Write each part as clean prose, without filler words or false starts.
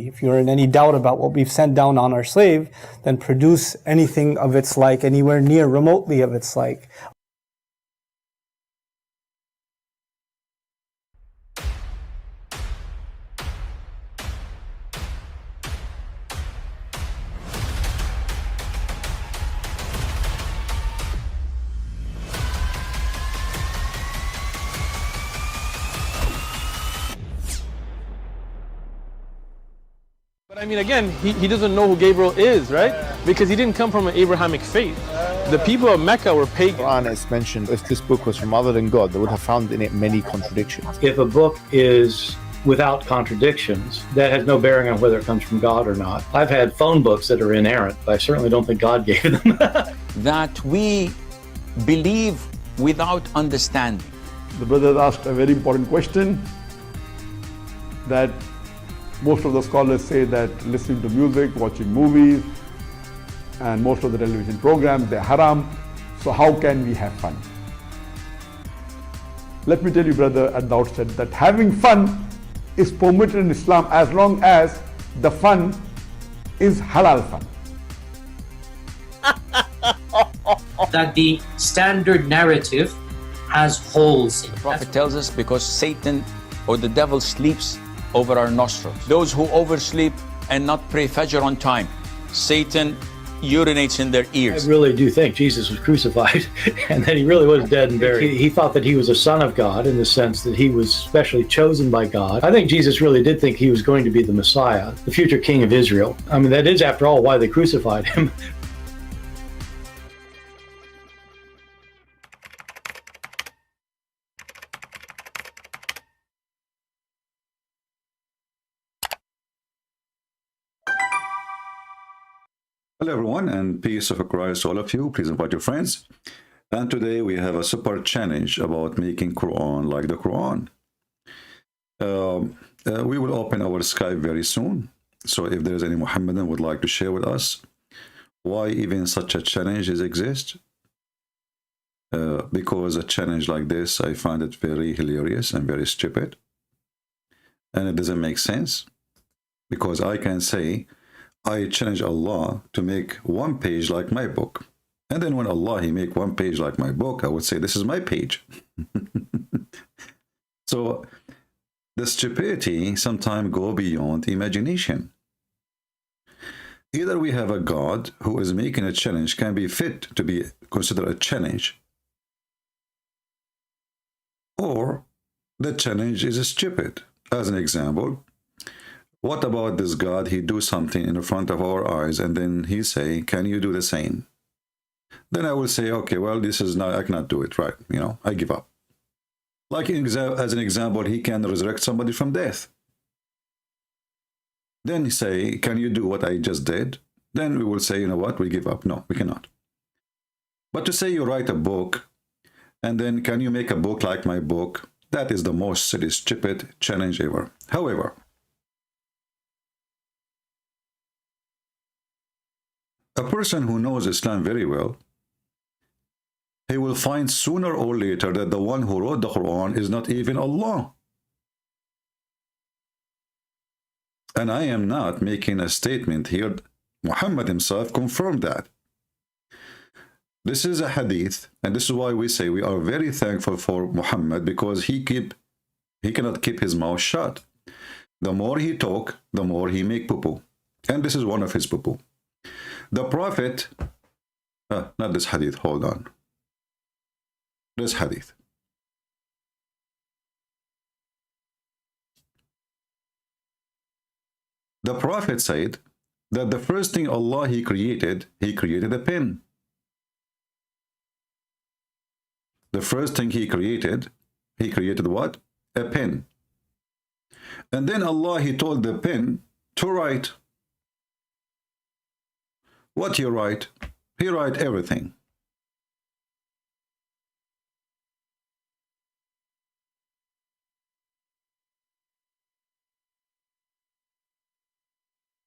reality. If you're in any doubt about what we've sent down on our slave, then produce anything of its like, anywhere near remotely of its like. But I mean, again, he doesn't know who Gabriel is, right? Because he didn't come from an Abrahamic faith. The people of Mecca were pagan. Quran is mentioned, if this book was from other than God, they would have found in it many contradictions. If a book is without contradictions, that has no bearing on whether it comes from God or not. I've had phone books that are inerrant, but I certainly don't think God gave them. That we believe without understanding. The brother asked a very important question, that most of the scholars say that listening to music, watching movies, and most of the television programs, they're haram. So how can we have fun? Let me tell you, brother, at the outset, that having fun is permitted in Islam as long as the fun is halal fun. That the standard narrative has holes in it. The Prophet tells us because Satan or the devil sleeps over our nostrils. Those who oversleep and not pray Fajr on time, Satan urinates in their ears. I really do think Jesus was crucified and that he really was dead and buried. He thought that he was a son of God in the sense that he was specially chosen by God. I think Jesus really did think he was going to be the Messiah, the future king of Israel. I mean, that is, after all, why they crucified him. Hello everyone, and peace of Christ to all of you. Please invite your friends. And today we have a super challenge about making Quran like the Quran. We will open our Skype very soon. So if there is any Muhammadan would like to share with us why even such a challenge exists, because a challenge like this, I find it very hilarious and very stupid. And it doesn't make sense, because I can say, I challenge Allah to make one page like my book. And then when Allah, he make one page like my book, I would say, this is my page. So the stupidity sometimes go beyond imagination. Either we have a God who is making a challenge can be fit to be considered a challenge, or the challenge is stupid. As an example, what about this God? He do something in front of our eyes, and then he say, "Can you do the same?" Then I will say, "Okay, well, this is not. I cannot do it. Right? You know, I give up." Like as an example, he can resurrect somebody from death. Then he say, "Can you do what I just did?" Then we will say, "You know what? We give up. No, we cannot." But to say you write a book, and then can you make a book like my book? That is the most silly, stupid challenge ever. However, a person who knows Islam very well, he will find sooner or later that the one who wrote the Quran is not even Allah. And I am not making a statement here. Muhammad himself confirmed that. This is a hadith, and this is why we say we are very thankful for Muhammad, because he cannot keep his mouth shut. The more he talk, the more he make poo-poo. And this is one of his poo-poo. The Prophet, not this hadith, hold on. This hadith. The Prophet said that the first thing Allah he created a pen. The first thing he created what? A pen. And then Allah, he told the pen to write. What he write? He write everything.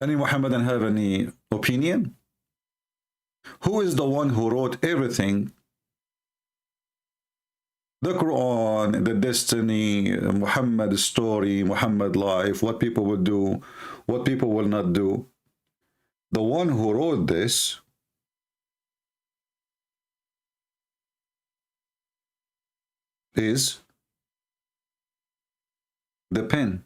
Any Muhammadan have any opinion? Who is the one who wrote everything The Quran, the destiny, Muhammad's story, Muhammad life, what people will do, what people will not do. The one who wrote this is the pen.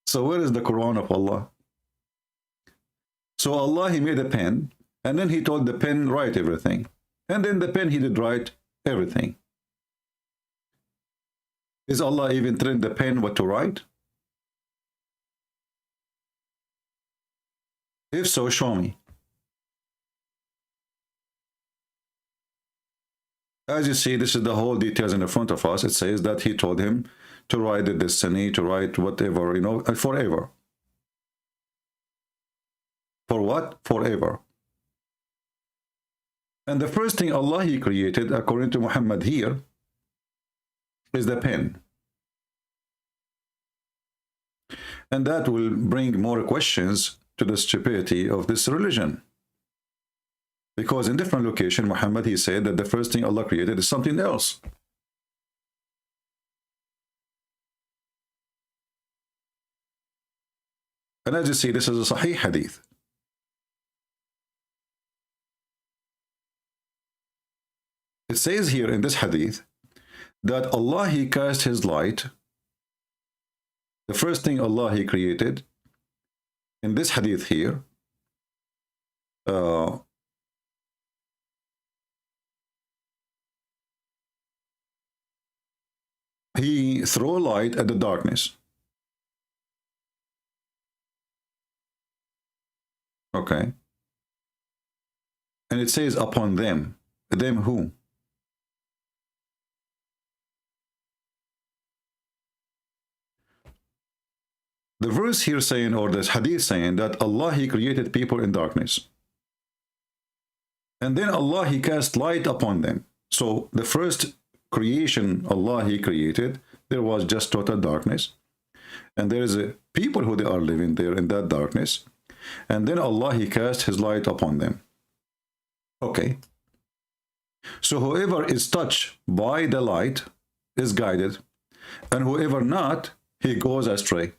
So where is the Quran of Allah? So Allah, he made a pen, and then he told the pen write everything, and then the pen, he did write everything. Is Allah even telling the pen what to write? If so, show me. As you see, this is the whole details in the front of us. It says that he told him to write the destiny, to write whatever, you know, forever. For what? Forever. And the first thing Allah, he created, according to Muhammad here, is the pen. And that will bring more questions to the stupidity of this religion. Because in different location, Muhammad, he said that the first thing Allah created is something else. And as you see, this is a Sahih hadith. It says here in this hadith that Allah, he cast his light. The first thing Allah, he created in this hadith here, he threw light at the darkness. Okay. And it says upon them. Them who? The verse here saying, or this hadith saying, that Allah, he created people in darkness. And then Allah, he cast light upon them. So the first creation Allah, he created, there was just total darkness. And there is a people who they are living there in that darkness. And then Allah, he cast his light upon them. Okay. So whoever is touched by the light is guided. And whoever not, he goes astray.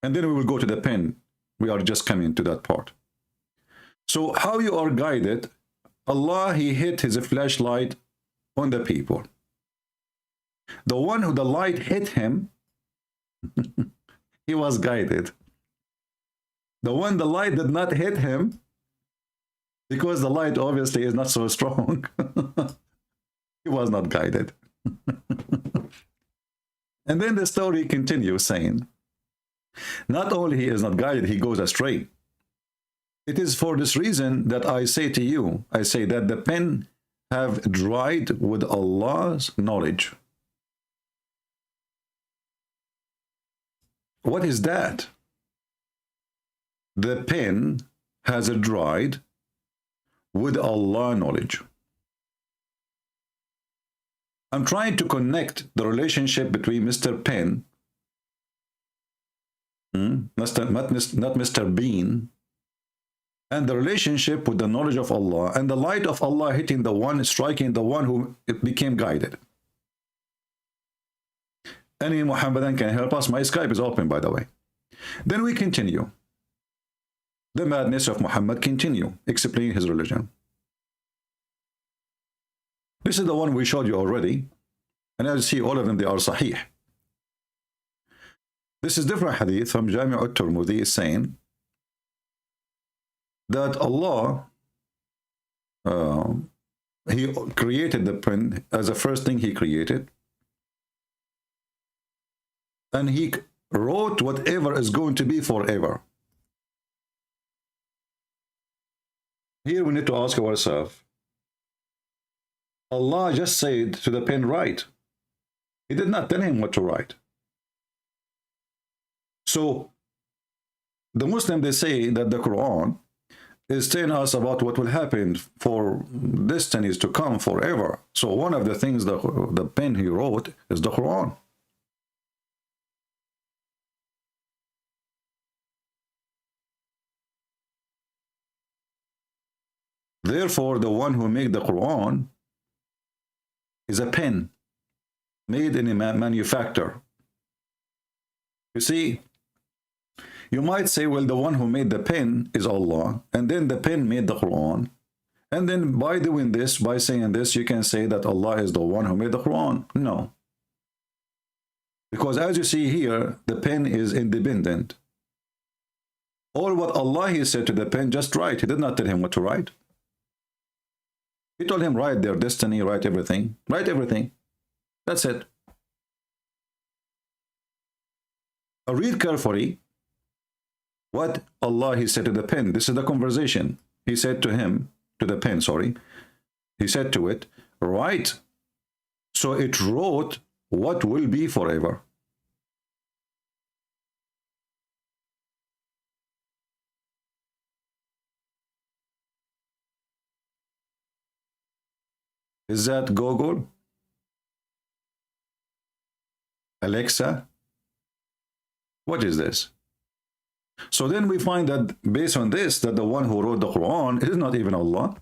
And then we will go to the pen. We are just coming to that part. So how you are guided, Allah, he hit his flashlight on the people. The one who the light hit him, he was guided. The one the light did not hit him, because the light obviously is not so strong, he was not guided. And then the story continues saying, not only he is not guided, he goes astray. It is for this reason that I say to you, I say that the pen have dried with Allah's knowledge. What is that? The pen has dried with Allah knowledge. I'm trying to connect the relationship between Mr. Pen, not Mr. Bean, and the relationship with the knowledge of Allah and the light of Allah hitting the one, striking the one who became guided. Any Muhammadan can help us. My Skype is open, by the way. Then we continue. The madness of Muhammad continue, explain his religion. This is the one we showed you already. And as you see, all of them, they are sahih. This is different hadith from Jami' al-Tirmidhi is saying that Allah, he created the pen as the first thing he created. And he wrote whatever is going to be forever. Here we need to ask ourselves, Allah just said to the pen, write. He did not tell him what to write. So the Muslim, they say that the Quran is telling us about what will happen for destinies to come forever. So one of the things that the pen he wrote is the Quran. Therefore, the one who made the Quran is a pen made in a manufacturer. You see, you might say, well, the one who made the pen is Allah, and then the pen made the Quran. And then by doing this, by saying this, you can say that Allah is the one who made the Quran. No. Because as you see here, the pen is independent. All what Allah he said to the pen, just write. He did not tell him what to write. He told him, write their destiny, write everything. Write everything. That's it. Read carefully what Allah he said to the pen. This is the conversation. He said to him, to the pen, sorry. He said to it, write. So it wrote what will be forever. Is that Google? Alexa? What is this? So then we find that based on this, that the one who wrote the Quran is not even Allah.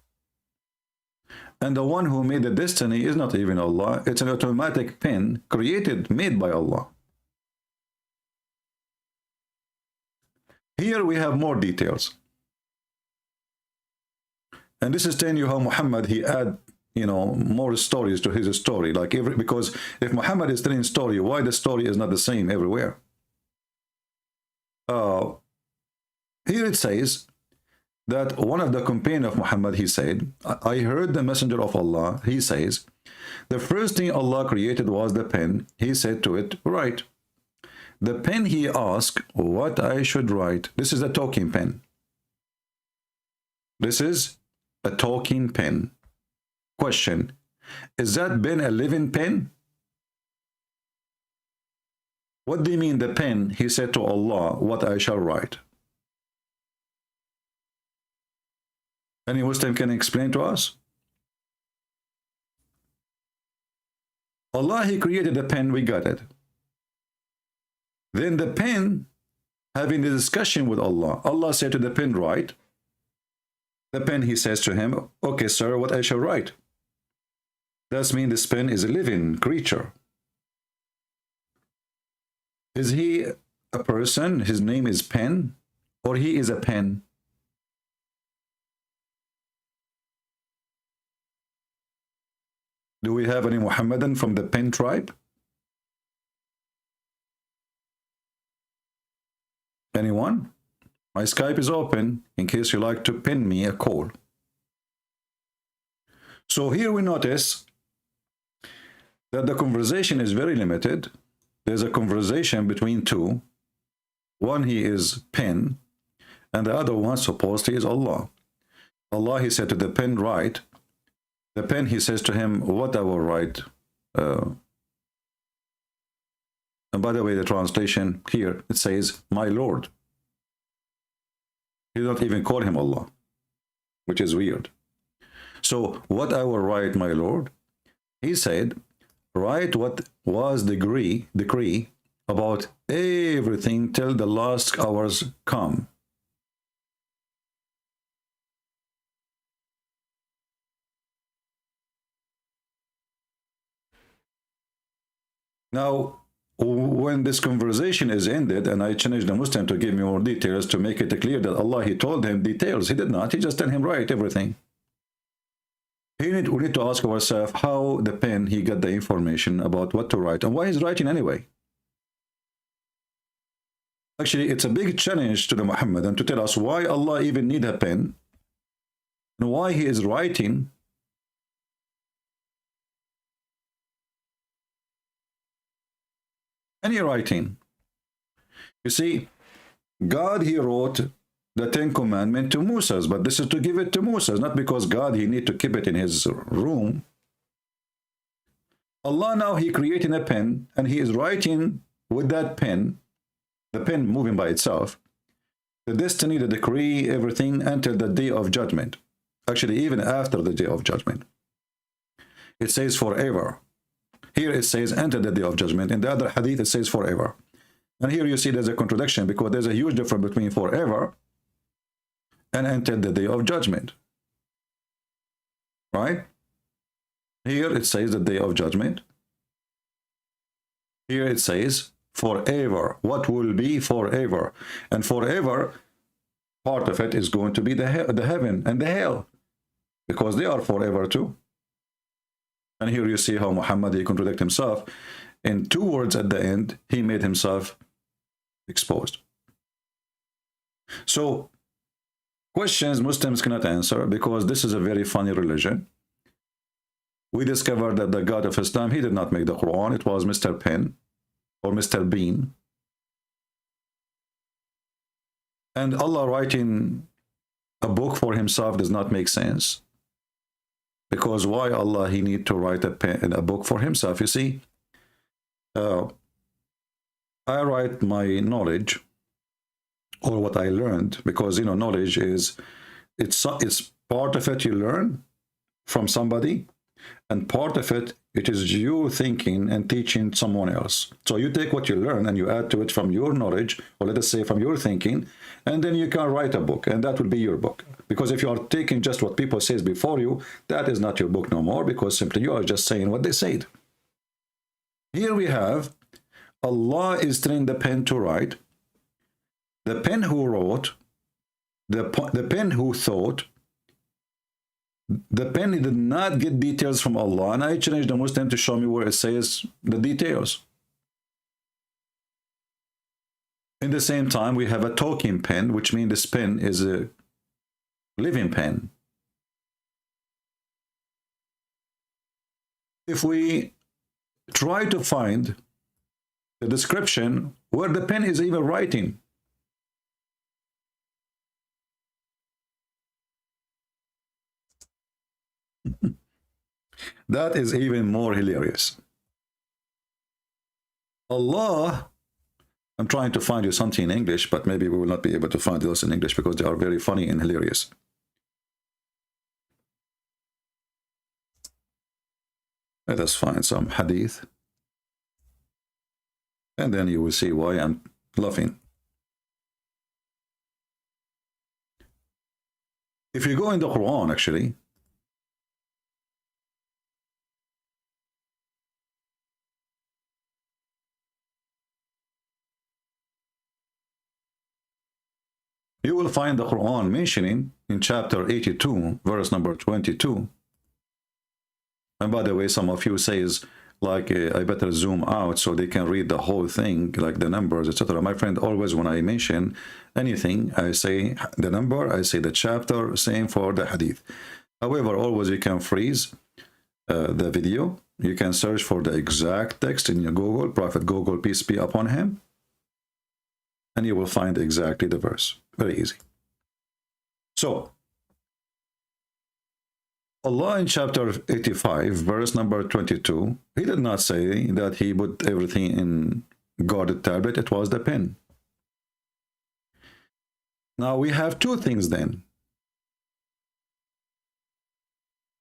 And the one who made the destiny is not even Allah. It's an automatic pen created, made by Allah. Here we have more details. And this is telling you how Muhammad, he add, you know, more stories to his story. Like because if Muhammad is telling a story, why the story is not the same everywhere? Here it says that one of the companions of Muhammad, he said, I heard the messenger of Allah, he says, the first thing Allah created was the pen. He said to it, write. The pen he asked what I should write. This is a talking pen. This is a talking pen. Question, is that pen a living pen? What do you mean the pen? He said to Allah, what I shall write. Any Muslim can explain to us? Allah, he created the pen, we got it. Then the pen, having the discussion with Allah, Allah said to the pen, write. The pen, he says to him, okay, sir, what I shall write. That means this pen is a living creature. Is he a person? His name is Pen? Or he is a pen? Do we have any Muhammadan from the Pen tribe? Anyone? My Skype is open in case you like to pin me a call. So here we notice that the conversation is very limited. There's a conversation between two. One, he is pen, and the other one, supposedly, is Allah. Allah, he said to the pen, write. The pen, he says to him, what I will write. And by the way, the translation here, it says, my Lord. He don't even call him Allah, which is weird. So, what I will write, my Lord? He said, write what was the decree about everything till the last hours come. Now, when this conversation is ended, and I challenged the Muslim to give me more details to make it clear that Allah, he told him details. He did not. He just told him, write everything. We need to ask ourselves how the pen, he got the information about what to write and why he's writing anyway. Actually, it's a big challenge to the Muhammadan to tell us why Allah even need a pen and why he is writing. Any writing. You see, God, he wrote the 10 Commandments to Moses, but this is to give it to Moses, not because God, he need to keep it in his room. Allah now, he creating a pen, and he is writing with that pen, the pen moving by itself, the destiny, the decree, everything until the day of judgment. Actually, even after the day of judgment. It says forever. Here it says until the day of judgment. In the other hadith, it says forever. And here you see there's a contradiction because there's a huge difference between forever and until the day of judgment. right? Here it says the day of judgment. Here it says forever. What will be forever? And forever, part of it is going to be the heaven and the hell, because they are forever too. And here you see how Muhammad, he contradicted himself. In 2 words at the end, he made himself exposed. So, questions Muslims cannot answer, because this is a very funny religion. We discovered that the God of Islam, he did not make the Quran. It was Mr. Pen or Mr. Bean. And Allah writing a book for himself does not make sense. Because why Allah, he need to write a book for himself? You see, I write my knowledge, or what I learned, because, you know, knowledge is, it's part of it you learn from somebody, and part of it, it is you thinking and teaching someone else. So you take what you learn and you add to it from your knowledge, or let us say from your thinking, and then you can write a book, and that will be your book. Because if you are taking just what people says before you, that is not your book no more, because simply you are just saying what they said. Here we have, Allah is telling the pen to write. The pen who wrote, the pen who thought, the pen did not get details from Allah, and I challenge the Muslim to show me where it says the details. In the same time, we have a talking pen, which means this pen is a living pen. If we try to find the description where the pen is even writing, that is even more hilarious. Allah, I'm trying to find you something in English, but maybe we will not be able to find those in English because they are very funny and hilarious. Let us find some hadith, and then you will see why I'm laughing. If you go in the Quran, actually, you will find the Quran mentioning in chapter 82, verse number 22. And by the way, some of you says, like, I better zoom out so they can read the whole thing, like the numbers, etc. My friend, always when I mention anything, I say the number, I say the chapter, same for the hadith. However, always you can freeze the video. You can search for the exact text in your Google, Prophet Google, peace be upon him, and you will find exactly the verse. Very easy. So, Allah in chapter 85, verse number 22, he did not say that he put everything in guarded tablet. It was the pen. Now we have two things then.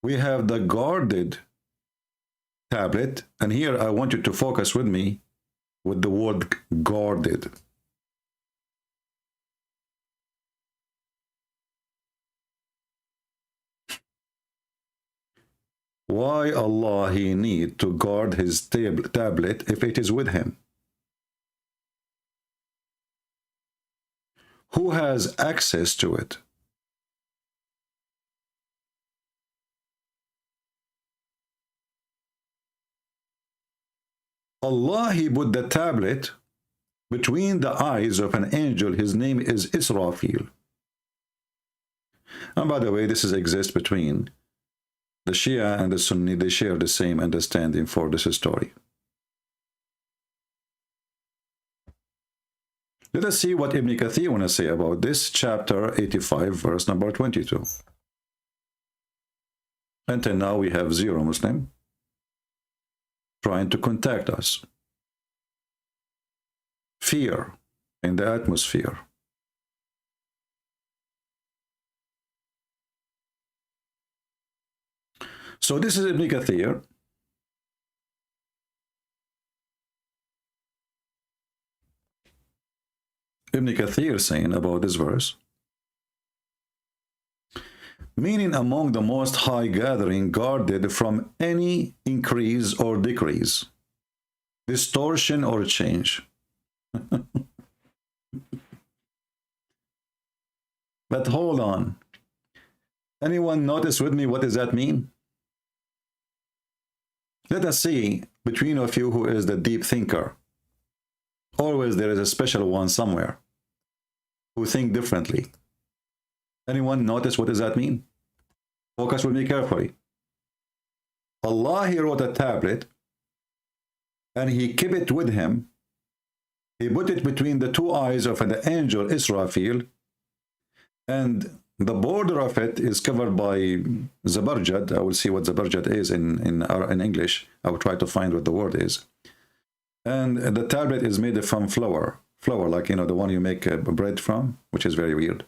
We have the guarded tablet, and here I want you to focus with me with the word guarded. Why Allah he need to guard his tablet if it is with him? Who has access to it? Allah he put the tablet between the eyes of an angel. His name is Israfil. And by the way, this exists between the Shia and the Sunni. They share the same understanding for this story. Let us see what Ibn Kathir want to say about this, chapter 85, verse number 22. Until now, we have zero Muslim trying to contact us. Fear in the atmosphere. So this is Ibn Kathir. Ibn Kathir saying about this verse, meaning among the most high gathering, guarded from any increase or decrease, distortion or change. But hold on. Anyone notice with me what does that mean? Let us see between of you who is the deep thinker. Always there is a special one somewhere who think differently. Anyone notice what does that mean? Focus with me carefully. Allah, he wrote a tablet and he kept it with him. He put it between the two eyes of the angel Israfil, and the border of it is covered by zabarjad. I will see what zabarjad is in English. I will try to find what the word is. And the tablet is made from flour, like, you know, the one you make bread from, which is very weird.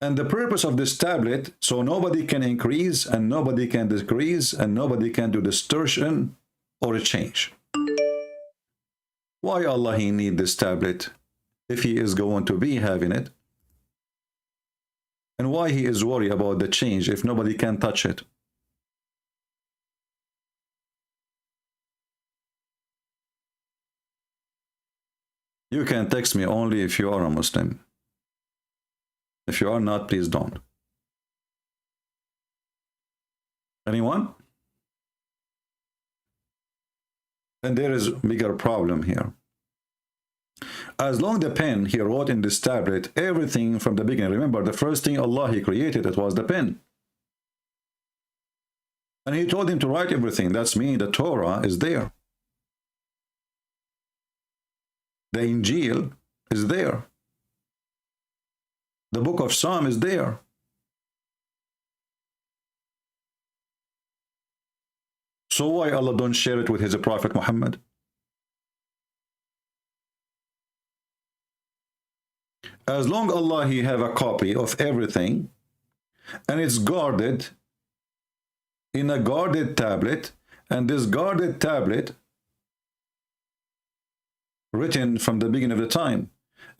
And the purpose of this tablet, so nobody can increase and nobody can decrease and nobody can do distortion or a change. Why Allah he need this tablet if he is going to be having it? And why he is worried about the change if nobody can touch it? You can text me only if you are a Muslim. If you are not, please don't. Anyone? And there is a bigger problem here. As long the pen he wrote in this tablet, everything from the beginning. Remember, the first thing Allah he created, it was the pen. And he told him to write everything. That's mean the Torah is there. The Injil is there. The book of Psalm is there. So why Allah don't share it with his Prophet Muhammad? As long Allah he have a copy of everything and it's guarded in a guarded tablet, and this guarded tablet written from the beginning of the time.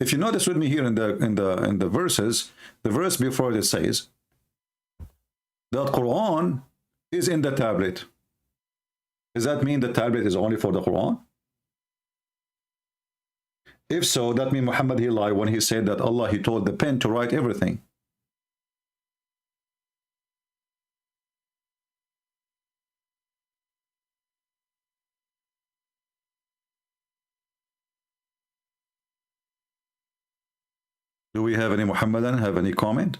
If you notice with me here in the verses, the verse before it says that Quran is in the tablet. Does that mean the tablet is only for the Quran? If so, that means Muhammad he lied when he said that Allah he told the pen to write everything. Do we have any Muhammadan have any comment?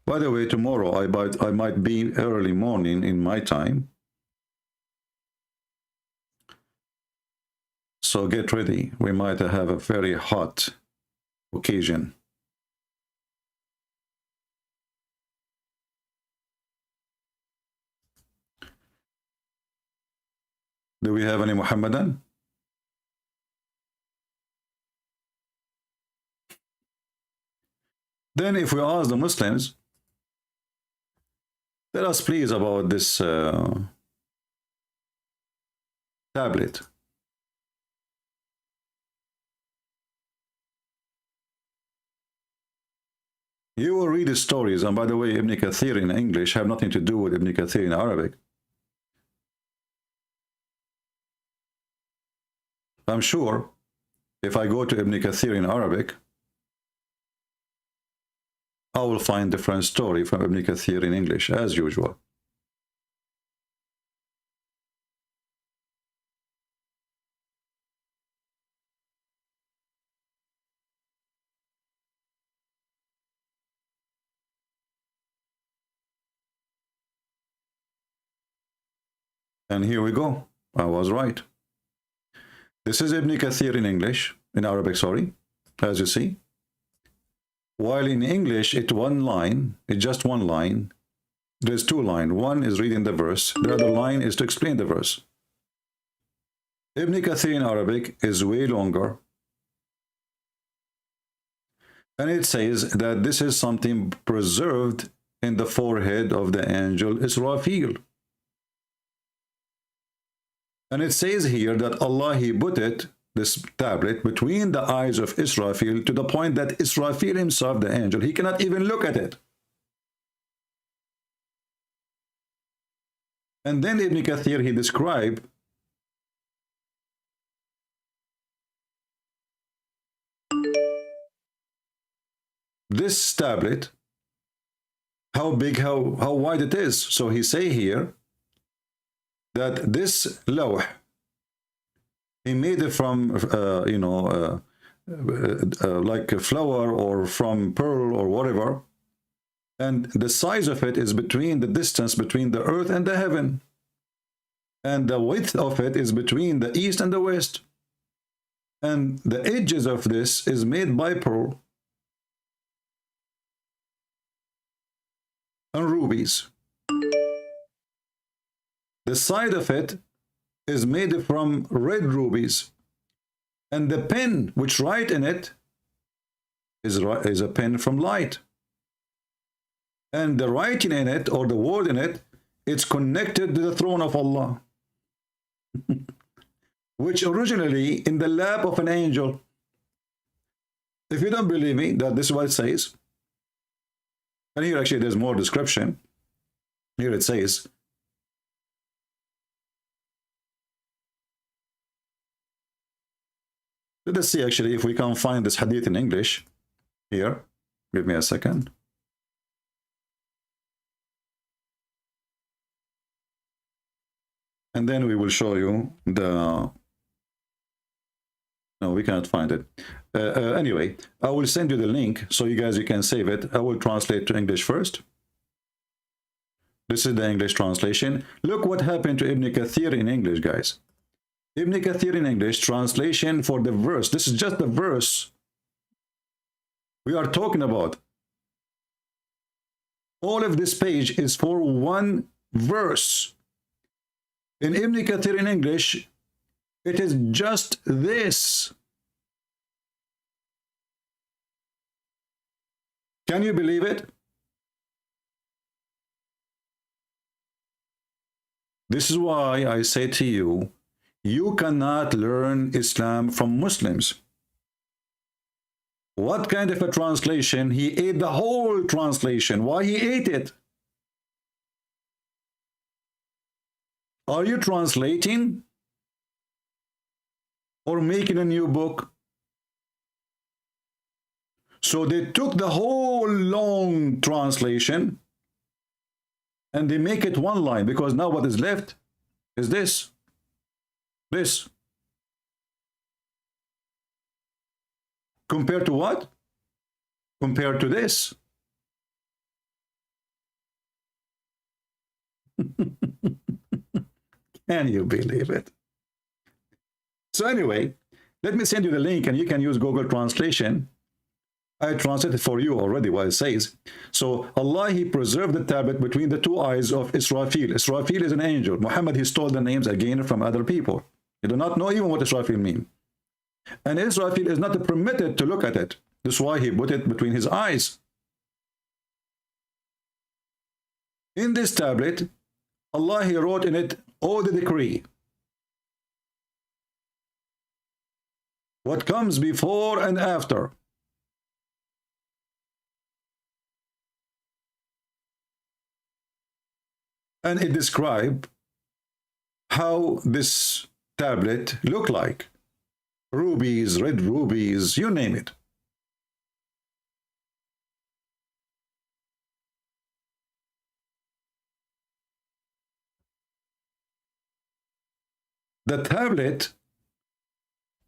By the way, tomorrow I might be early morning in my time. So get ready. We might have a very hot occasion. Do we have any Muhammadan? Then if we ask the Muslims, tell us please about this tablet. You will read the stories, and by the way, Ibn Kathir in English have nothing to do with Ibn Kathir in Arabic. I'm sure if I go to Ibn Kathir in Arabic, I will find different story from Ibn Kathir in English, as usual. And here we go. I was right. This is Ibn Kathir in English, in Arabic, sorry, as you see. While in English, it's one line, it's just one line. There's two lines. One is reading the verse. The other line is to explain the verse. Ibn Kathir in Arabic is way longer. And it says that this is something preserved in the forehead of the angel Israfil. And it says here that Allah, He put it, this tablet, between the eyes of Israfil, to the point that Israfil himself, the angel, he cannot even look at it. And then Ibn Kathir, he described this tablet, how big, how wide it is. So he say here that this lawh, he made it from, like a flower or from pearl or whatever. And the size of it is between the distance between the earth and the heaven. And the width of it is between the east and the west. And the edges of this is made by pearl and rubies. The side of it is made from red rubies. And the pen which write in it is a pen from light. And the writing in it, or the word in it, it's connected to the throne of Allah, which originally in the lap of an angel. If you don't believe me, that this is what it says. And here actually there's more description. Here it says, let us see actually if we can find this hadith in English. Here, give me a second. And then we will show you the... No, we cannot find it. Anyway, I will send you the link so you can save it. I will translate to English first. This is the English translation. Look what happened to Ibn Kathir in English, guys. Ibn Kathir in English, translation for the verse. This is just the verse we are talking about. All of this page is for one verse. In Ibn Kathir in English, it is just this. Can you believe it? This is why I say to you, you cannot learn Islam from Muslims. What kind of a translation? He ate the whole translation. Why he ate it? Are you translating or making a new book? So they took the whole long translation and they make it one line, because now what is left is this. This. Compared to what? Compared to this. Can you believe it? So anyway, let me send you the link and you can use Google Translation. I translated for you already what it says. So Allah, He preserved the tablet between the two eyes of Israfil. Israfil is an angel. Muhammad, he stole the names again from other people. He do not know even what Israfil means. And Israfil is not permitted to look at it. That's why he put it between his eyes. In this tablet, Allah, He wrote in it all the decree. What comes before and after. And it describes how this tablet looked like. Rubies, red rubies, you name it. The tablet,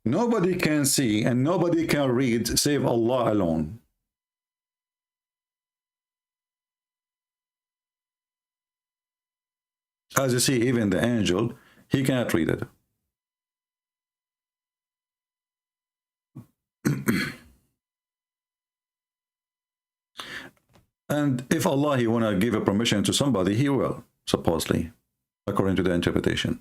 nobody can see and nobody can read save Allah alone. As you see, even the angel, he cannot read it. And if Allah, He want to give a permission to somebody, He will, supposedly, according to the interpretation.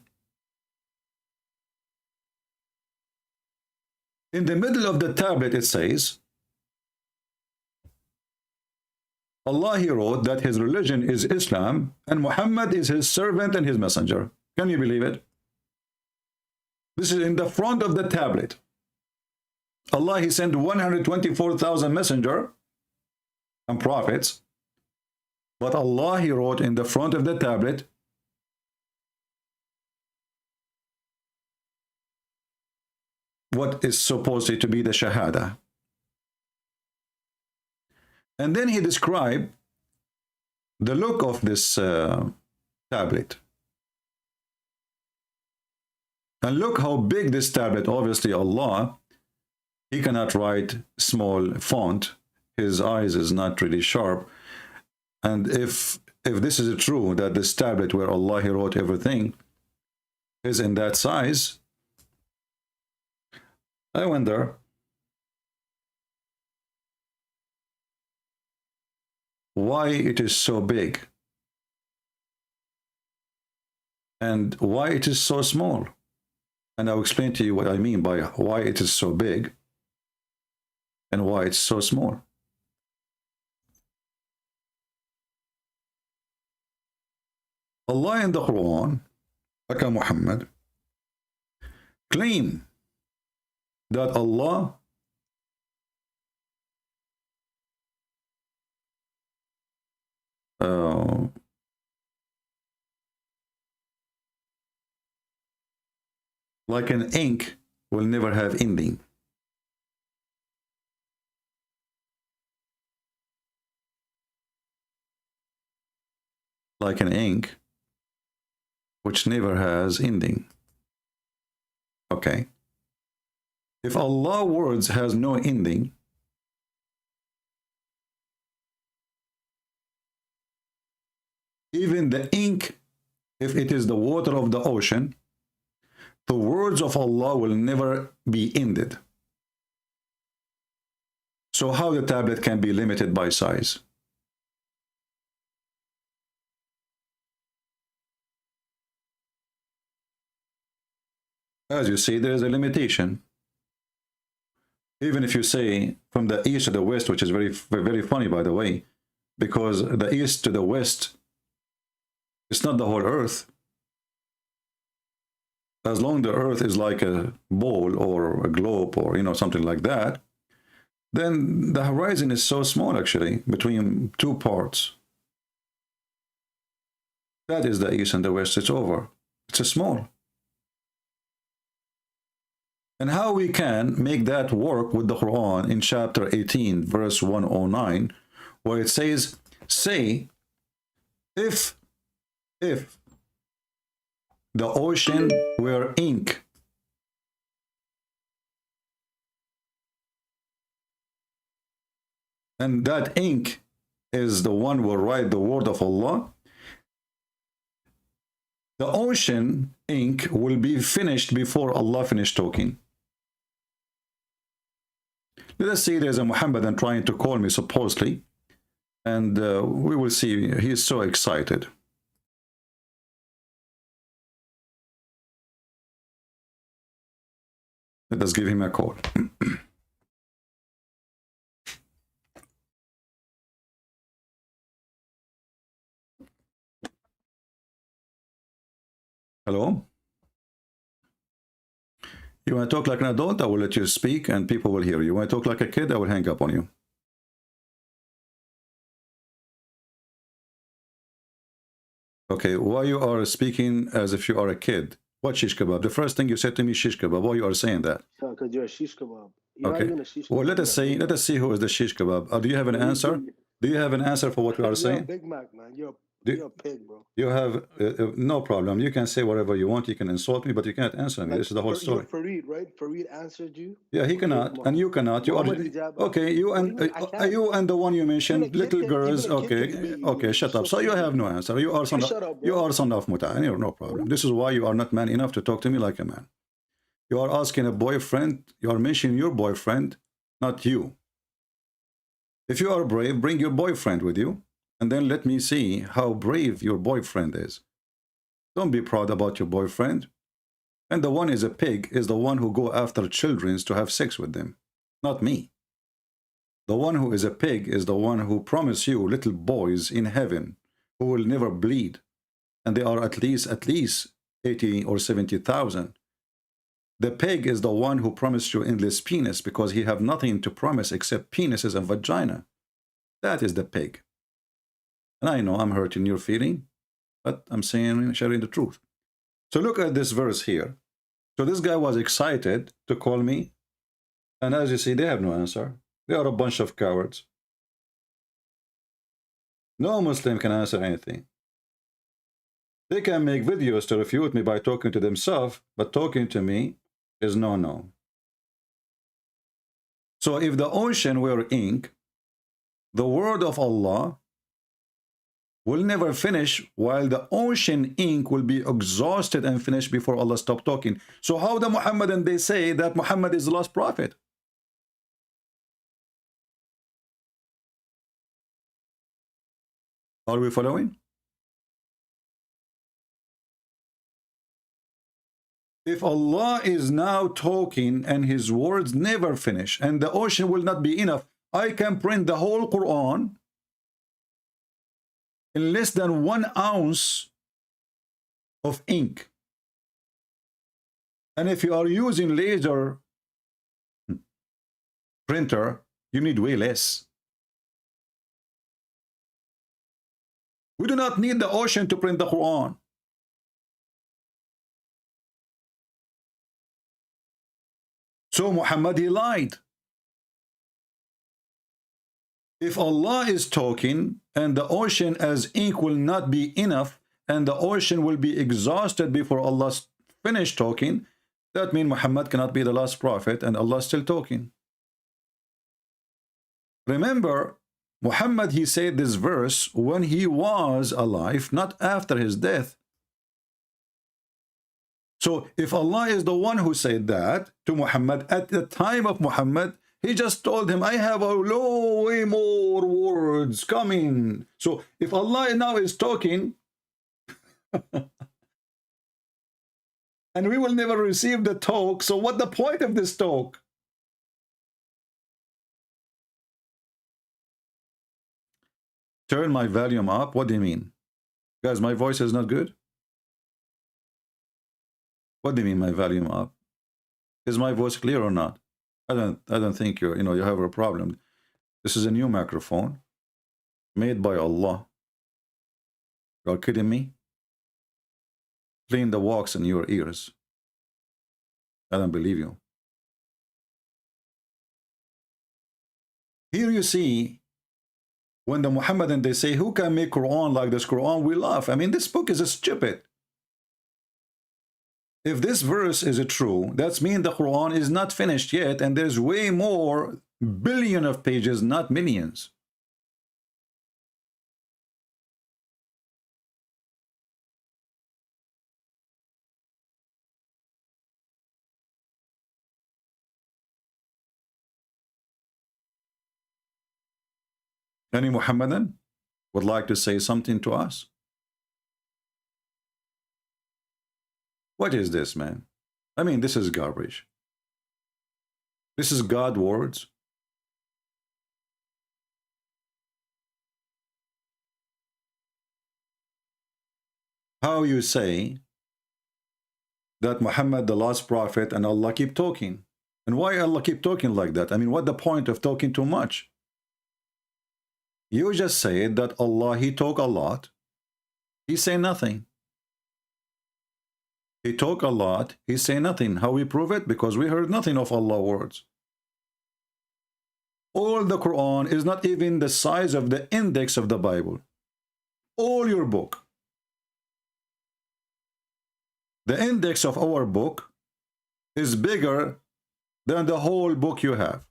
In the middle of the tablet, it says, Allah, he wrote that his religion is Islam and Muhammad is his servant and his messenger. Can you believe it? This is in the front of the tablet. Allah, he sent 124,000 messenger and prophets, but Allah, he wrote in the front of the tablet, what is supposed to be the Shahada. And then he described the look of this tablet. And look how big this tablet, obviously Allah, he cannot write small font. His eyes is not really sharp. And if this is true, that this tablet where Allah, he wrote everything, is in that size, I wonder why it is so big and why it is so small. And I'll explain to you what I mean by why it is so big and why it's so small. Allah in the Quran, like Muhammad, claim that Allah like an ink will never have ending. Like an ink which never has ending. Okay. If Allah's words has no ending, even the ink, if it is the water of the ocean, the words of Allah will never be ended. So how the tablet can be limited by size? As you see, there is a limitation. Even if you say from the east to the west, which is very, very funny, by the way, because the east to the west, it's not the whole earth. As long as the earth is like a bowl or a globe or, you know, something like that, then the horizon is so small, actually, between two parts. That is the east and the west. It's over. It's a small. And how we can make that work with the Quran in chapter 18, verse 109, where it says, say, if the ocean were ink, and that ink is the one who will write the word of Allah, the ocean ink will be finished before Allah finished talking. Let us see, there's a Muhammadan trying to call me, supposedly, and we will see. He is so excited. Let us give him a call. Hello? You want to talk like an adult? I will let you speak and people will hear you. You want to talk like a kid? I will hang up on you. Okay, why you are speaking as if you are a kid? What shish kebab? The first thing you said to me, shish kebab. Why you are saying that? Because you're a shish kebab. You're Okay. not even a shish Well, kebab. let us see who is the shish kebab. Do you have an answer? Do you have an answer for what we are You're a saying? Big Mac, man. You're Do- a pig, bro. You have no problem. You can say whatever you want. You can insult me, but you can't answer me. This is the whole story. You're Fareed, right? Fareed answered you. Yeah, he cannot, and you cannot. You are Muhammad Hijab. okay. You What and do you mean I can't? you and the one you mentioned, Even a kid little can- girls. even a kid Okay, can be okay, shut up. so So you funny. have no answer. You are son. Shut up, bro. You are son of muta. No problem. This is why you are not man enough to talk to me like a man. You are asking a boyfriend. You are mentioning your boyfriend, not you. If you are brave, bring your boyfriend with you, and then let me see how brave your boyfriend is. Don't be proud about your boyfriend. And the one is a pig is the one who go after children to have sex with them, not me. The one who is a pig is the one who promised you little boys in heaven who will never bleed. And they are at least 80 or 70,000. The pig is the one who promised you endless penis because he have nothing to promise except penises and vagina. That is the pig. And I know I'm hurting your feeling, but I'm sharing the truth. So look at this verse here. So this guy was excited to call me. And as you see, they have no answer. They are a bunch of cowards. No Muslim can answer anything. They can make videos to refute me by talking to themselves, but talking to me is no. So if the ocean were ink, the word of Allah will never finish, while the ocean ink will be exhausted and finished before Allah stopped talking. So how the Muhammadan, they say that Muhammad is the last prophet? Are we following? If Allah is now talking and his words never finish and the ocean will not be enough, I can print the whole Quran in less than 1 ounce of ink. And if you are using laser printer, you need way less. We do not need the ocean to print the Quran. So Muhammad, he lied. If Allah is talking and the ocean as ink will not be enough and the ocean will be exhausted before Allah finish talking, that means Muhammad cannot be the last prophet and Allah is still talking. Remember, Muhammad, he said this verse when he was alive, not after his death. So if Allah is the one who said that to Muhammad at the time of Muhammad, he just told him, I have way more words coming. So if Allah now is talking, and we will never receive the talk, so what the point of this talk? Turn my volume up. What do you mean? Guys, my voice is not good? What do you mean my volume up? Is my voice clear or not? I don't think you have a problem. This is a new microphone made by Allah. You're kidding me? Clean the wax in your ears. I don't believe you. Here you see, when the Muhammadan, they say, who can make Quran like this Quran? We laugh. I mean, this book is stupid. If this verse is true, that means the Quran is not finished yet, and there's way more billion of pages, not millions. Any Muhammadan would like to say something to us? What is this, man? I mean, this is garbage. This is God words. How you say that Muhammad the last prophet and Allah keep talking? And why Allah keep talking like that? I mean, what the point of talking too much? You just said that Allah, he talk a lot. He say nothing. He talk a lot, he say nothing. How we prove it? Because we heard nothing of Allah words. All the Quran is not even the size of the index of the Bible. All your book. The index of our book is bigger than the whole book you have.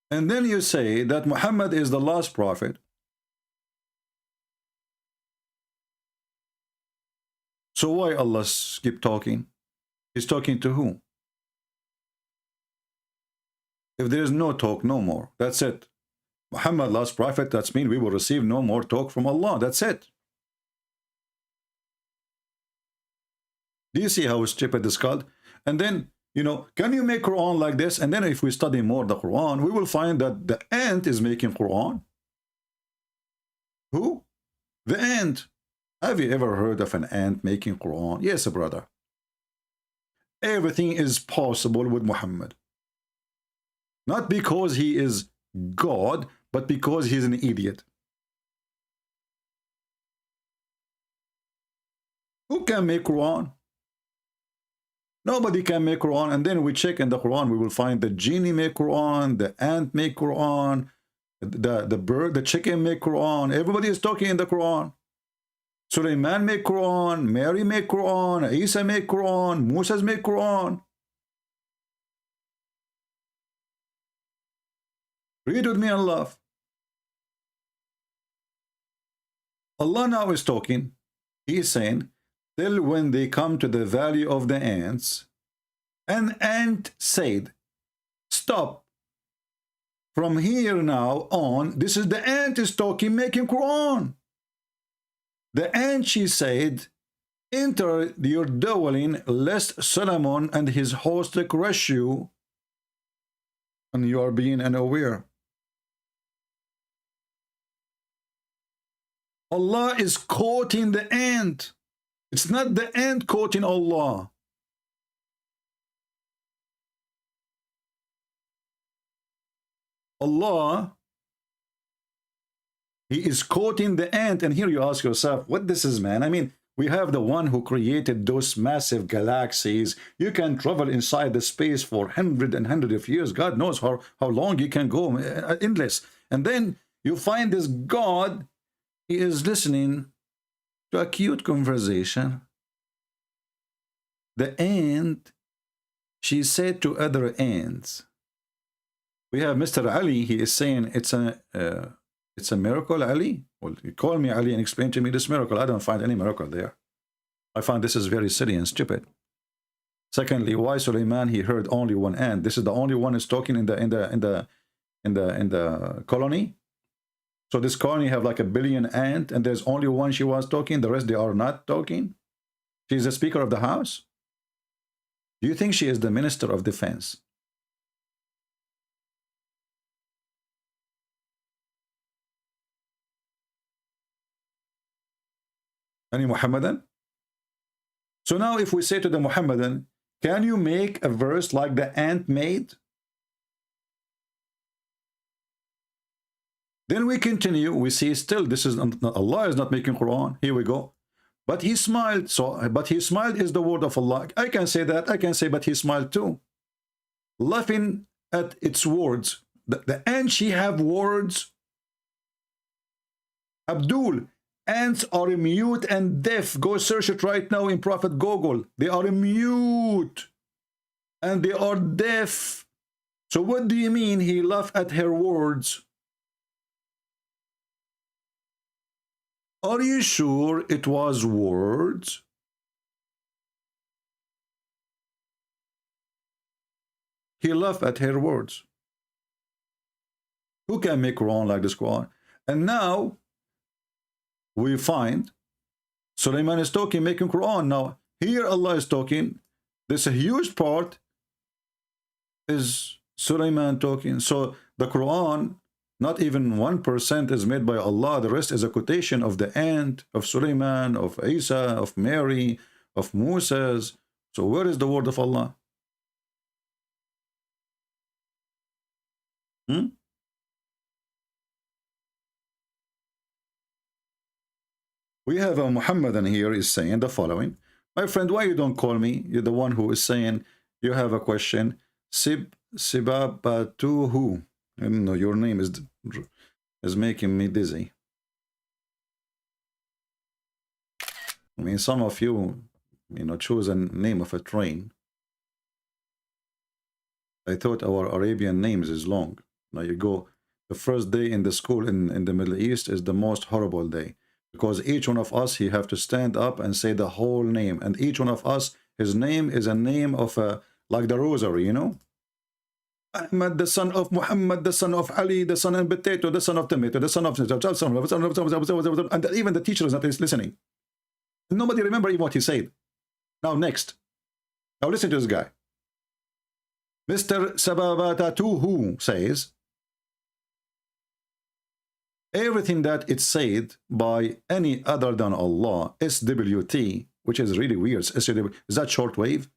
And then you say that Muhammad is the last prophet. So why Allah keep talking? He's talking to who? If there is no talk, no more. That's it. Muhammad, last prophet, that means we will receive no more talk from Allah. That's it. Do you see how stupid this is called? And then, you know, can you make Quran like this? And then if we study more the Quran, we will find that the ant is making Quran. Who? The ant. Have you ever heard of an ant making Quran? Yes, brother. Everything is possible with Muhammad. Not because he is God, but because he's an idiot. Who can make Quran? Nobody can make Quran. And then we check in the Quran, we will find the genie make Quran, the ant make Quran, the bird, the chicken make Quran. Everybody is talking in the Quran. Sulaiman make Quran, Mary make Quran, Isa make Quran, Moses make Quran. Read with me and laugh. Allah now is talking. He is saying, till when they come to the valley of the ants, an ant said, stop. From here now on, this is the ant is talking, making Quran. The ant, she said, enter your dwelling, lest Solomon and his host crush you, and you are being unaware. Allah is quoting the ant. It's not the ant quoting Allah. Allah, he is quoting the ant. And here you ask yourself, what this is, man? I mean, we have the one who created those massive galaxies. You can travel inside the space for hundreds of years. God knows how long you can go, endless. And then you find this God, he is listening to a cute conversation. The ant, she said to other ants. We have Mr. Ali, he is saying it's a miracle, Ali. Well, you call me Ali and explain to me this miracle. I don't find any miracle there. I find this is very silly and stupid. Secondly, why Sulaiman he heard only one ant? This is the only one is talking in the colony. So this colony have like 1 billion ants, and there's only one she was talking. The rest they are not talking. She's the Speaker of the House. Do you think she is the Minister of Defense? Any Muhammadan? So now if we say to the Muhammadan, can you make a verse like the ant made? Then we continue, we see still this is Allah is not making Quran. Here we go. But he smiled. So but he smiled is the word of Allah. I can say that. I can say but he smiled too. Laughing at its words. The ant she have words. Abdul, ants are mute and deaf. Go search it right now in Prophet Google. They are mute and they are deaf. So what do you mean he laughed at her words? Are you sure it was words? He laughed at her words. Who can make Quran like this Quran? And now we find Sulaiman is talking, making Quran. Now here Allah is talking. This huge part is Sulaiman talking. So the Quran, not even 1% is made by Allah. The rest is a quotation of the ant, of Sulaiman, of Isa, of Mary, of Moses. So where is the word of Allah? We have a Muhammadan here is saying the following. My friend, why you don't call me? You're the one who is saying you have a question. Sibabatuhu. I don't know, your name is making me dizzy. I mean, some of you, choose a name of a train. I thought our Arabian names is long. Now you go, the first day in the school in the Middle East is the most horrible day. Because each one of us, he have to stand up and say the whole name. And each one of us, his name is a name of like the rosary, you know? Ahmad, the son of Muhammad, the son of Ali, the son of potato, the son of tomato, the son of... And even the teacher is not listening. Nobody remember even what he said. Now next. Now listen to this guy. Mr. Sababatatuhu says, everything that is said by any other than Allah, SWT, which is really weird, is that shortwave,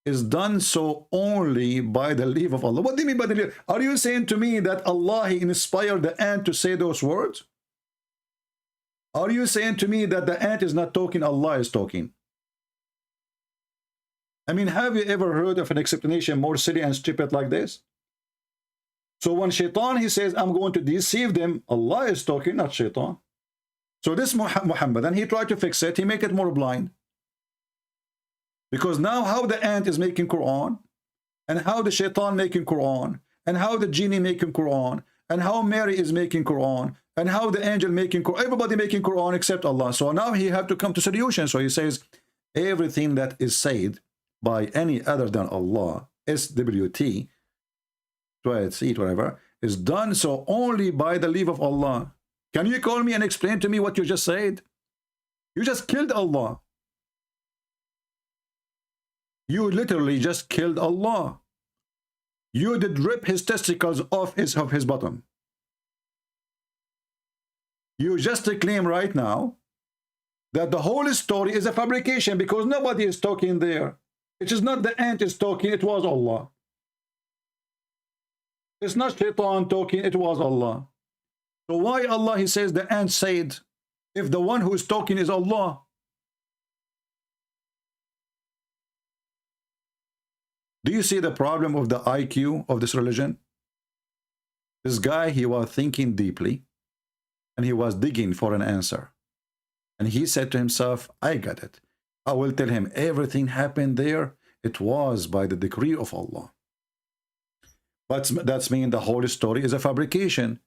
is done so only by the leave of Allah. What do you mean by the leave? Are you saying to me that Allah he inspired the ant to say those words? Are you saying to me that the ant is not talking, Allah is talking? I mean, have you ever heard of an explanation more silly and stupid like this? So when Shaitan, he says, I'm going to deceive them, Allah is talking, not Shaitan. So this Muhammad, and he tried to fix it, he make it more blind. Because now how the ant is making Quran, and how the Shaitan making Quran, and how the genie making Quran, and how Mary is making Quran, and how the angel making Quran, everybody making Quran except Allah. So now he have to come to solution. So he says, everything that is said by any other than Allah, SWT, whatever, is done so only by the leave of Allah. Can you call me and explain to me what you just said? You just killed Allah. You literally just killed Allah. You did rip his testicles off his bottom. You just claim right now that the whole story is a fabrication because nobody is talking there. It is not the ant is talking, it was Allah. It's not Shaitan talking, it was Allah. So why Allah, he says the ant said, if the one who is talking is Allah? Do you see the problem of the IQ of this religion? This guy, he was thinking deeply, and he was digging for an answer. And he said to himself, I got it. I will tell him everything happened there. It was by the decree of Allah. But that's mean the whole story is a fabrication.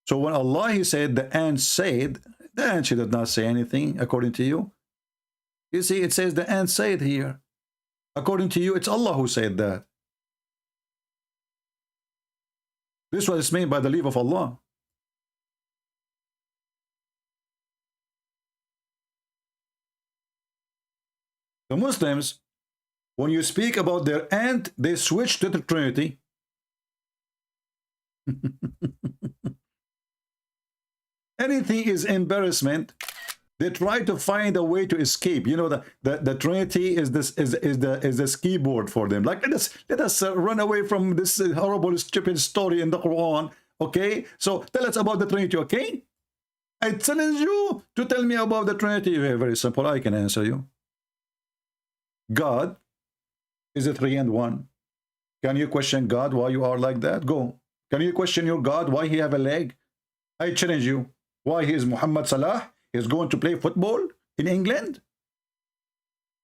So when Allah, he said, the ant said, the ant, she did not say anything according to you. You see, it says the ant said here. According to you, it's Allah who said that. This was made by the leave of Allah. The Muslims, when you speak about their ant, they switch to the Trinity. Anything is embarrassment. They try to find a way to escape. You know, the Trinity is this keyboard for them. Like let us run away from this horrible, stupid story in the Quran. Okay, so tell us about the Trinity. Okay, I challenge you to tell me about the Trinity. Very simple. I can answer you. God is a 3 and 1. Can you question God why you are like that? Go. Can you question your God why he have a leg? I challenge you. Why he is Muhammad Salah is going to play football in England?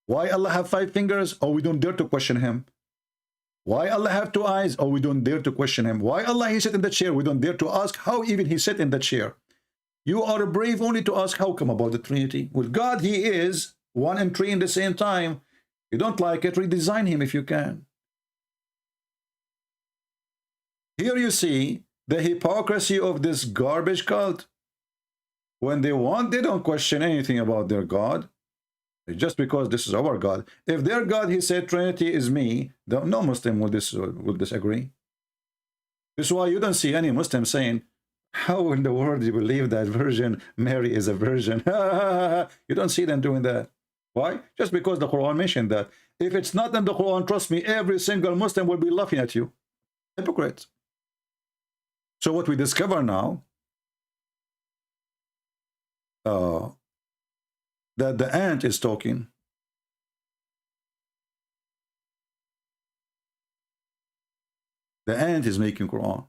Why Allah have 5 fingers? Oh, we don't dare to question him. Why Allah have 2 eyes? Oh, we don't dare to question him. Why Allah he sit in the chair? We don't dare to ask how even he sit in the chair. You are brave only to ask how come about the Trinity. With God, he is 1 and 3 in the same time. You don't like it, redesign him if you can. Here you see the hypocrisy of this garbage cult. When they want, they don't question anything about their God. Just because this is our God. If their God, he said, Trinity is me, no Muslim will disagree. This is why you don't see any Muslim saying, how in the world do you believe that Virgin Mary is a virgin? You don't see them doing that. Why? Just because the Quran mentioned that. If it's not in the Quran, trust me, every single Muslim will be laughing at you. Hypocrites. So what we discover now, that the ant is talking. The ant is making Quran.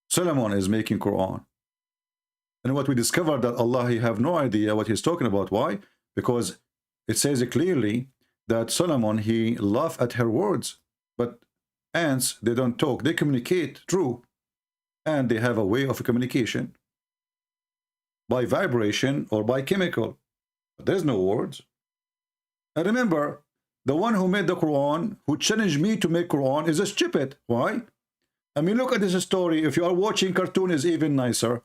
Solomon is making Quran. And what we discovered that Allah, he have no idea what he's talking about. Why? Because it says clearly that Solomon, he laughed at her words. But ants, they don't talk. They communicate, true. And they have a way of communication. By vibration or by chemical. But there's no words. And remember, the one who made the Quran, who challenged me to make Quran, is a stupid. Why? I mean, look at this story. If you are watching cartoon, is even nicer.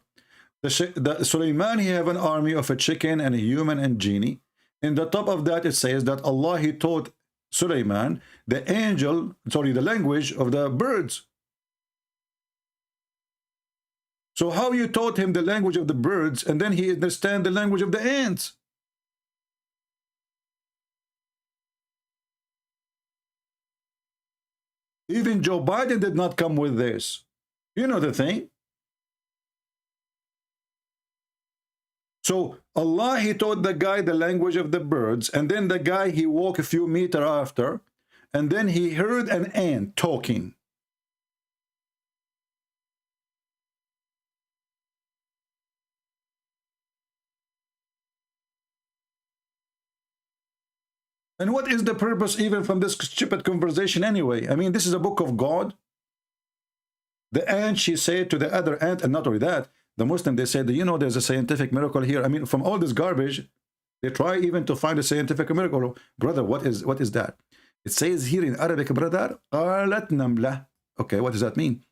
The Sulaiman, he have an army of a chicken and a human and genie. In the top of that, it says that Allah, he taught Sulaiman the language of the birds. So how you taught him the language of the birds and then he understand the language of the ants? Even Joe Biden did not come with this. You know the thing. So Allah, he taught the guy the language of the birds, and then the guy, he walked a few meters after, and then he heard an ant talking. And what is the purpose even from this stupid conversation anyway? I mean, this is a book of God. The ant, she said to the other ant, and not only that, the Muslim, they said, you know, there's a scientific miracle here. I mean, from all this garbage, they try even to find a scientific miracle. Brother, what is that? It says here in Arabic, brother, قالت نملة. Okay, what does that mean?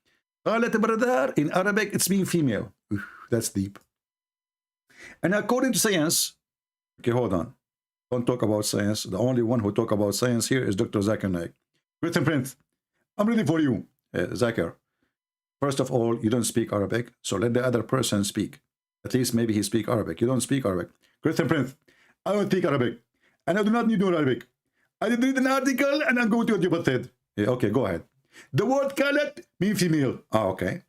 قالت brother, in Arabic, it's mean female. That's deep. And according to science, okay, hold on. Don't talk about science. The only one who talk about science here is Dr. Zakir Naik. Written Prince, I'm ready for you. Zakir, first of all, you don't speak Arabic, so let the other person speak. At least maybe he speak Arabic. You don't speak Arabic. Christian Prince, I don't speak Arabic. And I do not need to know Arabic. I did read an article and I'm going to what you said. Yeah, okay, go ahead. The word kalat means female. Ah, okay.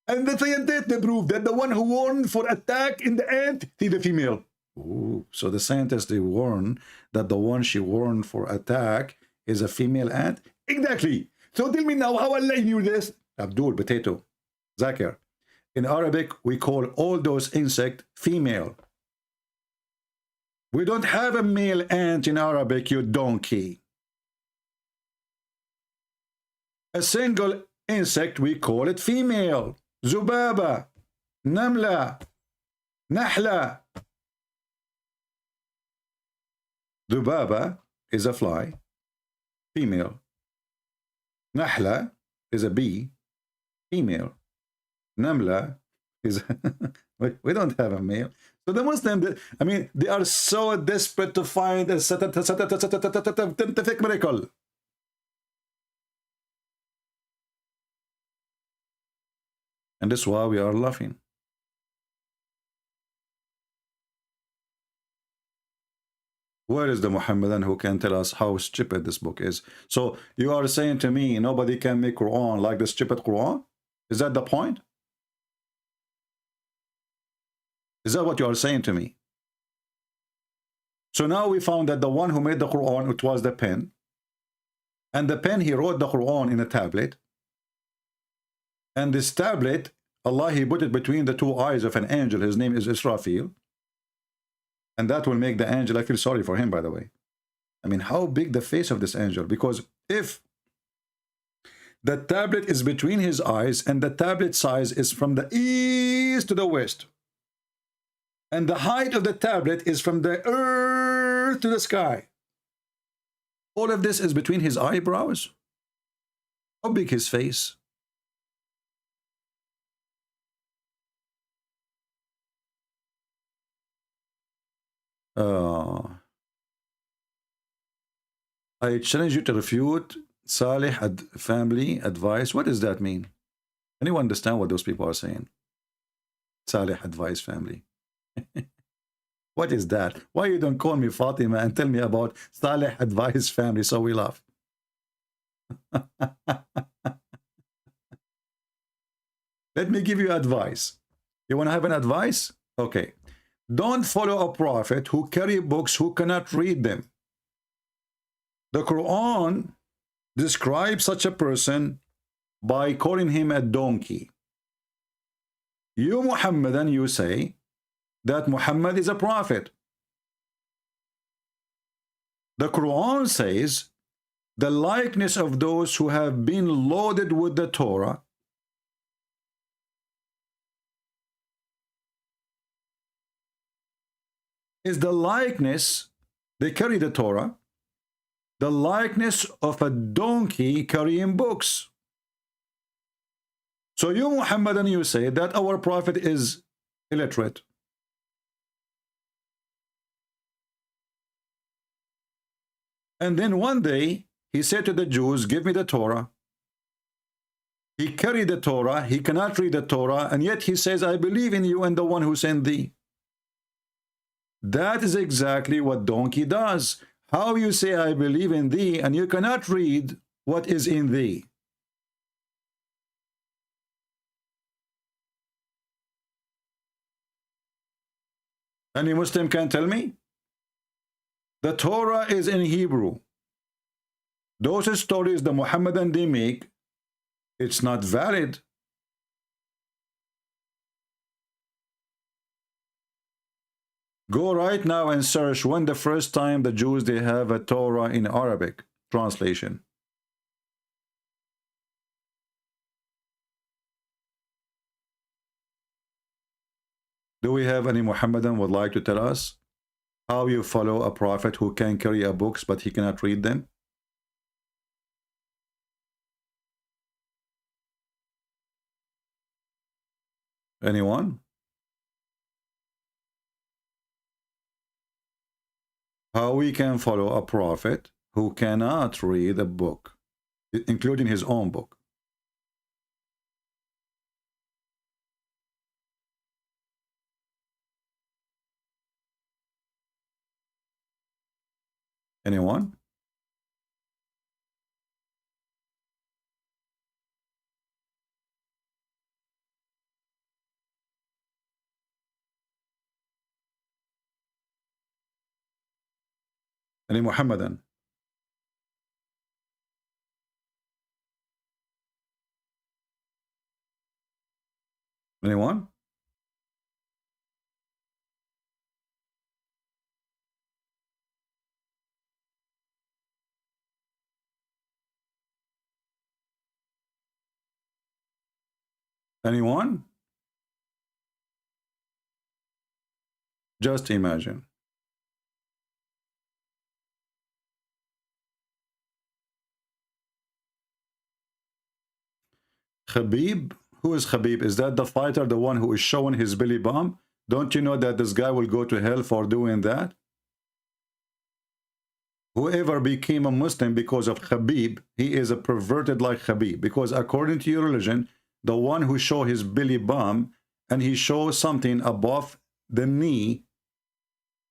And the scientists, they prove that the one who warned for attack in the ant is the female. Ooh, so the scientists, they warn that the one she warned for attack is a female ant? Exactly. So tell me now how Allah knew this. Abdul, potato, Zakir. In Arabic, we call all those insects female. We don't have a male ant in Arabic, you donkey. A single insect, we call it female. Zubaba, Namla, Nahla. Dubaba is a fly, female. Nahla is a bee, female. Namla is we don't have a male. So the Muslim, I mean, they are so desperate to find a scientific miracle. And that's why we are laughing. Where is the Muhammadan who can tell us how stupid this book is? So you are saying to me, nobody can make Quran like the stupid Quran? Is that the point? Is that what you are saying to me? So now we found that the one who made the Quran, it was the pen. And the pen, he wrote the Quran in a tablet. And this tablet, Allah, he put it between the two eyes of an angel. His name is Israfil. And that will make the angel, I feel sorry for him, by the way. I mean, how big the face of this angel? Because if the tablet is between his eyes and the tablet size is from the east to the west, and the height of the tablet is from the earth to the sky, all of this is between his eyebrows. How big his face? I challenge you to refute Salih family advice. What does that mean? Anyone understand what those people are saying? Salih advice family. What is that? Why you don't call me Fatima and tell me about Salih advice family so we laugh? Let me give you advice. You want to have an advice? Okay. Don't follow a prophet who carry books who cannot read them. The Quran describes such a person by calling him a donkey. You Muhammadan, you say that Muhammad is a prophet. The Quran says the likeness of those who have been loaded with the Torah is the likeness, they carry the Torah, the likeness of a donkey carrying books. So you Muhammadan, you say that our prophet is illiterate. And then one day, he said to the Jews, give me the Torah. He carried the Torah, he cannot read the Torah, and yet he says, I believe in you and the one who sent thee. That is exactly what donkey does. How you say, I believe in thee, and you cannot read what is in thee. Any Muslim can tell me? The Torah is in Hebrew. Those stories the Muhammadan they make, it's not valid. Go right now and search when the first time the Jews they have a Torah in Arabic translation. Do we have any Muhammadan would like to tell us how you follow a prophet who can carry a books but he cannot read them? Anyone? How we can follow a prophet who cannot read a book, including his own book? Anyone? Any Muhammadan? Anyone? Anyone? Just imagine. Khabib? Who is Khabib? Is that the fighter, the one who is showing his belly bump? Don't you know that this guy will go to hell for doing that? Whoever became a Muslim because of Khabib, he is a perverted like Khabib. Because according to your religion, the one who show his belly bump and he shows something above the knee,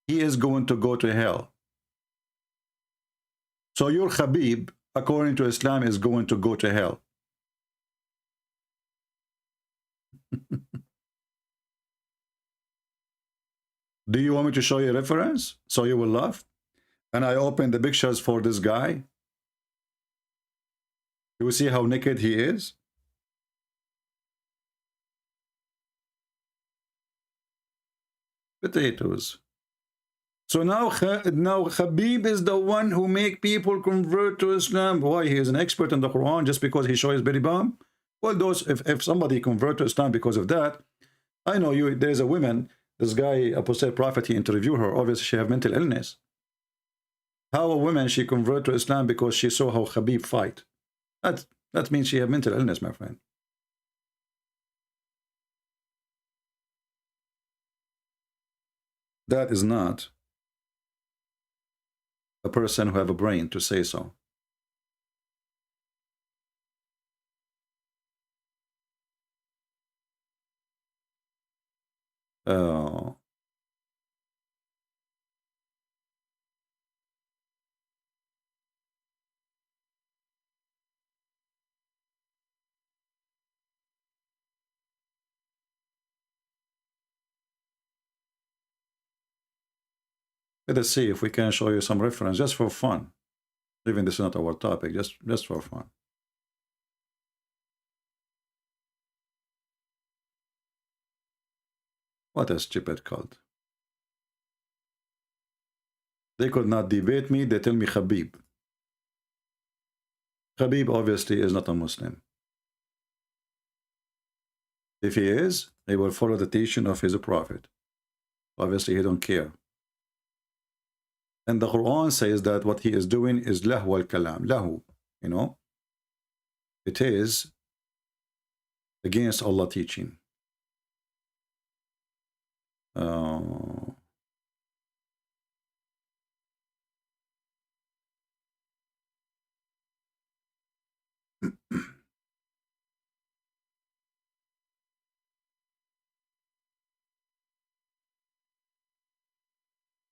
he is going to go to hell. So your Khabib, according to Islam, is going to go to hell. Do you want me to show you a reference so you will laugh? And I open the pictures for this guy. You will see how naked he is. Potatoes. So now Khabib is the one who make people convert to Islam. Why? He is an expert in the Quran just because he shows his belly bump? Well, those if somebody convert to Islam because of that, I know you. There's a woman. This guy, apostate prophet, he interviewed her. Obviously, she have mental illness. How a woman she convert to Islam because she saw how Khabib fight? That means she have mental illness, my friend. That is not a person who have a brain to say so. Let us see if we can show you some reference just for fun. Even this is not our topic, just for fun. What a stupid cult. They could not debate me, they tell me Khabib. Khabib obviously is not a Muslim. If he is, he will follow the teaching of his prophet. Obviously he don't care. And the Quran says that what he is doing is lahu al-kalam, lahu, you know. It is against Allah teaching.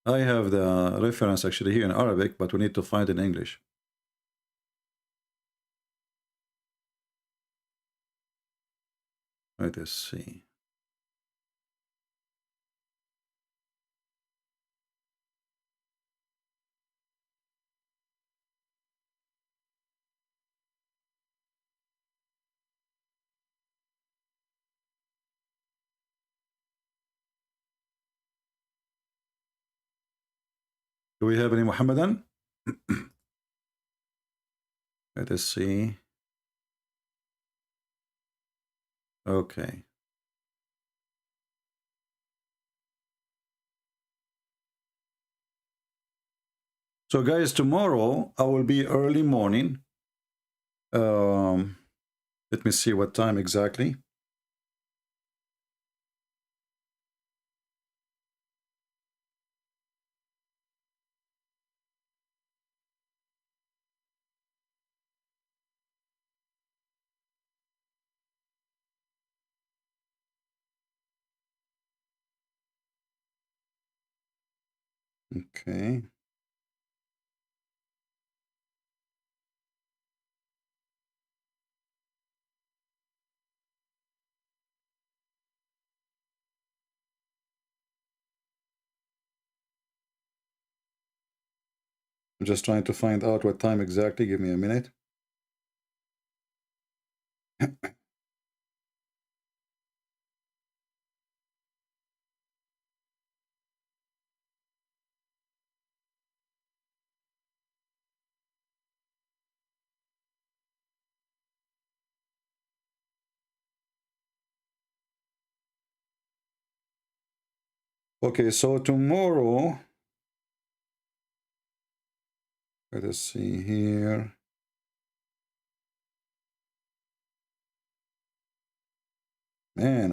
I have the reference actually here in Arabic, but we need to find it in English. Let us see. Do we have any Muhammadan? Let us see. Okay. So guys, tomorrow I will be early morning. Let me see what time exactly. Okay. I'm just trying to find out what time exactly. Give me a minute. Okay, so tomorrow, let us see here. Man,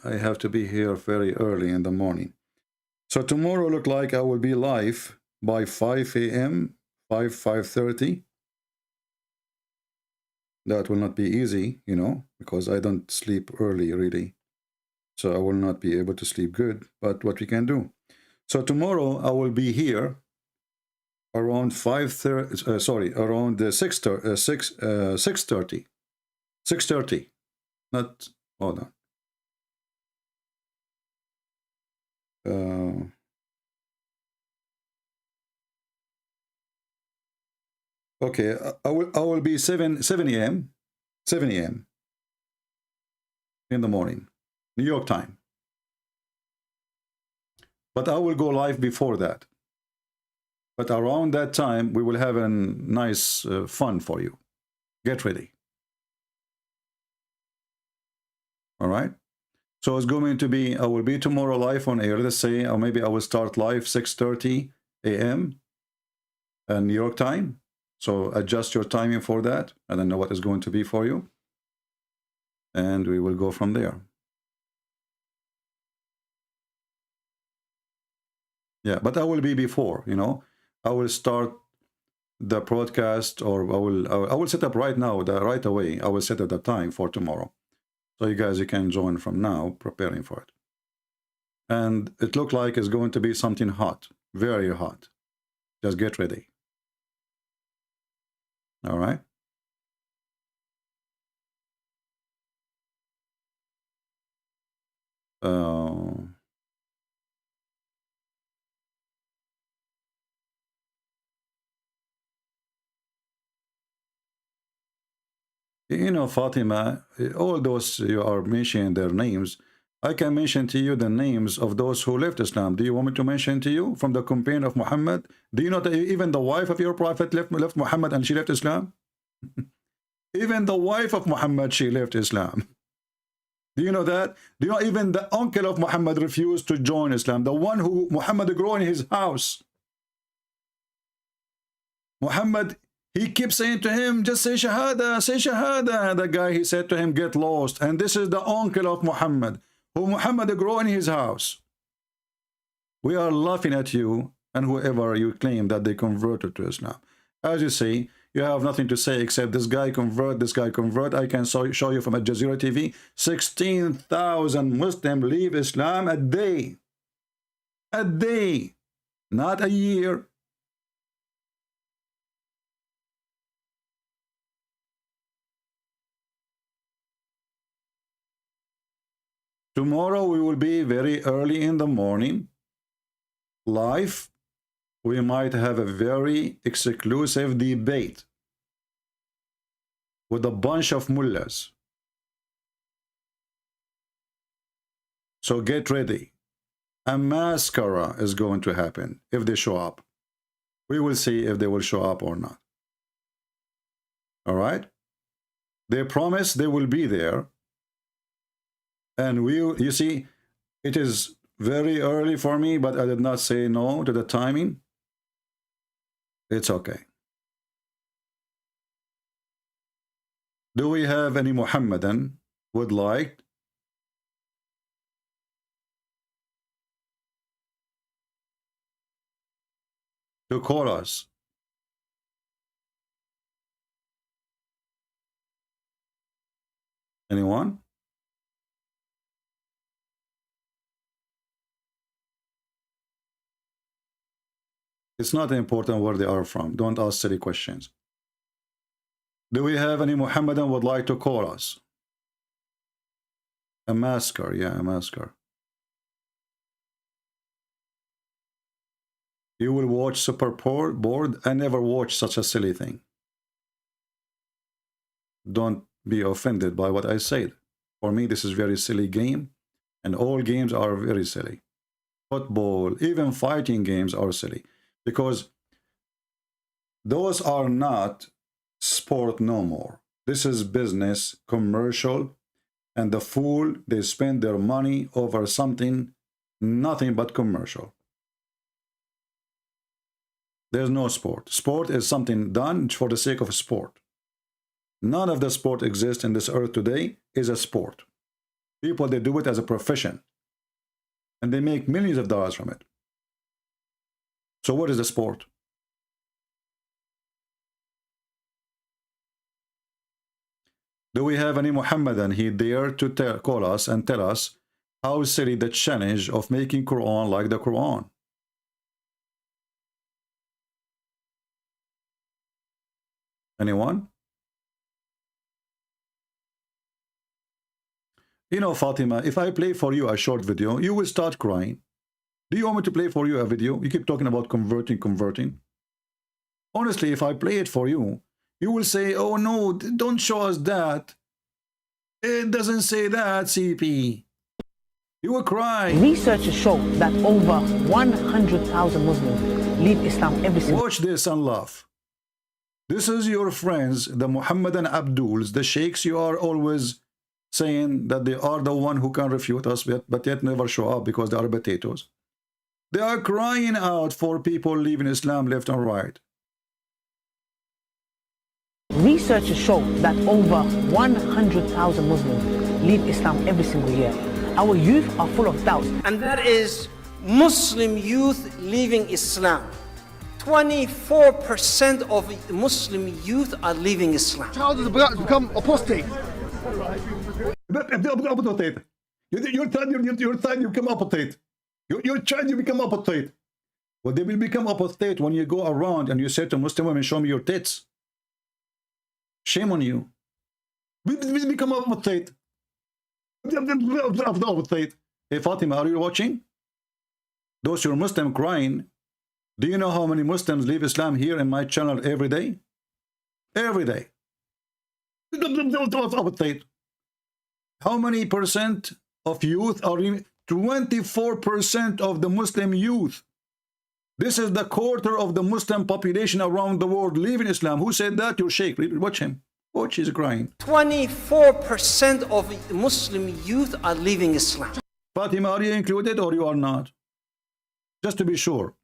I have to be here very early in the morning. So tomorrow look like I will be live by 5 a.m., 5:30. That will not be easy, you know, because I don't sleep early really. So I will not be able to sleep good, but what we can do. So tomorrow I will be here around 5:30, around 6:30. 6:30. Not, hold on. Okay, I will be 7 a.m. 7 a.m. in the morning, New York time. But I will go live before that. But around that time, we will have a nice fun for you. Get ready. All right. So it's going to be, I will be tomorrow live on air. Let's say, or maybe I will start live 6:30 a.m. New York time. So adjust your timing for that. I don't know what is going to be for you. And we will go from there. Yeah, but I will be before, you know. I will start the broadcast, or I will set up right now, right away. I will set up the time for tomorrow. So you guys, you can join from now, preparing for it. And it looks like it's going to be something hot, very hot. Just get ready. All right. You know, Fatima, all those you are mentioning their names, I can mention to you the names of those who left Islam. Do you want me to mention to you from the companion of Muhammad? Do you know that even the wife of your prophet left Muhammad and she left Islam? Even the wife of Muhammad, she left Islam. Do you know that? Do you know even the uncle of Muhammad refused to join Islam? The one who Muhammad grew in his house. Muhammad, he keeps saying to him, just say Shahada, say Shahada. The guy, he said to him, get lost. And this is the uncle of Muhammad, who Muhammad grew in his house. We are laughing at you and whoever you claim that they converted to Islam. As you say, you have nothing to say except this guy convert, this guy convert. I can show you from Al Jazeera TV, 16,000 Muslims leave Islam a day. A day. not a year. Tomorrow we will be very early in the morning, live. We might have a very exclusive debate with a bunch of mullahs. So get ready. A mascara is going to happen if they show up. We will see if they will show up or not. All right? They promise they will be there. And you see, it is very early for me, but I did not say no to the timing. It's okay. Do we have any Muhammadan would like to call us? Anyone? It's not important where they are from. Don't ask silly questions. Do we have any Muhammadan would like to call us? A masker, yeah, a masker. You will watch Super Board. I never watched such a silly thing. Don't be offended by what I said. For me, this is a very silly game, and all games are very silly. Football, even fighting games are silly, because those are not sport no more. This is business, commercial, and the fool, they spend their money over something, nothing but commercial. There's no sport. Sport is something done for the sake of sport. None of the sport exists in this earth today is a sport. People, they do it as a profession, and they make millions of dollars from it. So what is the sport? Do we have any Muhammadan he dare to call us and tell us how silly the challenge of making Quran like the Quran? Anyone? You know, Fatima, if I play for you a short video, you will start crying. Do you want me to play for you a video? You keep talking about converting. Honestly, if I play it for you, you will say, oh no, don't show us that. It doesn't say that, CP. You will cry. Researchers show that over 100,000 Muslims leave Islam every single day. Watch this and laugh. This is your friends, the Muhammadan Abduls, the sheikhs. You are always saying that they are the one who can refute us, but yet never show up because they are potatoes. They are crying out for people leaving Islam left and right. Researchers show that over 100,000 Muslims leave Islam every single year. Our youth are full of doubts. And that is Muslim youth leaving Islam. 24% of Muslim youth are leaving Islam. Child is about to become apostate. Your child, you become apostate. Your child, you become apostate. Well, they will become apostate when you go around and you say to Muslim women, show me your tits. Shame on you. We become apostate. Hey, Fatima, are you watching? Those who are Muslim crying, do you know how many Muslims leave Islam here in my channel every day? Every day. How many percent of youth are in? 24% of the Muslim youth. This is the quarter of the Muslim population around the world leaving Islam. Who said that? Your sheikh. Watch him. Watch, he's crying. 24% of Muslim youth are leaving Islam. Fatima, are you included or you are not? Just to be sure.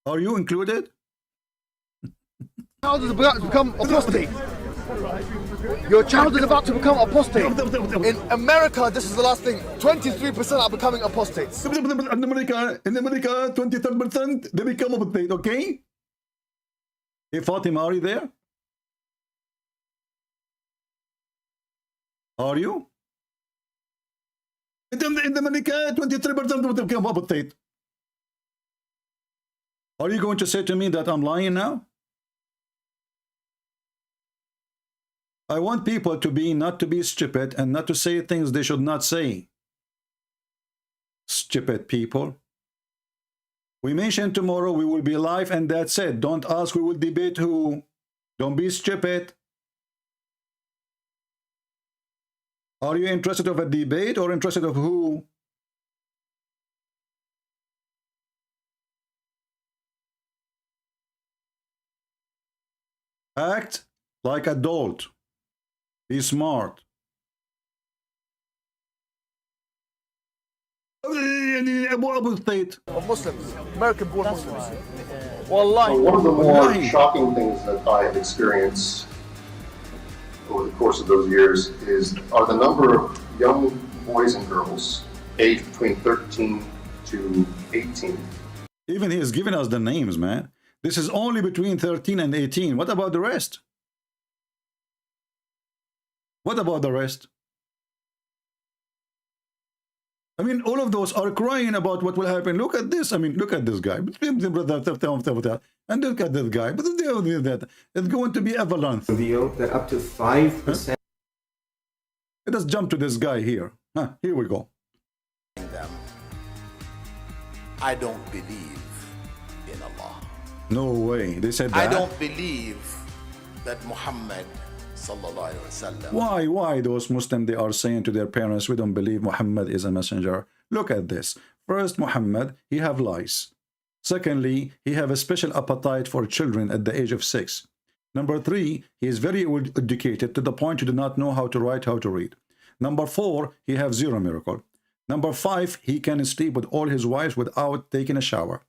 Are you included? Child is about to become apostate. Your child is about to become apostate. In America, this is the last thing. 23% are becoming apostates. In America, 23% they become apostate, okay? Hey, Fatima, are you there? Are you? In America, 23% will become apostate. Are you going to say to me that I'm lying now? I want people to be, not to be stupid and not to say things they should not say. Stupid people. We mentioned tomorrow we will be live and that's it. Don't ask we will debate who. Don't be stupid. Are you interested of a debate or interested of who? Act like adult. Be smart. Of Muslims, American-born Muslims. One of the more shocking things that I have experienced over the course of those years are the number of young boys and girls aged between 13 to 18. Even he is giving us the names, man. This is only between 13 and 18. What about the rest? What about the rest? I mean, all of those are crying about what will happen. Look at this. I mean, look at this guy. And look at this guy. It's going to be avalanche. Reveal that up to 5%. Huh? Let us jump to this guy here. Here we go. I don't believe in Allah. No way. They said that. I don't believe that Muhammad sallallahu alaihi wasallam. Why those Muslims, they are saying to their parents, we don't believe Muhammad is a messenger? Look at this. First, Muhammad, he have lice. Secondly, he have a special appetite for children at the age of 6. Number 3, he is very educated to the point he do not know how to write, how to read. Number 4, he have 0 miracle. Number 5, he can sleep with all his wives without taking a shower.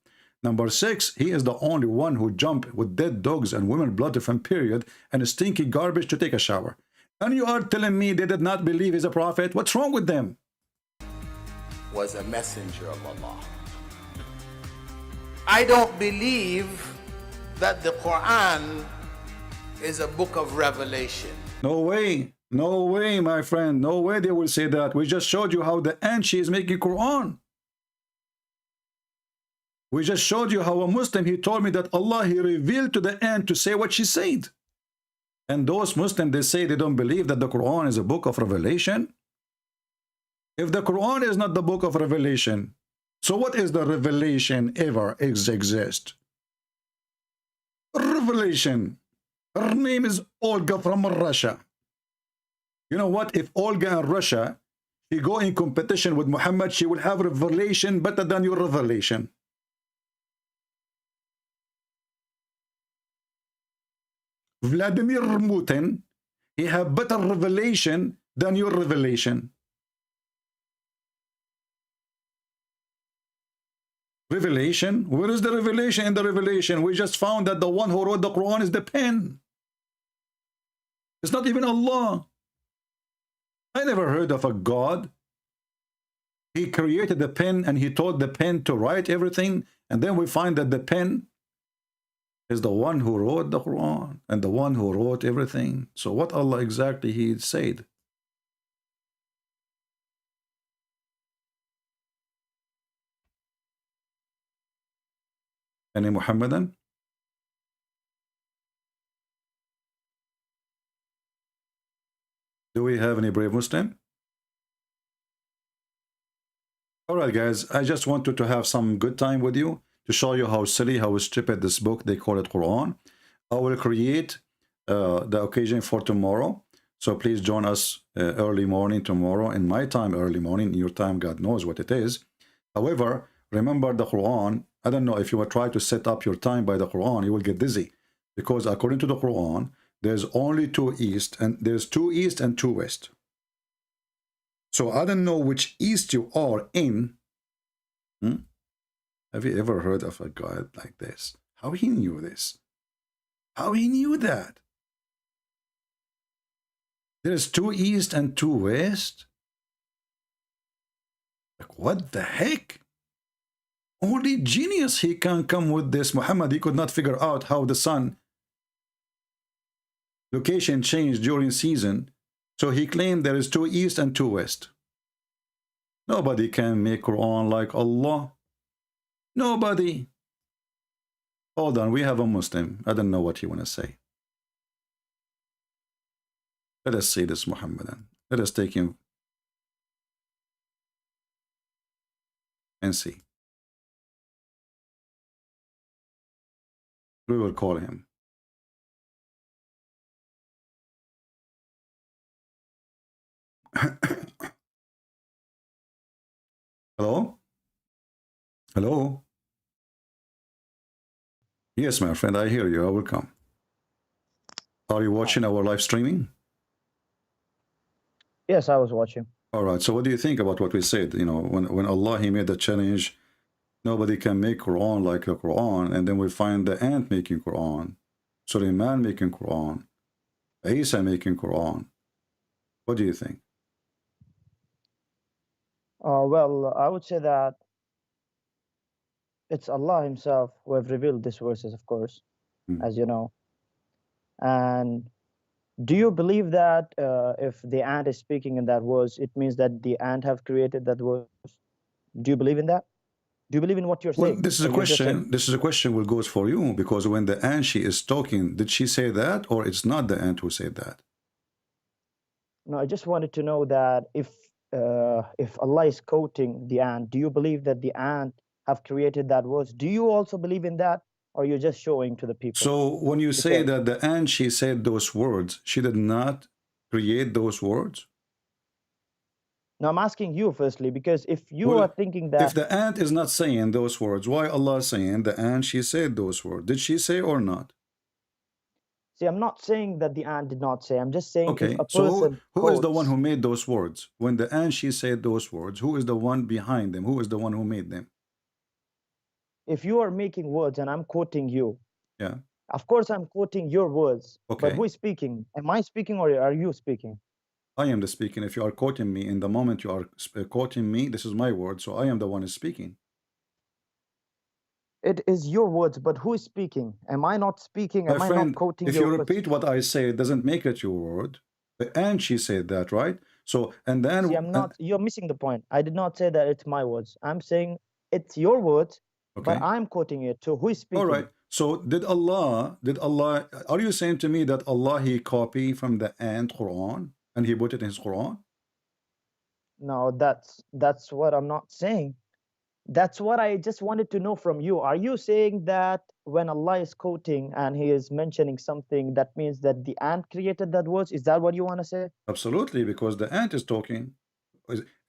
Number 6, he is the only one who jumped with dead dogs and women blood from period and stinky garbage to take a shower. And you are telling me they did not believe he's a prophet? What's wrong with them? Was a messenger of Allah. I don't believe that the Quran is a book of revelation. No way. No way, my friend. No way they will say that. We just showed you how the Anshi is making Quran. We just showed you how a Muslim, he told me that Allah, he revealed to the ant to say what she said. And those Muslims, they say they don't believe that the Quran is a book of revelation. If the Quran is not the book of revelation, so what is the revelation ever exist? Revelation. Her name is Olga from Russia. You know what? If Olga in Russia, she go in competition with Muhammad, she will have revelation better than your revelation. Vladimir Putin, he have better revelation than your revelation. Revelation? Where is the revelation in the revelation? We just found that the one who wrote the Quran is the pen. It's not even Allah. I never heard of a God. He created the pen and he told the pen to write everything, and then we find that the pen is the one who wrote the Quran and the one who wrote everything. So what Allah exactly he said? Any Muhammadan? Do we have any brave Muslim? All right, guys, I just wanted to have some good time with you to show you how silly, how stupid this book, they call it Quran. I will create the occasion for tomorrow. So please join us early morning tomorrow, in my time early morning, in your time, God knows what it is. However, remember the Quran. I don't know if you will try to set up your time by the Quran, you will get dizzy. Because according to the Quran, there's only 2 east, and there's 2 east and 2 west. So I don't know which east you are in. Have you ever heard of a God like this? How he knew this? How he knew that? There's 2 east and 2 west? Like, what the heck? Only genius he can come with this. Muhammad, he could not figure out how the sun location changed during season. So he claimed there is 2 east and 2 west. Nobody can make Quran like Allah. Nobody. Hold on, we have a Muslim. I don't know what you want to say. Let us see this Muhammadan. Let us take him and see. We will call him. Hello? Hello? Yes, my friend, I hear you. I will come. Are you watching our live streaming? Yes, I was watching. All right. So what do you think about what we said? You know, when Allah, he made the challenge, nobody can make Quran like the Quran, and then we find the ant making Quran, Suleiman making Quran, Isa making Quran. What do you think? Well, I would say that it's Allah Himself who have revealed these verses, of course, as you know. And do you believe that if the ant is speaking in that verse, it means that the ant have created that verse? Do you believe in that? Do you believe in what you're saying? Well, this is a question. This is a question will goes for you, because when the ant she is talking, did she say that, or it's not the ant who said that? No, I just wanted to know that if Allah is quoting the ant, do you believe that the ant have created that verse? Do you also believe in that, or you're just showing to the people? So when you say that the ant she said those words, she did not create those words? Now I'm asking you firstly, because if you are thinking that if the ant is not saying those words, why Allah saying the ant she said those words? Did she say or not? See, I'm not saying that the ant did not say. I'm just saying okay, if a so person who is the one who made those words? When the ant she said those words, who is the one behind them? Who is the one who made them? If you are making words and I'm quoting you, yeah, of course I'm quoting your words. Okay. But who is speaking? Am I speaking or are you speaking? I am the speaking. If you are quoting me, in the moment you are quoting me, this is my word, so I am the one who is speaking. It is your words, but who is speaking? Am I not speaking? Am My I friend, not quoting if your you words? repeat what I say, it doesn't make it your word. And she said that, right? So, and then... See, I'm not, you're missing the point. I did not say that it's my words. I'm saying it's your words, but I'm quoting it. So who is speaking? All right. So did Allah, are you saying to me that Allah, he copied from the ant Quran and he put it in his Quran? No, that's what I'm not saying. That's what I just wanted to know from you. Are you saying that when Allah is quoting and he is mentioning something, that means that the ant created that words? Is that what you want to say? Absolutely, because the ant is talking.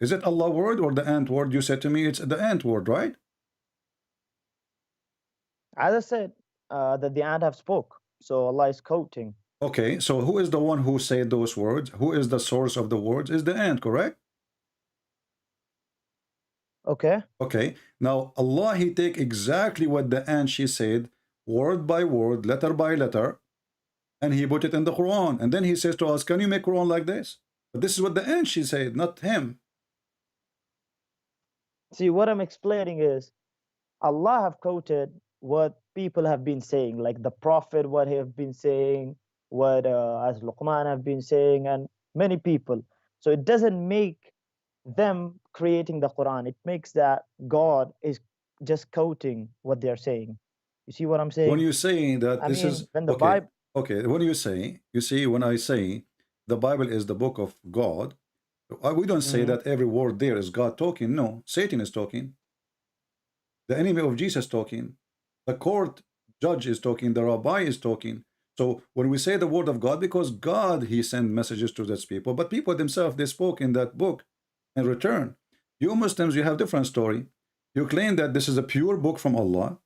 Is it Allah word or the ant word? You said to me it's the ant word, right? As I said, that the ant have spoke. So Allah is quoting. Okay, so who is the one who said those words? Who is the source of the words? Is the ant, correct? Okay. Okay. Now Allah, he take exactly what the ant she said, word by word, letter by letter, and he put it in the Quran. And then he says to us, can you make Quran like this? But this is what the ant she said, not him. See, what I'm explaining is Allah have quoted what people have been saying, like the Prophet, what he have been saying, what as Luqman have been saying, and many people. So it doesn't make them creating the Quran. It makes that God is just quoting what they're saying. You see what I'm saying? When you say that I this mean, is when the okay, Bible, okay. When you see, when I say the Bible is the book of God, we don't say that every word there is God talking. No, Satan is talking. The enemy of Jesus talking. The court judge is talking. The rabbi is talking. So when we say the word of God, because God, he sent messages to those people, but people themselves, they spoke in that book in return. You Muslims, you have different story. You claim that this is a pure book from Allah,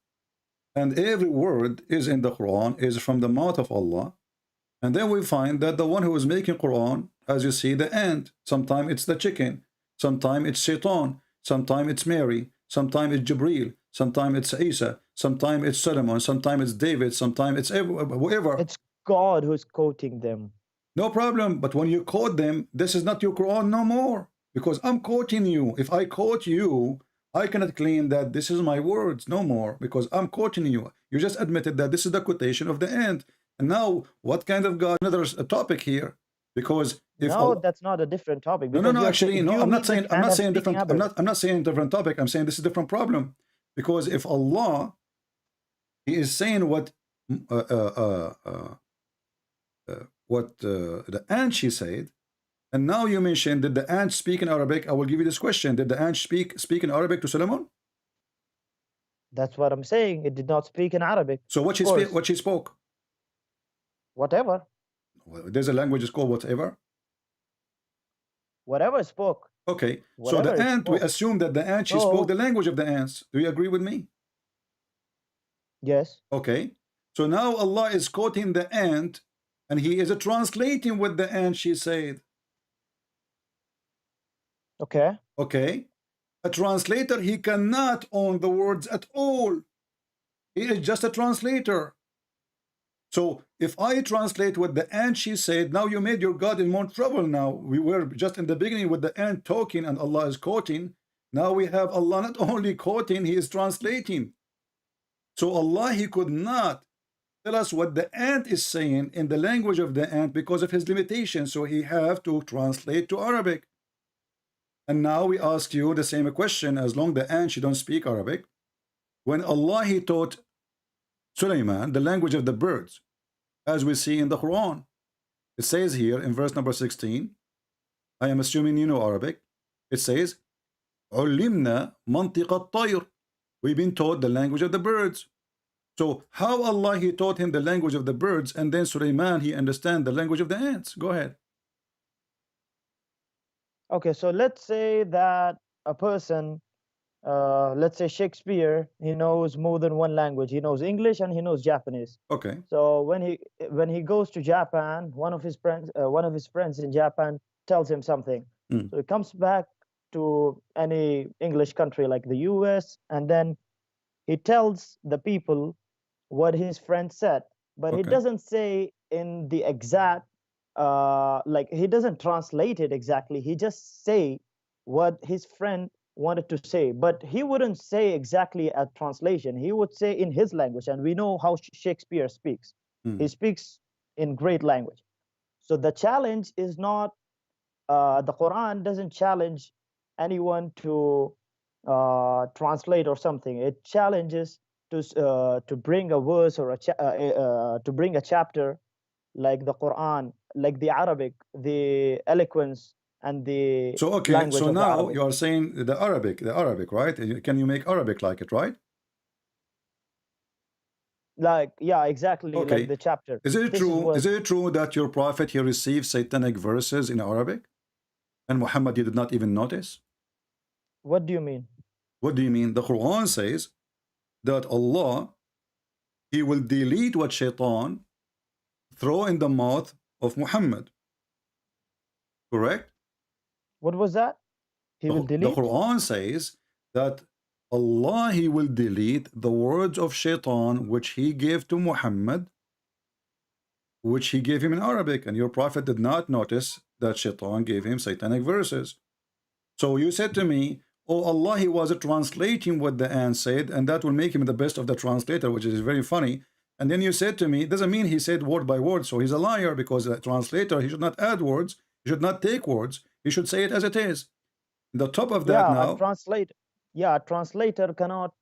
and every word is in the Quran, is from the mouth of Allah. And then we find that the one who is making Quran, as you see, the ant, sometimes it's the chicken, sometimes it's Setan, sometimes it's Mary, sometimes it's Jibril, sometimes it's Isa, sometimes it's Solomon, sometimes it's David, sometimes it's whoever. it's God who's quoting them. No problem. But when you quote them, this is not your Quran no more. Because I'm quoting you. If I quote you, I cannot claim that this is my words no more. Because I'm quoting you. You just admitted that this is the quotation of the ant. And now, what kind of God? Another topic here. Because if no, that's not a different topic. No. Actually, no. I'm not saying different. I'm not saying different topic. I'm saying this is a different problem. Because if Allah, He is saying what the ant she said. And now you mentioned, did the ant speak in Arabic? I will give you this question. Did the ant speak in Arabic to Solomon? That's what I'm saying. It did not speak in Arabic. So what she spoke? Whatever. Well, there's a language called whatever. Whatever spoke. Okay. Whatever so the ant, spoke. we assume that the ant, she spoke the language of the ants. Do you agree with me? Yes. Okay. So now Allah is quoting the ant, and He is translating what the ant she said. Okay. Okay. A translator, he cannot own the words at all. He is just a translator. So if I translate what the ant she said, now you made your God in more trouble now. We were just in the beginning with the ant talking and Allah is quoting. Now we have Allah not only quoting, He is translating. So Allah, He could not tell us what the ant is saying in the language of the ant because of His limitations. So He have to translate to Arabic. And now we ask you the same question, as long the ant, she don't speak Arabic. When Allah, He taught Sulaiman the language of the birds, as we see in the Quran. It says here in verse number 16, I am assuming you know Arabic. It says, عُلِّمْنَا مَنْطِقَ الطَّيْرِ. We've been taught the language of the birds. So how Allah, He taught him the language of the birds, and then Sulaiman, he understand the language of the ants? Go ahead. Okay, so let's say that a person, let's say Shakespeare, he knows more than one language. He knows English and he knows Japanese. Okay. So when he goes to Japan, one of his friends in Japan tells him something. So he comes back to any English country like the US, and then he tells the people what his friend said, but he doesn't say in the exact like he doesn't translate it exactly. He just say what his friend wanted to say, but he wouldn't say exactly a translation. He would say in his language, and we know how Shakespeare speaks. He speaks in great language. So the challenge is not the Quran doesn't challenge anyone to translate or something. It challenges to bring a verse or to bring a chapter like the Quran, like the Arabic, the eloquence and the so okay, language so of now Arabic. you are saying the Arabic, right? Can you make Arabic like it, right? Like, yeah, exactly, Okay. like the chapter. Is it This true? what- Is it true that your prophet, he received satanic verses in Arabic, and Muhammad, he did not even notice? What do you mean? What do you mean? The Quran says that Allah, He will delete what Shaitan throw in the mouth of Muhammad. Correct? What was that? He will The delete? Quran says that Allah, He will delete the words of Shaitan which He gave to Muhammad, which He gave him in Arabic, and your prophet did not notice that Shaitan gave him satanic verses. So you said to me, oh, Allah, He was translating what the ant said, and that will make him the best of the translator, which is very funny. And then you said to me, it doesn't mean he said word by word, so he's a liar, because a translator, he should not add words, he should not take words, he should say it as it is. The top of that now, a translator cannot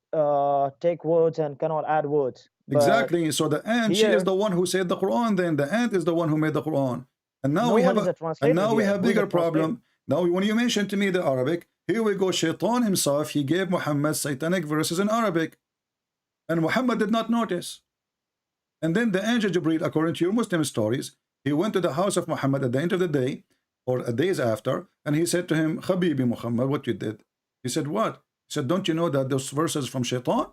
take words and cannot add words. But exactly. So the ant, she here- is the one who said the Quran. Then the ant is the one who made the Quran. And now No we one have is a translator and now we here. have Who is a bigger problem. Now when you mentioned to me the Arabic, here we go. Shaitan himself, he gave Muhammad satanic verses in Arabic, and Muhammad did not notice. And then the angel Jibreel, according to your Muslim stories, he went to the house of Muhammad at the end of the day, or days after, and he said to him, Habibi Muhammad, what you did? He said, what? He said, don't you know that those verses from Shaitan?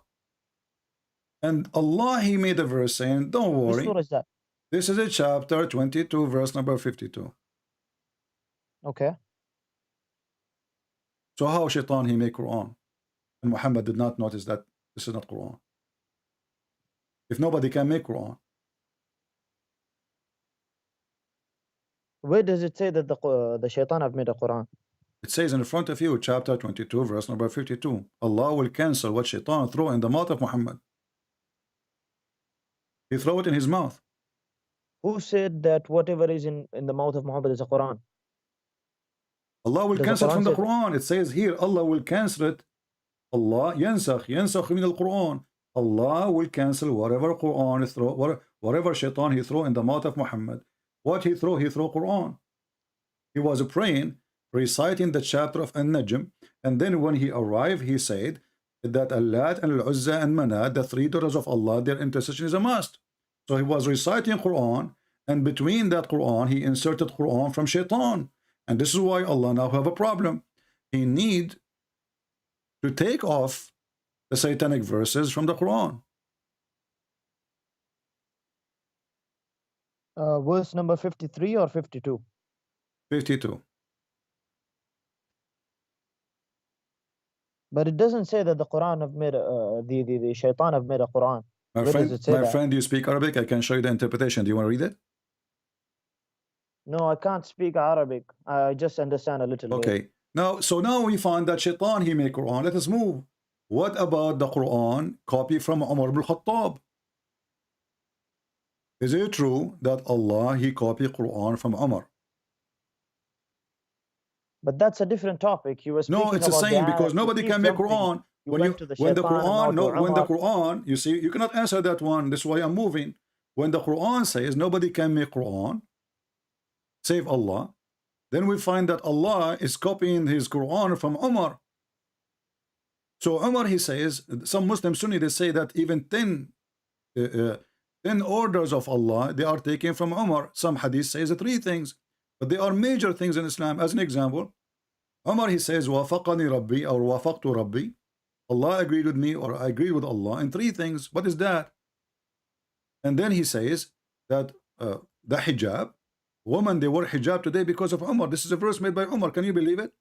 And Allah, He made a verse saying, don't Which worry. surah is that? This is a chapter 22, verse number 52. Okay. So how Shaitan, he made Quran? And Muhammad did not notice that this is not Quran. If nobody can make Quran. Where does it say that the shaitan have made a Quran? It says in front of you, chapter 22, verse number 52. Allah will cancel what Shaitan throw in the mouth of Muhammad. He throw it in his mouth. Who said that whatever is in the mouth of Muhammad is a Quran? Allah will Does the cancel it Quran from the say- Quran. It says here, Allah will cancel it. Allah yansakh min al-Quran. Allah will cancel whatever Quran is throw, whatever shaitan he throw in the mouth of Muhammad. What he throw Quran. He was praying, reciting the chapter of An-Najm, and then when he arrived, he said that Allat and Al-Uzza and Manat, the three daughters of Allah, their intercession is a must. So he was reciting Quran, and between that Quran, he inserted Quran from shaitan. And this is why Allah now have a problem. He need to take off the satanic verses from the Quran. Verse number 53 or 52? 52. But it doesn't say that the Quran have made the shaitan have made a Quran. My Where friend, does it say that? do you speak Arabic? I can show you the interpretation. Do you want to read it? No, I can't speak Arabic. I just understand a little bit. Okay. So now we find that shaitan, he made Quran. Let us move. What about the Quran copy from Umar ibn Khattab? Is it true that Allah, he copied Quran from Umar? But that's a different topic. You were speaking No, it's the about same that. because nobody You can make jumping. Quran. You When went to the when the shaitan, Quran, now to when the Umar. Quran, you see, you cannot answer that one. This is why I'm moving. When the Quran says nobody can make Quran, save Allah, then we find that Allah is copying his Quran from Umar. So Umar, he says, some Muslim Sunni, they say that even 10 orders of Allah, they are taken from Umar. Some hadith says 3 things, but they are major things in Islam. As an example, Umar, he says, wafaqani Rabbi, or wafaqtu Rabbi. Allah agreed with me, or I agreed with Allah in 3 things. What is that? And then he says that the hijab, women, they wear hijab today because of Umar. This is a verse made by Umar. Can you believe it?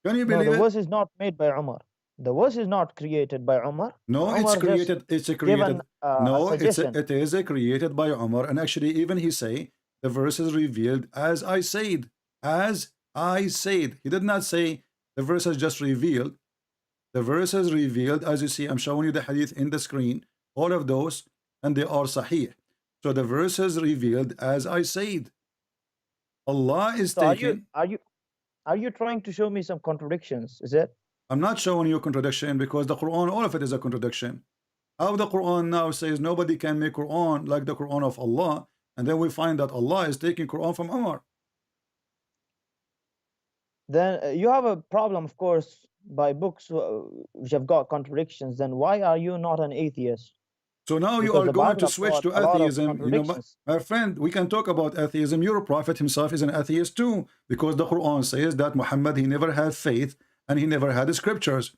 Can you believe No, the it? verse is not made by Umar. The verse is not created by Umar. No, Umar it's just created. It's a created. given, No, a suggestion. it is a created by Umar. And actually, even he say the verse is revealed as I said. As I said. He did not say the verse is just revealed. The verse is revealed as you see. I'm showing you the hadith in the screen. All of those, and they are sahih. So the verse is revealed as I said. Allah is So taking. are you trying to show me some contradictions? Is it? I'm not showing you a contradiction because the Quran, all of it is a contradiction. How the Quran now says nobody can make Quran like the Quran of Allah, and then we find that Allah is taking Quran from Umar. Then you have a problem, of course, by books which have got contradictions. Then why are you not an atheist? So now you Because are the going Bible to have switch got to a lot of atheism. You know, contradictions. my friend, we can talk about atheism. Your prophet himself is an atheist too, because the Quran says that Muhammad, he never had faith and he never had the scriptures.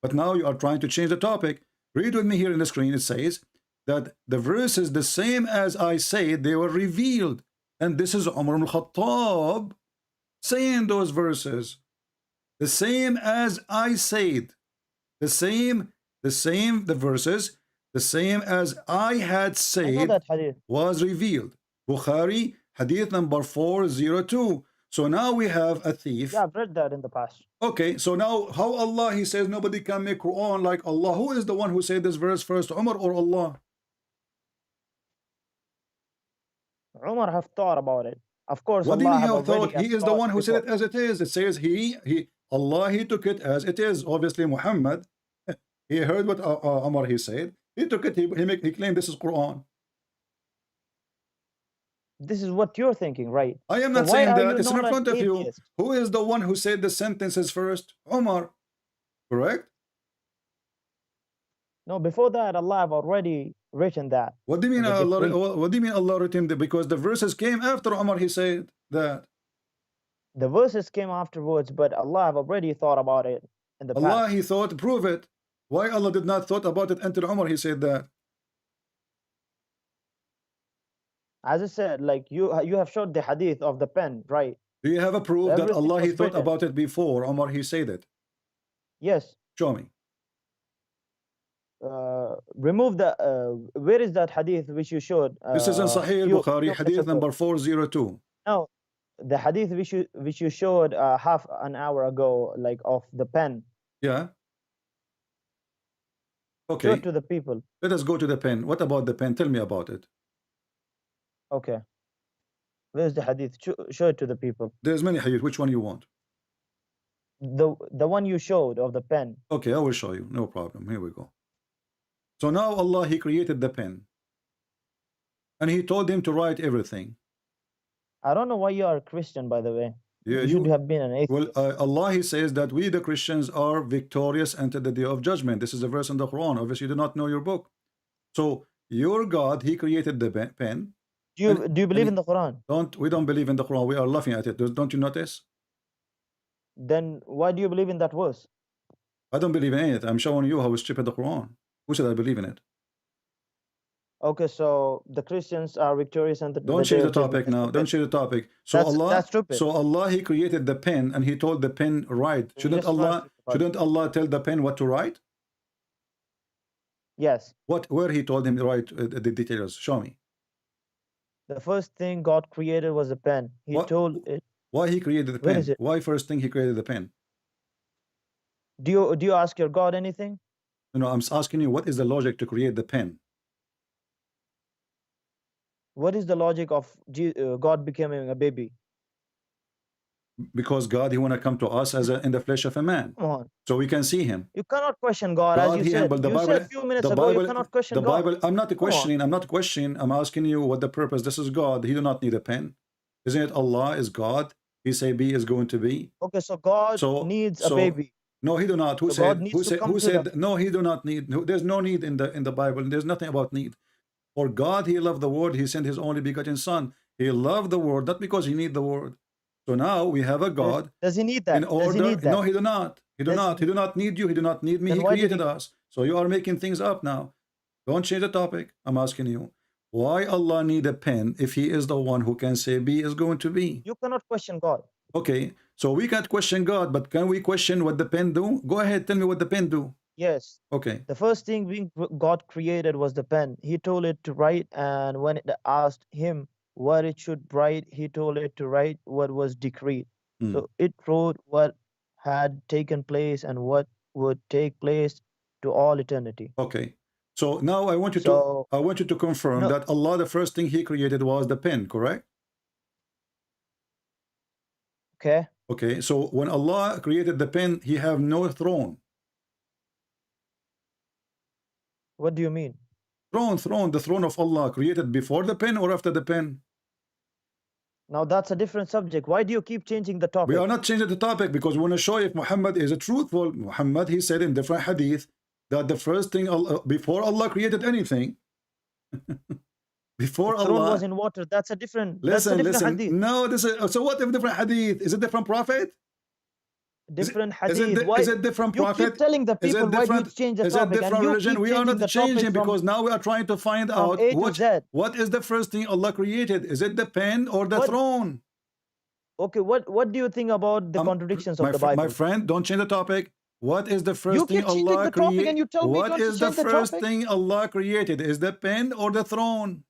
But now you are trying to change the topic. Read with me here in the screen. It says that the verse is the same as I said, they were revealed. And this is Umar ibn Khattab saying those verses. The same as I said. The verses, the same as I had I know said that hadith. was revealed. Bukhari, hadith number 402. So now we have a thief. Yeah, I've read that in the past. Okay, so now how Allah, he says nobody can make Quran like Allah. Who is the one who said this verse first, Umar or Allah? Umar have thought about it. Of course, What do you Allah mean have have thought? already He is the one who said before. it as it is. It says Allah, he took it as it is. Obviously, Muhammad, he heard what Umar, he said. He took it, he claimed this is Quran. This is what you're thinking, right? I am So not why saying are that. you It's in not an front of you. atheist? Who is the one who said the sentences first? Umar. Correct? No, before that, Allah have already written that. What do you mean in the Allah? decree. What do you mean Allah written that? Because the verses came after Umar, he said that. The verses came afterwards, but Allah have already thought about it in the Allah, past. he thought, prove it. Why Allah did not thought about it until Umar, he said that. As I said, like you have showed the hadith of the pen, right? Do you have a proof that Everything Allah, he was thought written. about it before Umar, he said it? Yes. Show me. Remove the. Where is that hadith which you showed? This is in Sahih al-Bukhari, hadith number 402. No, the hadith which you showed half an hour ago, like of the pen. Yeah. Show Okay. it to the people. Let us go to the pen. What about the pen? Tell me about it. Okay. Where's the hadith? Show it to the people. There's many hadith. Which one you want? The one you showed of the pen. Okay, I will show you. No problem. Here we go. So now Allah, he created the pen. And he told him to write everything. I don't know why you are a Christian, by the way. Yeah, You should have been an atheist. Well, Allah, he says that we, the Christians, are victorious until the day of judgment. This is a verse in the Quran. Obviously, you do not know your book. So your God, he created the pen. Do you believe in the Quran? We don't believe in the Quran. We are laughing at it. Don't you notice? Then why do you believe in that verse? I don't believe in it. I'm showing you how stupid the Quran. Who said I believe in it? Okay, so the Christians are victorious and Don't change the topic now. Don't change the topic. So that's stupid. So Allah, he created the pen and he told the pen write. Shouldn't Allah tell the pen what to write? Yes. Where he told him to write the details? Show me. The first thing God created was a pen. He told it. Why he created the pen? Why first thing he created the pen? Do you ask your God anything? No, I'm asking you, what is the logic to create the pen? What is the logic of God becoming a baby? Because God, he want to come to us as in the flesh of a man. Come on. So we can see him. You cannot question God, as you said. You said a few minutes ago, you cannot question God. The Bible, I'm not questioning. I'm asking you what the purpose. This is God. He do not need a pen. Isn't it Allah is God? He say be is going to be. Okay, so God needs a baby. No, he do not. Who said? No, he do not need. There's no need in the Bible. There's nothing about need. For God, he loved the world. He sent his only begotten son. He loved the world, not because he need the world. So now we have a God. Does he need that? Does he need that? No, he do not. He do not. He do not need you. He do not need me. He created us. So you are making things up now. Don't change the topic. I'm asking you. Why Allah need a pen if he is the one who can say be is going to be? You cannot question God. Okay. So we can't question God, but can we question what the pen do? Go ahead. Tell me what the pen do. Yes. Okay. The first thing God created was the pen. He told it to write, and when it asked him what it should write, he told it to write what was decreed. So it wrote what had taken place and what would take place to all eternity. Okay. So now I want you to confirm that Allah, the first thing he created was the pen, correct? Okay. Okay. So when Allah created the pen, he have no throne. What do you mean? Throne, the throne of Allah created before the pen or after the pen? Now that's a different subject. Why do you keep changing the topic? We are not changing the topic because we want to show if Muhammad is a truthful. Muhammad, he said in different hadith that the first thing before Allah created anything, before the throne Allah was in water. That's a different. Listen. Hadith. No, this is so. What if different hadith? Is it different prophet? Different hadith. Is it different prophet? You keep telling the people why do you change the is topic? Is it different religion? We are not changing because now we are trying to find out what is the first thing Allah created. Is it the pen or the throne? Okay, what do you think about the contradictions of the Bible? My friend, don't change the topic. What is the first thing Allah created? What is the first thing Allah created? Is the pen or the throne?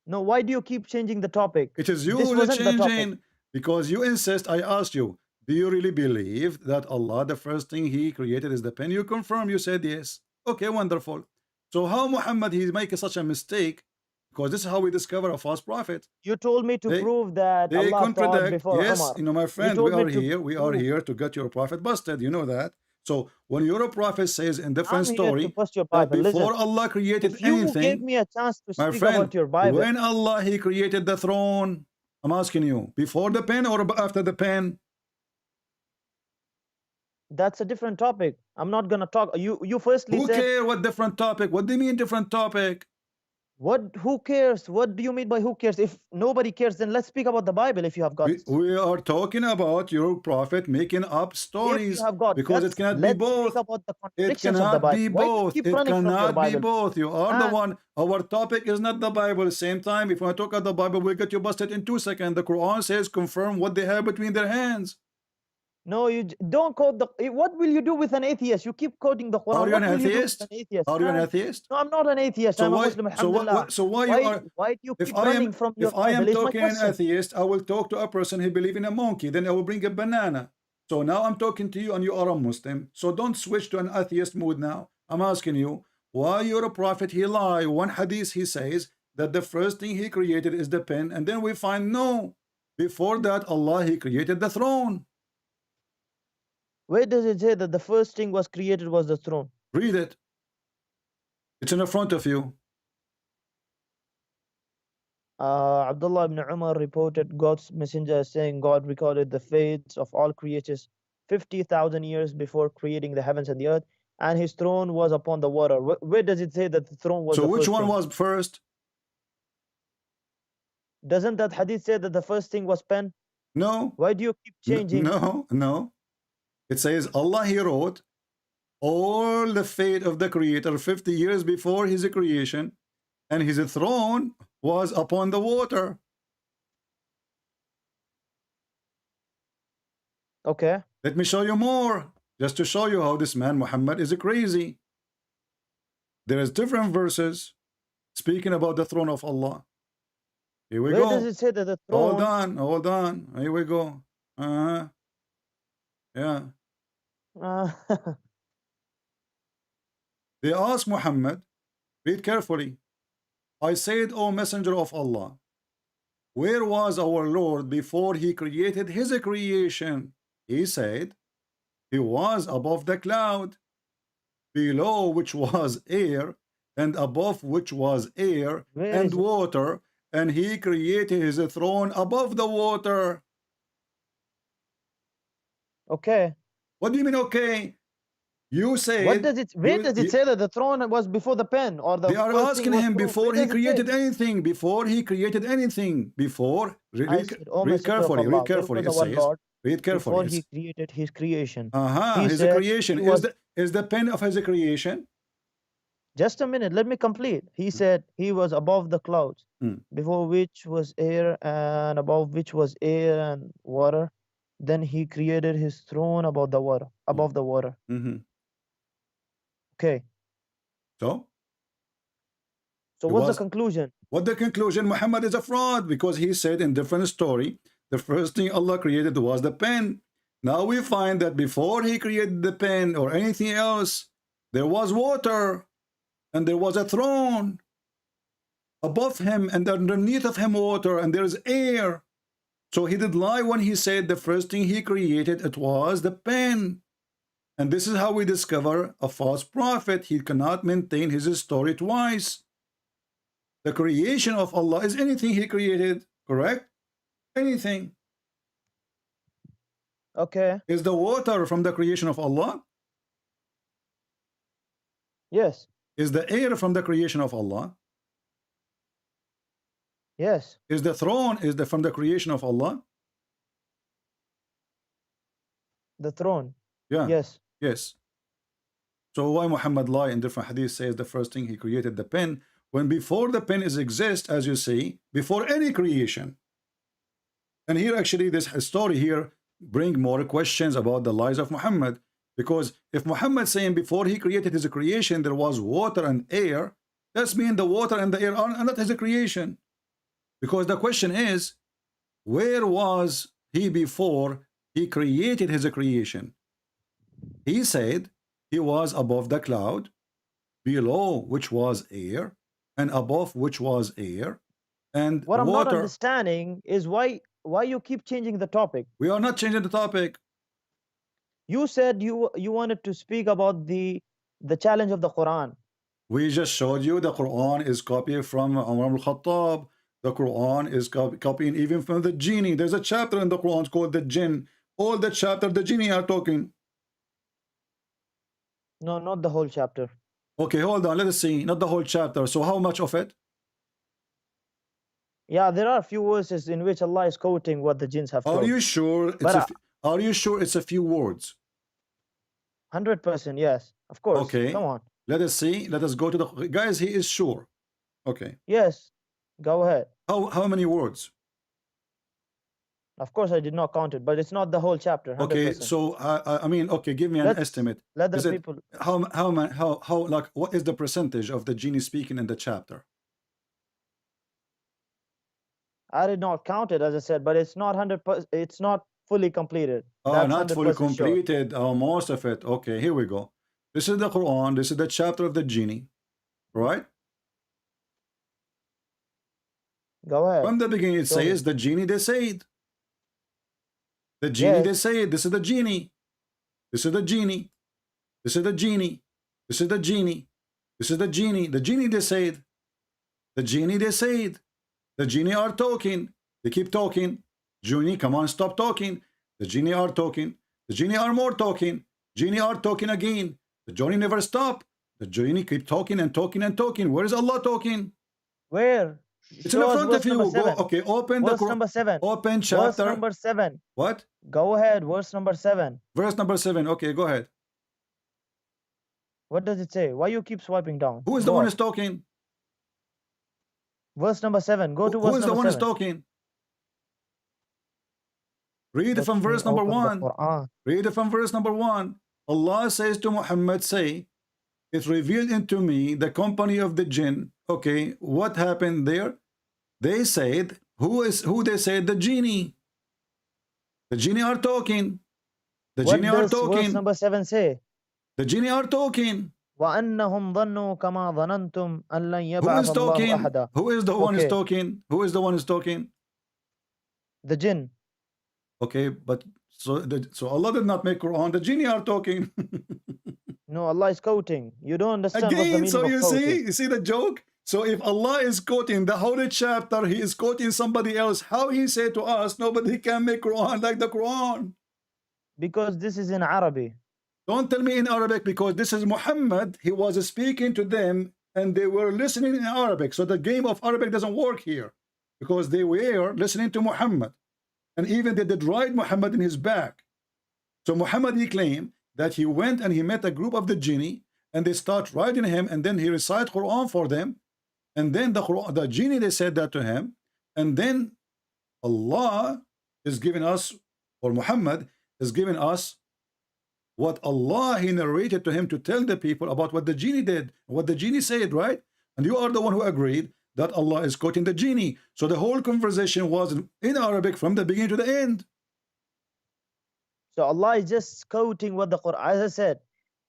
No, why do you keep changing the topic? It is you who are changing because you insist. I asked you, do you really believe that Allah, the first thing he created is the pen? You confirm, you said yes. Okay, wonderful. So how Muhammad, he's making such a mistake? Because this is how we discover a false prophet. You told me to prove that they Allah thought before yes, Umar. You know, my friend, we are here to get your prophet busted. You know that. So when your prophet says in different story that before Allah created anything, you gave me a chance to my speak friend, about your Bible. When Allah he created the throne, I'm asking you, before the pen or after the pen? That's a different topic. I'm not gonna talk. You firstly Who said. Who cares what different topic? What do you mean different topic? Who cares? What do you mean by who cares? If nobody cares, then let's speak about the Bible if you have got we are talking about your prophet making up stories because it cannot be both. It cannot be both. It cannot be both. You are the one. Our topic is not the Bible. Same time, if I talk about the Bible, we'll get you busted in 2 seconds. The Quran says confirm what they have between their hands. No, you don't quote the. What will you do with an atheist? You keep quoting the Quran. Are you an atheist? Are you an atheist? No, I'm not an atheist. I'm a Muslim. So why you are? Why do you keep running from your Bible? If I am talking an atheist, I will talk to a person who believes in a monkey. Then I will bring a banana. So now I'm talking to you, and you are a Muslim. So don't switch to an atheist mood now. I'm asking you, why you're a prophet? He lie. One hadith he says that the first thing he created is the pen, and then we find no. Before that, Allah he created the throne. Where does it say that the first thing was created was the throne? Read it. It's in the front of you. Abdullah ibn Umar reported God's messenger saying God recorded the fates of all creatures 50,000 years before creating the heavens and the earth, and his throne was upon the water. Where does it say that the throne was So the which first one thing? was first? Doesn't that hadith say that the first thing was pen? No. Why do you keep changing? No. It says Allah, He wrote all the fate of the Creator 50 years before His creation, and His throne was upon the water. Okay. Let me show you more, just to show you how this man Muhammad is crazy. There is different verses speaking about the throne of Allah. Here we Where go. does it say that the throne? Hold on. Here we go. Yeah. They asked Muhammad, read carefully. I said, O Messenger of Allah, where was our Lord before He created His creation? He said, He was above the cloud, below which was air, and above which was air and water, and He created His throne above the water. Okay. What do you mean, okay? You say. What does it? Where does it say that the throne was before the pen or the? They are first asking thing was him throne? before Where he does it created say? anything. Before he created anything. Before. I said, "O Read Messenger of carefully. Allah, Read carefully. where It was our says. Lord Read carefully. before He created His creation?" His said creation he was- is the pen of His creation. Just a minute, let me complete. He said He was above the clouds, before which was air, and above which was air and water. Then He created His throne above the water. Above the water. Okay. So what's the conclusion? What the conclusion? Muhammad is a fraud, because he said in different story, the first thing Allah created was the pen. Now we find that before He created the pen or anything else, there was water, and there was a throne above Him, and underneath of Him water, and there is air. So He did lie when He said the first thing He created, it was the pen. And this is how we discover a false prophet. He cannot maintain his story twice. The creation of Allah is anything He created, correct? Anything. Okay. Is the water from the creation of Allah? Yes. Is the air from the creation of Allah? Yes. Is the throne from the creation of Allah? The throne. Yeah. Yes. Yes. So why Muhammad lie in different hadith says the first thing He created the pen, when before the pen is exist, as you see, before any creation. And here actually this story here bring more questions about the lies of Muhammad, because if Muhammad saying before he created his creation there was water and air, that's mean the water and the air are not his creation. Because the question is, where was he before he created his creation? He said he was above the cloud, below which was air, and above which was air, and What I'm water. not understanding is why you keep changing the topic. We are not changing the topic. You said you wanted to speak about the challenge of the Quran. We just showed you the Quran is copied from Umar al-Khattab. The Quran is copying even from the genie. There's a chapter in the Quran called the jinn. All the chapter the genie are talking. No, not the whole chapter. Okay, hold on. Let us see. Not the whole chapter. So how much of it? Yeah, there are a few verses in which Allah is quoting what the jinns have told. Are you sure? Are you sure it's a few words? 100%, yes. Of course. Okay. Come on. Let us see. Let us go to the guys. He is sure. Okay. Yes. Go ahead. How many words? Of course, I did not count it, but it's not the whole chapter. 100%. Okay. So I mean, okay. Give me an estimate. Let the Is it- people. how like what is the percentage of the genie speaking in the chapter? I did not count it, as I said, but it's not 100%. It's not fully completed. Oh, That's not fully 100% sure. completed. Oh, most of it. Okay, here we go. This is the Quran. This is the chapter of the genie, right? Go ahead. From the beginning, it Show me. says the genie they said. The genie Yes. they say. This is the genie. This is the genie. This is the genie. This is the genie. This is the genie. The genie, they said. The genie, they said. The genie are talking. They keep talking. Genie, come on, stop talking. The genie are talking. The genie are more talking. Genie are talking again. The genie never stop. The genie keep talking and talking and talking. Where is Allah talking? Where? It's in front of you. Go, okay, open verse the number 7. Open chapter. Verse number 7. What? Go ahead. Verse number 7. Verse number 7. Okay, go ahead. What does it say? Why you keep swiping down? Who is the one who's talking? Verse number 7. Go to verse number 7. Who is the one who's talking? Read it from verse number 1. Read it from verse number 1. Allah says to Muhammad, say, it revealed into me the company of the jinn. Okay, what happened there? They said, who they said? The genie. The genie are talking. The genie are talking. What does verse number 7 say? The genie are talking. وَأَنَّهُمْ ظَنُّوا كَمَا ظَنَنْتُمْ أَنْ لَنْ Who يَبْعَثَ is اللَّهُ talking? أَحَدًا. Who is the one who's talking? Who is the one who's talking? The jinn. Okay, but so Allah did not make Quran. The genie are talking. No, Allah is quoting. You don't understand Again, what the meaning so of you see the joke? So if Allah is quoting the holy chapter, he is quoting somebody else. How he say to us, nobody can make Quran like the Quran? Because this is in Arabic. Don't tell me in Arabic, because this is Muhammad. He was speaking to them and they were listening in Arabic. So the game of Arabic doesn't work here, because they were listening to Muhammad. And even they did ride Muhammad in his back. So Muhammad, he claimed that he went and he met a group of the genie and they start riding him, and then he recite Quran for them. And then the genie, they said that to him. And then Allah is giving us, or Muhammad is giving us what Allah, he narrated to him to tell the people about what the genie did, what the genie said, right? And you are the one who agreed that Allah is quoting the genie. So the whole conversation was in Arabic from the beginning to the end. So Allah is just quoting what the Quran, as I said.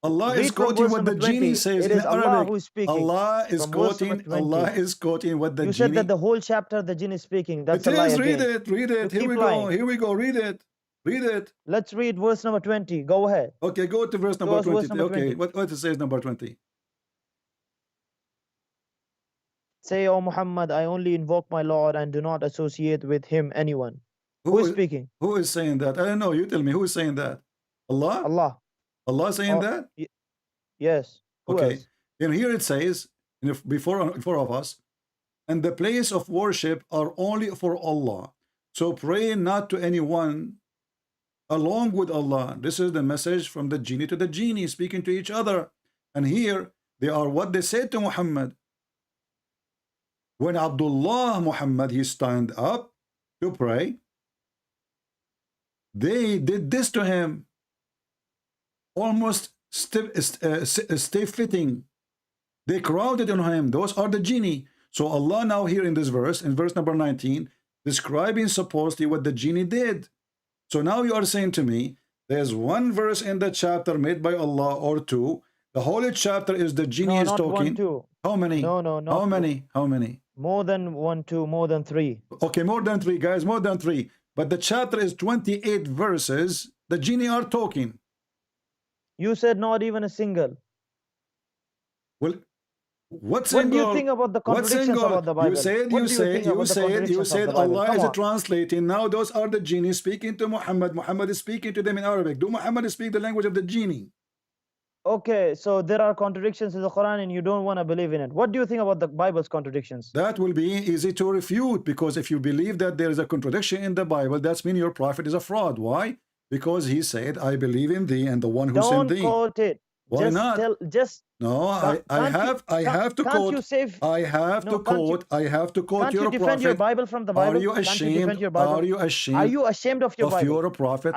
Allah is quoting what the genie says in Arabic. Allah who is speaking. Allah is quoting what the genie. You said that the whole chapter the genie is speaking. That's it a lie is. again. Read it. Here we go. Here we go. Read it. Read it. Let's read verse number 20. Go ahead. Okay, go to verse number 20. Verse number Okay, 20. what it says number 20? Say, O Muhammad, I only invoke my Lord and do not associate with him anyone. Who is speaking? Who is saying that? I don't know. You tell me. Who is saying that? Allah? Allah. Allah saying that? Yes. Who Okay. else? And here it says, before of us, and the place of worship are only for Allah. So pray not to anyone along with Allah. This is the message from the genie to the genie, speaking to each other. And here they are what they said to Muhammad. When Abdullah Muhammad, he stand up to pray, they did this to him, almost stiff-fitting. They crowded on him. Those are the genie. So Allah now here in this verse, in verse number 19, describing supposedly what the genie did. So now you are saying to me, there's one verse in the chapter made by Allah or two. The whole chapter is the genie is not talking. 1, 2. How many? No, not How many? How many? More than 1, 2, more than 3. Okay, more than 3, guys, more than 3. But the chapter is 28 verses. The genie are talking. You said not even a single. Well, what do you think about the contradictions about the Bible? You said Allah is translating. Now those are the genie speaking to Muhammad. Muhammad is speaking to them in Arabic. Do Muhammad speak the language of the genie? Okay, so there are contradictions in the Quran and you don't want to believe in it. What do you think about the Bible's contradictions? That will be easy to refute, because if you believe that there is a contradiction in the Bible, that means your prophet is a fraud. Why? Because he said, I believe in thee and the one who sent thee. Don't quote it. Why just not? No, I have to quote. I have to quote can't your you defend prophet. your Bible from the Bible? Are you ashamed? Are you ashamed of your Bible? Your prophet?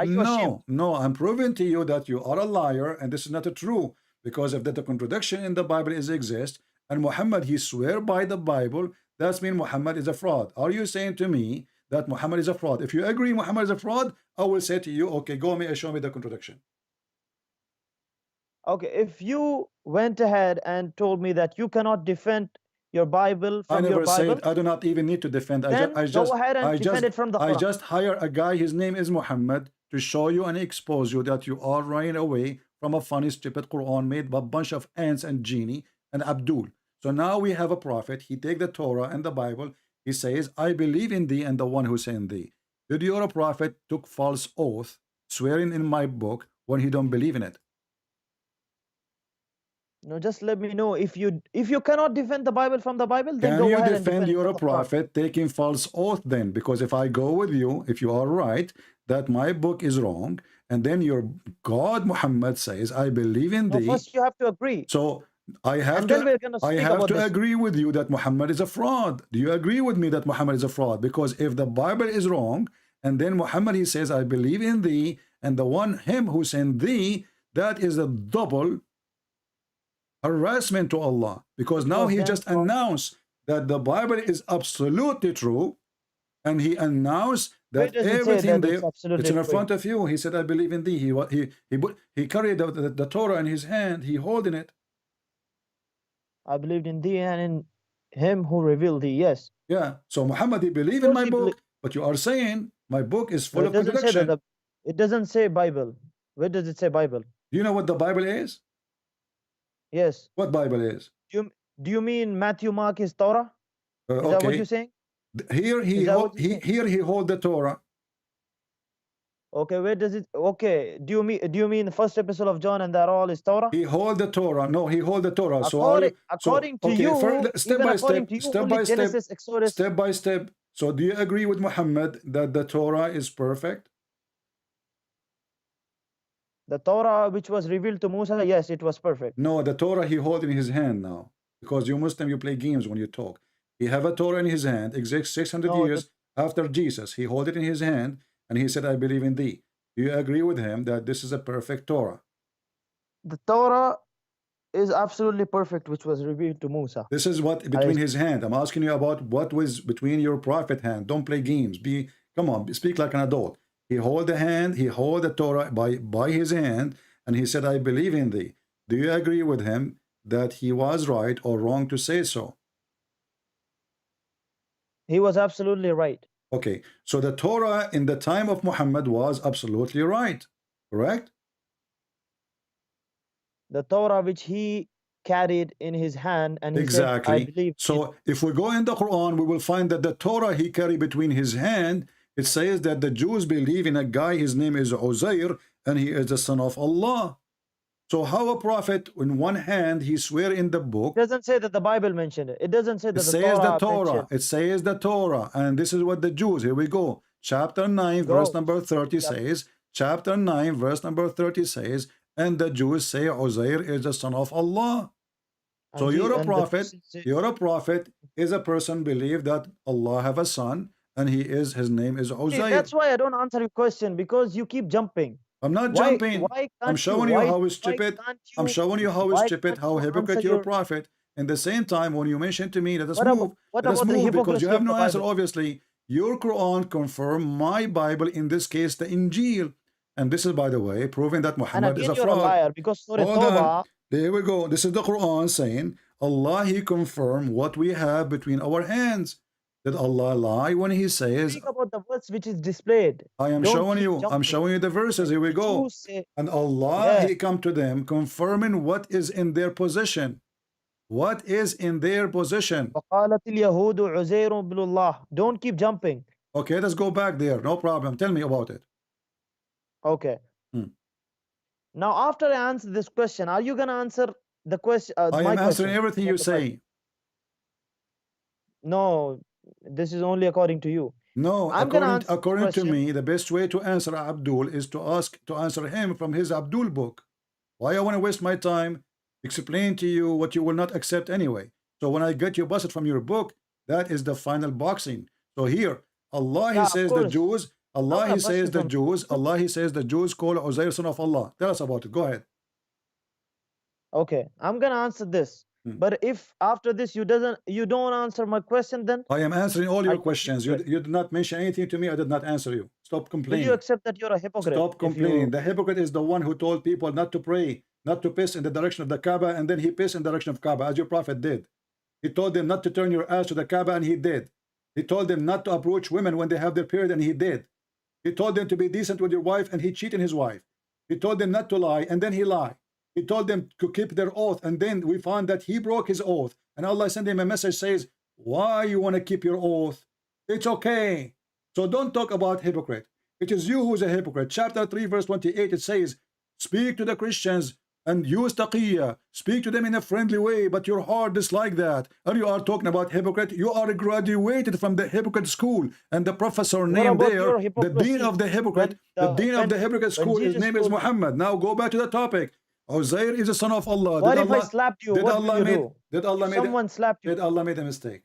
No, I'm proving to you that you are a liar and this is not true, because if that the contradiction in the Bible exists and Muhammad he swear by the Bible, that means Muhammad is a fraud. Are you saying to me that Muhammad is a fraud? If you agree Muhammad is a fraud, I will say to you, okay, go and show me the contradiction. Okay, if you went ahead and told me that you cannot defend your Bible from your Bible, I never said I do not even need to defend. Then go ahead and defend it from the Quran. I just hire a guy, his name is Muhammad, to show you and expose you that you are running away from a funny, stupid Quran made by a bunch of ants and genie, and Abdul. So now we have a prophet. He take the Torah and the Bible. He says, I believe in thee and the one who sent thee. Did your prophet took false oath, swearing in my book when he don't believe in it? No, just let me know if you cannot defend the Bible from the Bible, then Can go you ahead and defend your from the Quran. prophet taking false oath then? Because if I go with you, if you are right, that my book is wrong, and then your God Muhammad says, I believe in No, thee. first you have to agree. So I have And then we're gonna I speak have about to this. agree with you that Muhammad is a fraud. Do you agree with me that Muhammad is a fraud? Because if the Bible is wrong, and then Muhammad, he says, I believe in thee, and the one, him who sent thee, that is a double harassment to Allah. Because now he just announced that the Bible is absolutely true, and he announced that everything there, it's in front of you. He said, I believe in thee. He carried the Torah in his hand. He holding it. I believed in thee and in him who revealed thee. Yes. Yeah. So Muhammad, he believed in my book, but you are saying my book is full of contradiction. It doesn't say Bible. Where does it say Bible? Do you know what the Bible is? Yes. What Bible is? Do you mean Matthew, Mark is Torah? Is that what you're saying? Here he hold the Torah. Okay, where does it? Okay, do you mean the first epistle of John and that all is Torah? He hold the Torah. No, he hold the Torah. According to you, step by step. So do you agree with Muhammad that the Torah is perfect? The Torah which was revealed to Musa, yes, it was perfect. No, the Torah he hold in his hand now. Because you Muslim, you play games when you talk. He have a Torah in his hand, exact 600 years after Jesus. He hold it in his hand, and he said, I believe in thee. Do you agree with him that this is a perfect Torah? The Torah is absolutely perfect, which was revealed to Musa. This is what between his hand. I'm asking you about what was between your prophet hand. Don't play games. Come on, speak like an adult. He hold the hand, he hold the Torah by his hand, and he said, I believe in thee. Do you agree with him that he was right or wrong to say so? He was absolutely right. Okay, so the Torah in the time of Muhammad was absolutely right, correct? The Torah which he carried in his hand, and he exactly. said, I believe. So if we go in the Quran, we will find that the Torah he carried between his hand, it says that the Jews believe in a guy, his name is Uzair, and he is the son of Allah. So how a prophet, in one hand, he swear in the book. It doesn't say that the Bible mentioned it. It doesn't say that it says the Torah. It says the Torah. And this is what the Jews, here we go. Chapter 9, verse number 30 says, chapter 9, verse number 30 says, and the Jews say Uzair is the son of Allah. So you're a prophet is a person believe that Allah have a son, and his name is Uzair. See, that's why I don't answer your question, because you keep jumping. I'm not jumping. I'm showing you how stupid. I'm showing you how stupid, how hypocrite your prophet. In the same time, when you mention to me, let us move. Let us move because you have no answer. Obviously, your Quran confirm my Bible. In this case, the Injil, and this is, by the way, proving that Muhammad is a fraud. A liar because hold on. There we go. This is the Quran saying Allah he confirm what we have between our hands. Did Allah lie when he says? Speak about the verse which is displayed. I am showing you. I'm showing you the verses. Here we go. And Allah, he come to them confirming what is in their possession. What is in their possession? Don't keep jumping. Okay, let's go back there. No problem. Tell me about it. Okay. Now, after I answer this question, are you gonna answer the question? I am answering everything you say. No. This is only according to you. No, according to me, the best way to answer Abdul is to answer him from his Abdul book. Why I want to waste my time explain to you what you will not accept anyway? So when I get you busted from your book, that is the final boxing. So here, Allah he says the Jews, Allah he says the Jews call Uzair son of Allah. Tell us about it. Go ahead. Okay, I'm gonna answer this. But if after this you don't answer my question, then I am answering all your questions. You did not mention anything to me. I did not answer you. Stop complaining. Will you accept that you're a hypocrite? Stop complaining. The hypocrite is the one who told people not to pray, not to piss in the direction of the Kaaba, and then he pissed in the direction of Kaaba, as your prophet did. He told them not to turn your ass to the Kaaba, and he did. He told them not to approach women when they have their period, and he did. He told them to be decent with your wife, and he cheated his wife. He told them not to lie, and then he lied. He told them to keep their oath, and then we found that he broke his oath, and Allah sent him a message says, why you want to keep your oath? It's okay. So don't talk about hypocrite. It is you who's a hypocrite. Chapter 3 verse 28, it says, speak to the Christians and use taqiyya, speak to them in a friendly way, but your heart dislike that. And you are talking about hypocrite. You are graduated from the hypocrite school, and the professor named there, the dean of the hypocrite, the dean of the hypocrite school, his name is Muhammad. Now go back to the topic. Uzair is the son of Allah. What if I slapped you? What will you do? Did Allah make Someone slapped you. Did Allah made a mistake?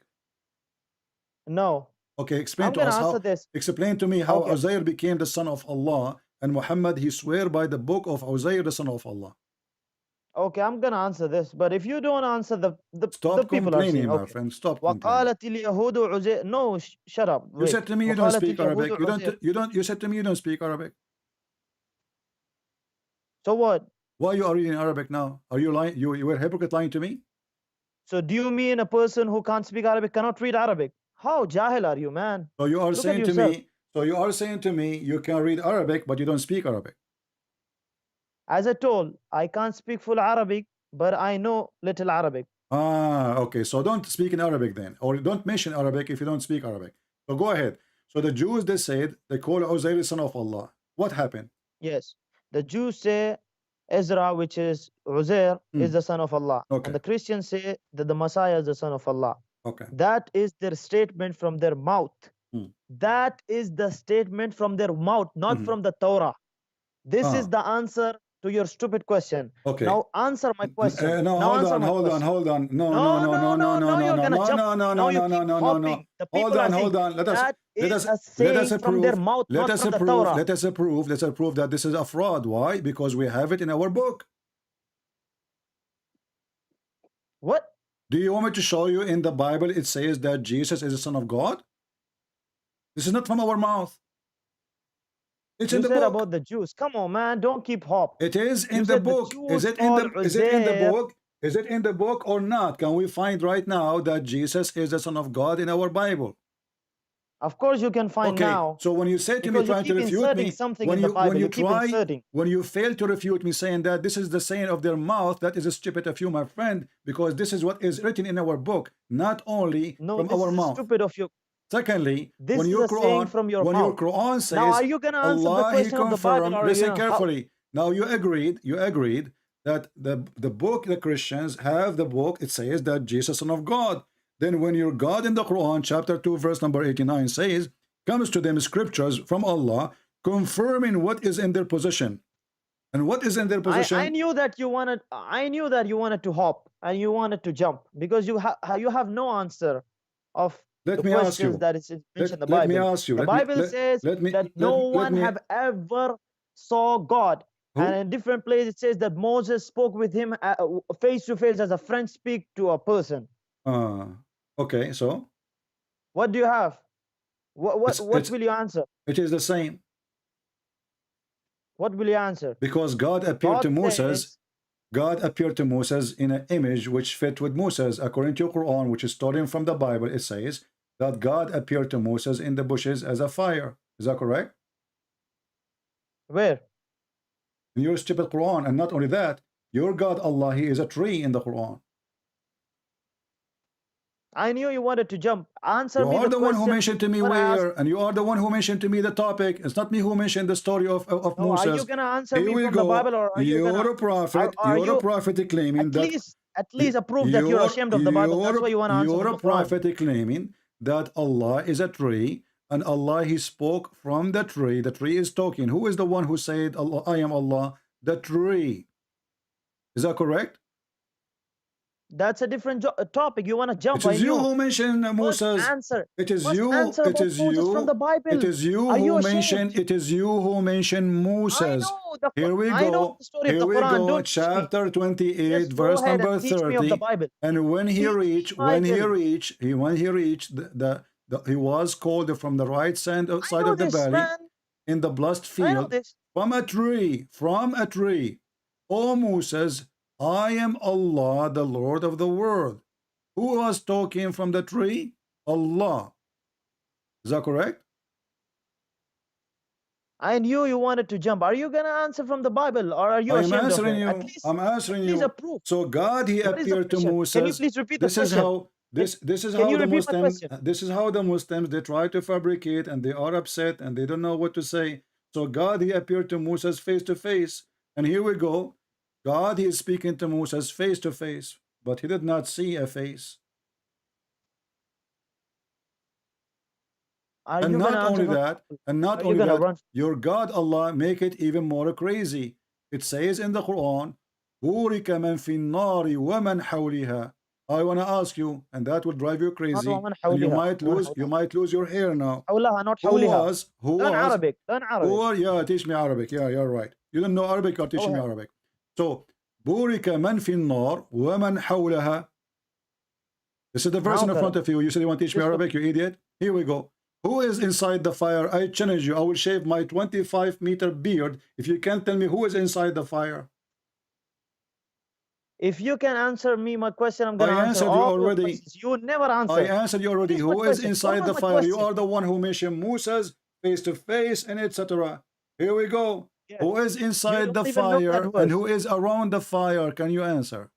No. Okay, explain I'm to gonna us answer how. this. Explain to me how Okay. Uzair became the son of Allah, and Muhammad he swear by the book of Uzair, the son of Allah. Okay, I'm gonna answer this, but if you don't answer the Stop the people are complaining, saying, my okay. friend. Stop complaining. وقالت اليهود عزير. No, shut up. You said to me you don't وقالت speak اليهود Arabic. عزير. You don't. You said to me you don't speak Arabic. So what? Why you are reading Arabic now? Are you lying? You were a hypocrite lying to me? So do you mean a person who can't speak Arabic cannot read Arabic? How jahil are you, man? So you are Look at saying to yourself. me. So you are saying to me you can read Arabic but you don't speak Arabic. As I told, I can't speak full Arabic, but I know little Arabic. Ah, okay. So don't speak in Arabic then, or don't mention Arabic if you don't speak Arabic. So go ahead. So the Jews they said they call Uzair son of Allah. What happened? Yes. The Jews say Ezra, which is Uzair, is the son of Allah. Okay. And the Christians say that the Messiah is the son of Allah. Okay. That is their statement from their mouth. That is the statement from their mouth, not from the Torah. This is the answer to your stupid question. Okay. Now answer my question. No, Now hold answer on, my hold question. on, hold on. No, you're gonna jump. no. Now you keep hopping. The people Hold are on, saying hold on. Let that us is a saying from their mouth, let not us from the approve. Torah. Let us approve. Let's approve that this is a fraud. Why? Because we have it in our book. What? Do you want me to show you in the Bible it says that Jesus is the Son of God? This is not from our mouth. It's You in the said book. about the Jews. Come on, man. Don't keep hop. It is in You the said the book. Jews Is it in the called is it in the Uzair. book? Is it in the book or not? Can we find right now that Jesus is the Son of God in our Bible? Of course you can find Okay, now. so when you say to me Because you trying to keep refute inserting me, something when in the you Bible, when you you keep try inserting. when you fail to refute me saying that this is the saying of their mouth, that is a stupid of you, my friend, because this is what is written in our book, not only No, from this our is mouth. stupid of you. Secondly, This when is your a saying Quran, from your when mouth. your Quran says, Now, are you gonna answer the Allah, He question of the Bible, confirmed. or are you Listen gonna- carefully. Now you agreed that the book, the Christians have the book. It says that Jesus, Son of God. Then when your God in the Quran, chapter 2, verse number 89 says, comes to them scriptures from Allah confirming what is in their possession. And what is in their possession? I knew that you wanted. I knew that you wanted to hop and you wanted to jump because you have no answer of Let the me ask questions you. that is mentioned in the Let Bible. me ask you. The Bible says that no one have ever saw God. Who? And in different places it says that Moses spoke with him face to face as a friend speak to a person. Okay, so What do you have? What it's- will you answer? it is the same. What will you answer? Because God appeared to Moses. says- God appeared to Moses in an image which fit with Moses. According to Quran, which is stolen from the Bible, it says that God appeared to Moses in the bushes as a fire. Is that correct? Where? In your stupid Quran. And not only that, your God Allah, He is a tree in the Quran. I knew you wanted to jump. Answer You me are the one who question mentioned to me what I asked. where, and you are the one who mentioned to me the topic. It's not me who mentioned the story of No, Moses. are you gonna answer Here me we from go. the Bible, or are you You're gonna? a prophet. Are You're you a prophet claiming that. at least approve that you're ashamed of the Bible. That's why you want to answer You're from a the Quran. prophet claiming that Allah is a tree, and Allah He spoke from the tree. The tree is talking. Who is the one who said, Allah, I am Allah? The tree. Is that correct? That's a different topic. You want to jump? It is I you knew. who mentioned Moses. Answer. It is Must you. answer It about is Moses you. from the Bible. It is you Are you who ashamed? mentioned. It is you who mentioned Moses. Here we I know go. the story of Here the we Quran. go. Don't teach me. Chapter 28, Just go verse ahead and number teach me of the 30. Bible. And when he reached, when he Bible. reached, he was called from the right side of the this, valley man. in the blessed I know field this. from a tree. O Moses, I am Allah, the Lord of the world. Who was talking from the tree? Allah. Is that correct? And you wanted to jump. Are you going to answer from the Bible, or are you I am ashamed answering of it? you. I'm answering you. A proof. So God, He What is the appeared to question? Moses. Can you please repeat the This is question? how this is Can how you the repeat my Muslims question? this is how the Muslims they try to fabricate, and they are upset and they don't know what to say. So God, He appeared to Moses face to face, and here we go. God, He is speaking to Moses face to face, but he did not see a face. Are And you not gonna only answer that, and not Are you only gonna that, run? your God Allah make it even more crazy. It says in the Quran, بُورِكَ مَنْ فِي النَّارِ وَمَنْ حَوْلِهَا. I want to ask you, and that will drive you crazy, ومن and you حولها. might lose your hair now. حولها, not Who حولها. was Learn Arabic. Learn Arabic. who are, yeah, teach me Arabic. Yeah, you're right. You don't know Arabic, or teaching me ahead. Arabic. So بُورِكَ مَنْ فِي النَّارِ وَمَنْ حَوْلَهَا. This is the verse in front of you. You said you want to teach me Arabic, you idiot. Here we go. Who is inside the fire? I challenge you. I will shave my 25-meter beard if you can't tell me who is inside the fire. If you can answer me my question, I'm gonna I answer answered you all your already. questions. You never answer. I answered you already. Finish my Who is question. inside What the was my fire? You question? are the one who mentioned Moses face to face and etc. Here we go. Yes. Who is inside the don't even know that fire verse. and who is around the fire? Can you answer?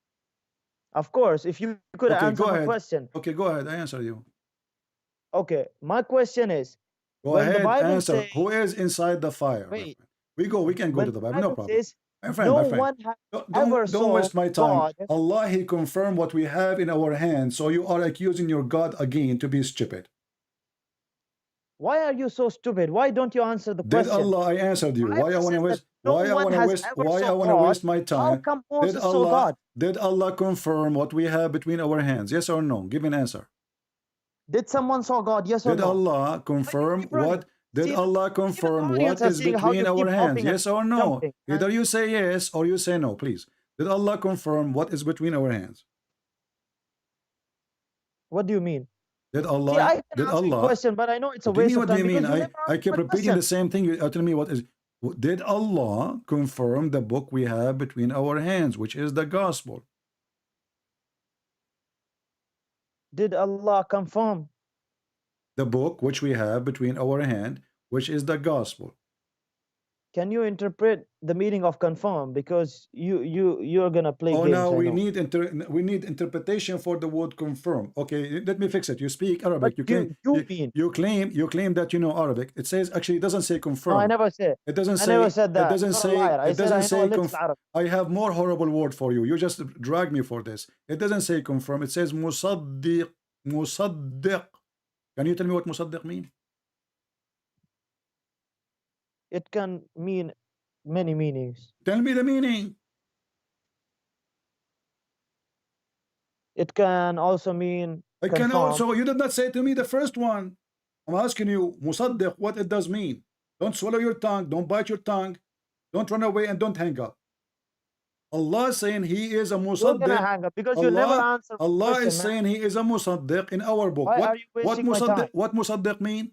Of course, if you could Okay, answer go my ahead. question. Okay, go ahead. I answer you. Okay, my question is, Go when the ahead. Bible Answer. says, Who is inside the fire? wait, We can go when to the the Bible. No Bible problem. says, My friend, no my friend. one has Don't ever saw waste my time. God. Allah, He confirmed what we have in our hands. So you are accusing your God again to be stupid. Why are you so stupid? Why don't you answer the Did question? Allah? I answered you. Why I want to waste? Why I want to waste? Why I want to waste my How time? come Did Moses saw Allah? God? Did Allah confirm what we have between our hands? Yes or no? Give me an answer. Did someone saw God? Yes or Did no? Allah confirm what? Did Allah confirm what is seeing how between you our keep hands? hopping and Yes or no? jumping, huh? Either you say yes or you say no, please. Did Allah confirm what is between our hands? What do you mean? Did Allah? See, I can Did answer your Allah? question, but I know it's a What do you waste mean? of What do time you mean? because you never I answered keep my repeating question. the same thing. You are telling me what is? Did Allah confirm the book we have between our hands, which is the gospel? Did Allah confirm? The book which we have between our hand, which is the gospel. Can you interpret the meaning of confirm? Because you're gonna play games. Now I we know. need interpretation for the word confirm. Okay, let me fix it. You speak Arabic. But You claim that you know Arabic. It says actually it doesn't say confirm. No, I never said. It doesn't I say. never said that. It doesn't You're a say. liar. I It said doesn't I know say. a little Arabic. I have more horrible word for you. You just drag me for this. It doesn't say confirm. It says musaddiq. Musaddiq. Can you tell me what musaddiq mean? It can mean many meanings. Tell me the meaning. It can also mean It can confirm. also. You did not say to me the first one. I'm asking you, musaddiq, what it does mean. Don't swallow your tongue. Don't bite your tongue. Don't run away and don't hang up. Allah is saying He is a You're gonna musaddiq. hang up because you never answer my Allah question, is man. saying He is a musaddiq in our book. Why are you wasting my time? What musaddiq mean?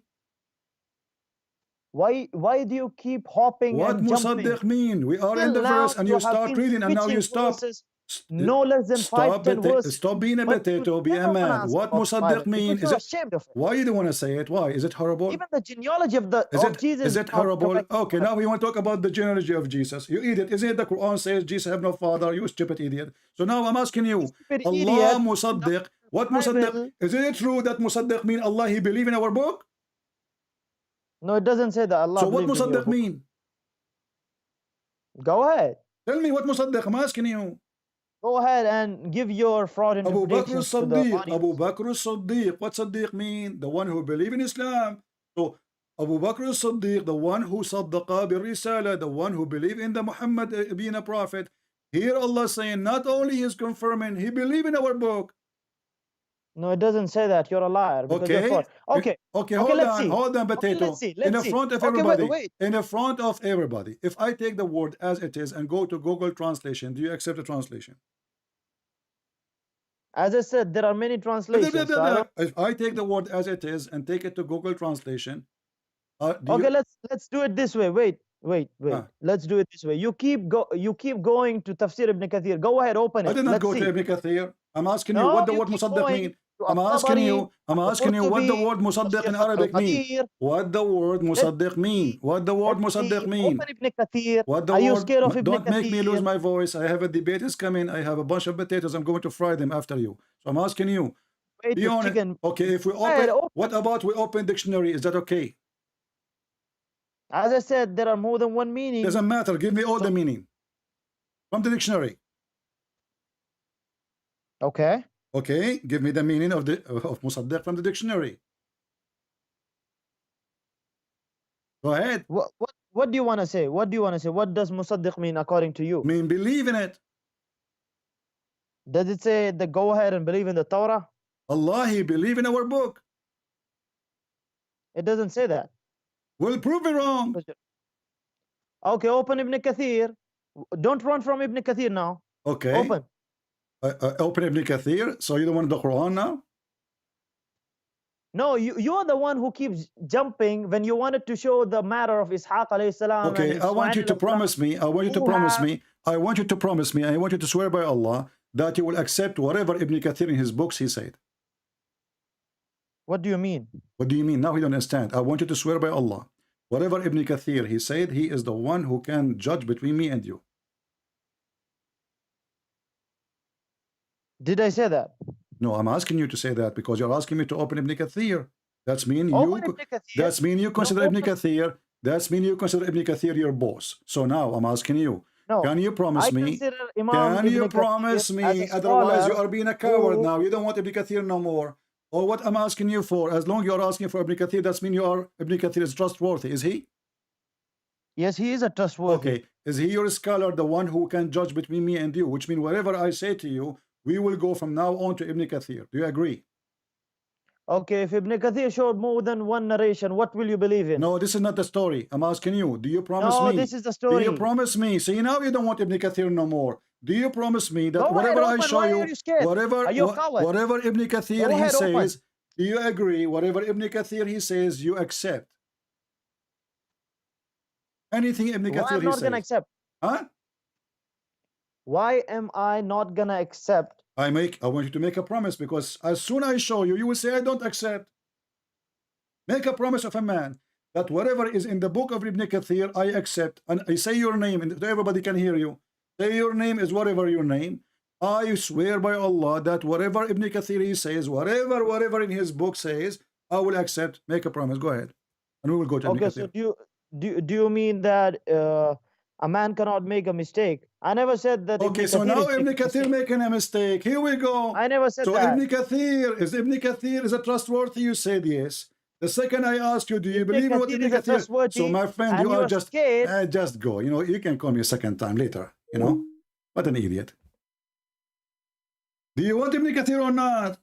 Why do you keep hopping What and jumping? musaddiq mean? We are in Till the now verse and you you have start been reading and now you switching stop. verses, no less than 5-10 verses. Stop being a But you potato, be a never wanna man. answer What about the musaddiq Bible mean? because Is you're it? ashamed of it. Why you don't want to say it? Why? Is it horrible? Even the genealogy of Jesus. Is it horrible? Okay, now we want to talk about the genealogy of Jesus. You idiot. Isn't it the Quran says Jesus have no father? You stupid idiot. So now I'm asking you, Allah musaddiq. What musaddiq? Isn't it true that musaddiq mean Allah He believe in our book? No, it doesn't say that Allah. So what believed in your musaddiq book. mean? Go ahead. Tell me what musaddiq. I'm asking you. Go ahead and give your fraud Abu Bakr interpretations to the as-Siddiq. audience. Abu Bakr as-Siddiq. What Siddiq mean? The one who believe in Islam. So Abu Bakr as-Siddiq, the one who saddaqa bir-risala, the one who believe in the Muhammad being a prophet. Here Allah saying not only He is confirming, He believe in our book. No, it doesn't say that. You're a liar. Because you're Okay. fraud. Okay. Hold on, potato. Let's see. In the front of everybody. Wait. In the front of everybody. If I take the word as it is and go to Google Translation, do you accept the translation? As I said, there are many translations. So I don't- If I take the word as it is and take it to Google Translation, Okay, let's do it this way. Wait. Let's do it this way. You keep going to Tafsir Ibn Kathir. Go ahead, open it. I did not Let's go see. to Ibn Kathir. I'm asking you No, what the you word keep musaddiq going mean. I'm asking you what the word musaddiq in Arabic mean. What the word musaddiq mean? What the word musaddiq mean? What the Are you word? scared of Ibn Don't make me lose Kathir? my voice. I have a debate is coming. I have a bunch of potatoes. I'm going to fry them after you. So I'm asking you. Wait, Be the honest. chicken. Okay, if we Hey, open, what about we open dictionary? Is that okay? As I said, there are more than one meaning. Doesn't matter. Give me all the meaning from the dictionary. Okay. Okay, give me the meaning of musaddiq from the dictionary. Go ahead. What do you want to say? What do you want to say? What does musaddiq mean according to you? Mean believe in it. Does it say the go ahead and believe in the Torah? Allah, he believe in our book. It doesn't say that. We'll prove it wrong. Okay, open Ibn Kathir. Don't run from Ibn Kathir now. Okay. Open. Open Ibn Kathir. So you don't want the Quran now? No, you're the one who keeps jumping when you wanted to show the matter of Ishaq alayhi salam. Okay, I want you to promise me. I want you to promise me. I want you to promise me. I want you to swear by Allah that you will accept whatever Ibn Kathir in his books he said. What do you mean? What do you mean? Now he don't understand. I want you to swear by Allah. Whatever Ibn Kathir he said, he is the one who can judge between me and you. Did I say that? No, I'm asking you to say that because you're asking me to open Ibn Kathir. That's mean you consider Ibn Kathir. That's mean you consider Ibn Kathir your boss. So now I'm asking you. No, can you promise me? Can you promise me? Otherwise, you are being a coward now. You don't want Ibn Kathir no more. Or what I'm asking you for? As long as you're asking for Ibn Kathir, that's mean Ibn Kathir is trustworthy. Is he? Yes, he is a trustworthy. Okay. Is he your scholar, the one who can judge between me and you? Which means whatever I say to you, we will go from now on to Ibn Kathir. Do you agree? Okay, if Ibn Kathir showed more than one narration, what will you believe in? No, this is not the story. I'm asking you. Do you promise me? No, this is the story. Do you promise me? See, now you don't want Ibn Kathir no more. Do you promise me that whatever I show you, whatever Ibn Kathir he says, do you agree? Whatever Ibn Kathir he says, you accept. Anything Ibn Kathir he says. Why am I not gonna accept? Huh? Why am I not gonna accept? I want you to make a promise, because as soon as I show you, you will say I don't accept. Make a promise of a man that whatever is in the book of Ibn Kathir, I accept. And I say your name, and everybody can hear you. Say your name is whatever your name. I swear by Allah that whatever Ibn Kathir he says, whatever in his book says, I will accept. Make a promise. Go ahead, and we will go to Ibn Kathir. So do you mean that a man cannot make a mistake? I never said that. Okay, so now Ibn Kathir making a mistake. Here we go. I never said that. So Ibn Kathir is a trustworthy? You said yes. The second I ask you, do you believe in what Ibn Kathir? So my friend, you are just scared. Just go. You know, you can call me a second time later. You know, what an idiot. Do you want Ibn Kathir or not?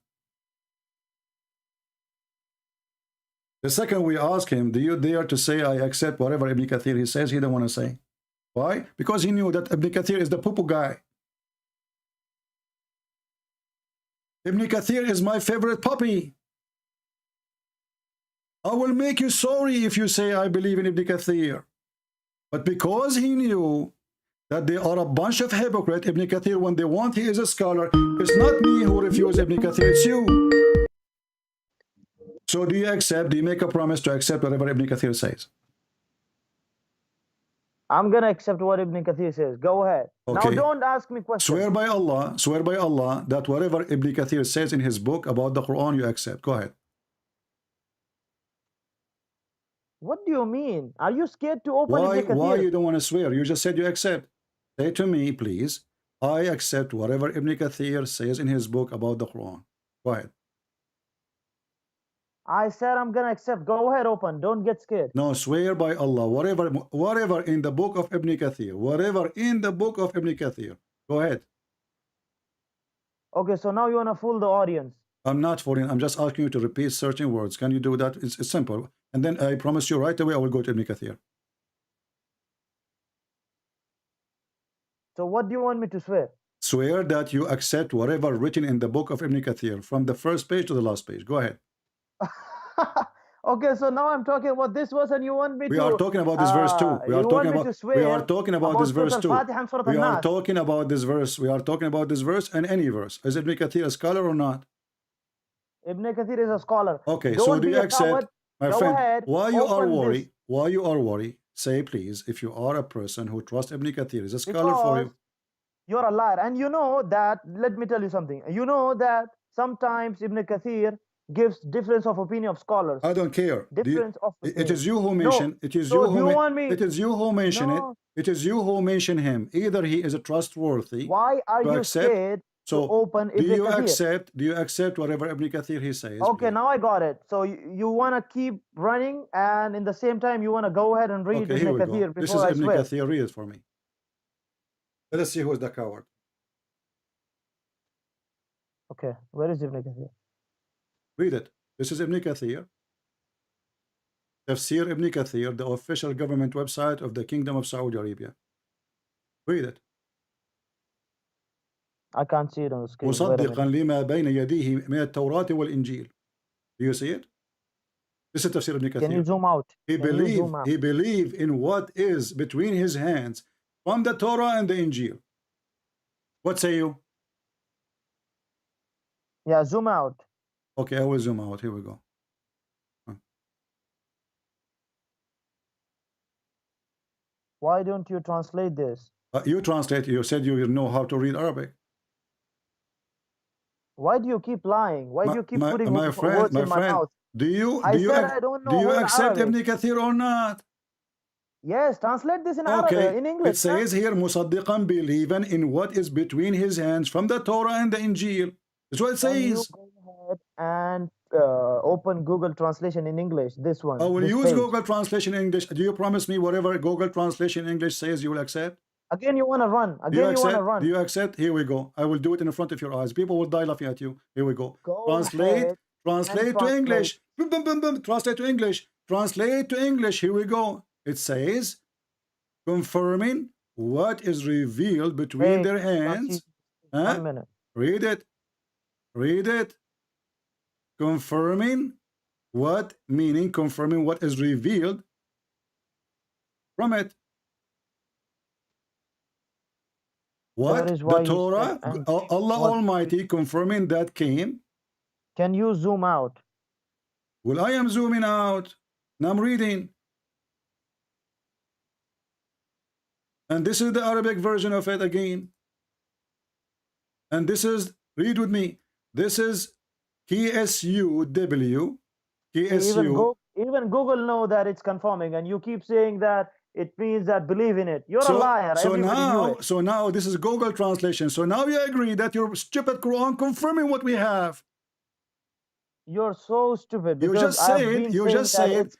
The second we ask him, do you dare to say I accept whatever Ibn Kathir he says? He don't want to say. Why? Because he knew that Ibn Kathir is the poo-poo guy. Ibn Kathir is my favorite puppy. I will make you sorry if you say I believe in Ibn Kathir. But because he knew that they are a bunch of hypocrites, Ibn Kathir, when they want, he is a scholar. It's not me who refused Ibn Kathir, it's you. So do you accept, do you make a promise to accept whatever Ibn Kathir says? I'm going to accept what Ibn Kathir says. Go ahead. Okay. Now don't ask me questions. Swear by Allah that whatever Ibn Kathir says in his book about the Quran, you accept. Go ahead. What do you mean? Are you scared to open Ibn Kathir? Why you don't want to swear? You just said you accept. Say to me, please, I accept whatever Ibn Kathir says in his book about the Quran. Go ahead. I said I'm going to accept. Go ahead, open. Don't get scared. No, swear by Allah. Whatever in the book of Ibn Kathir. Whatever in the book of Ibn Kathir. Go ahead. Okay, so now you want to fool the audience. I'm not fooling. I'm just asking you to repeat certain words. Can you do that? It's simple. And then I promise you right away I will go to Ibn Kathir. So what do you want me to swear? Swear that you accept whatever written in the book of Ibn Kathir from the first page to the last page. Go ahead. Okay, so now I'm talking about this verse and you want me to... We are talking about this verse too. We are talking about this verse too. We are talking about this verse. We are talking about this verse and any verse. Is Ibn Kathir a scholar or not? Ibn Kathir is a scholar. Okay, Don't so do be you a accept, coward. my Go friend, ahead, why you are open worried? this. Why you are worried? Say please, if you are a person who trusts Ibn Kathir, is a scholar for you. Because you're a liar. And you know that, let me tell you something. You know that sometimes Ibn Kathir gives difference of opinion of scholars. I don't care. Difference of It opinion. is you who No. mention. It is So you do who. you want me? It is you who mention No. it. It is you who mention him. Either he is a trustworthy. Why are to you accept. scared So to open do Ibn you Kathir? accept? Do you accept whatever Ibn Kathir he says? Okay, please? now I got it. So you want to keep running, and in the same time, you want to go ahead and read Okay, here Ibn we Kathir go. This before is I Ibn swear. Kathir. Read it for me. Let us see who is the coward. Okay, where is Ibn Kathir? Read it. This is Ibn Kathir. Tafsir Ibn Kathir, the official government website of the Kingdom of Saudi Arabia. Read it. I can't see it on the screen. Wait a مصدقا minute. لما بين يديه من التوراة والإنجيل. Do you see it? This is Tafsir Ibn Can you Kathir. zoom out? Can you zoom out? He believed in what is between his hands from the Torah and the Injil. What say you? Yeah, zoom out. Okay, I will zoom out. Here we go. Why don't you translate this? You translate. You said you know how to read Arabic. Why do you keep lying? Why do you keep putting my words friend, in my mouth? do you I said I don't know do you whole accept Arabic. Ibn Kathir or not? Yes, translate this in Okay, Arabic, in English. it says here, مصدقا believing in what is between his hands from the Torah and the Injil. That's what it Can you says. go ahead and open Google Translation in English? This one. I will this use page. Google Translation in English. Do you promise me whatever Google Translation in English says you will accept? Again, you want to run. Do you Again, you want to accept? run. Do you accept? Here we go. I will do it in front of your eyes. People will die laughing at you. Here we go. Go Translate. ahead Translate and to translate. English. Boom, boom, boom, boom. Translate to English. Translate to English. Here we go. It says, confirming what is revealed between Hey, their hands. Huh? 1 minute. Read it. Read it. Confirming what, meaning confirming what is revealed from it. What? That is why The he Torah, said, and Allah what- Almighty confirming that came. Can you zoom out? Well, I am zooming out. Now I'm reading. And this is the Arabic version of it again. And this is, read with me. This is KSUW. KSU. Even Google know that it's confirming, and you keep saying that it means that believe in it. You're a liar. Everybody knew it. So now this is Google translation. So now you agree that your stupid Quran confirming what we have. You're so stupid. You because just said,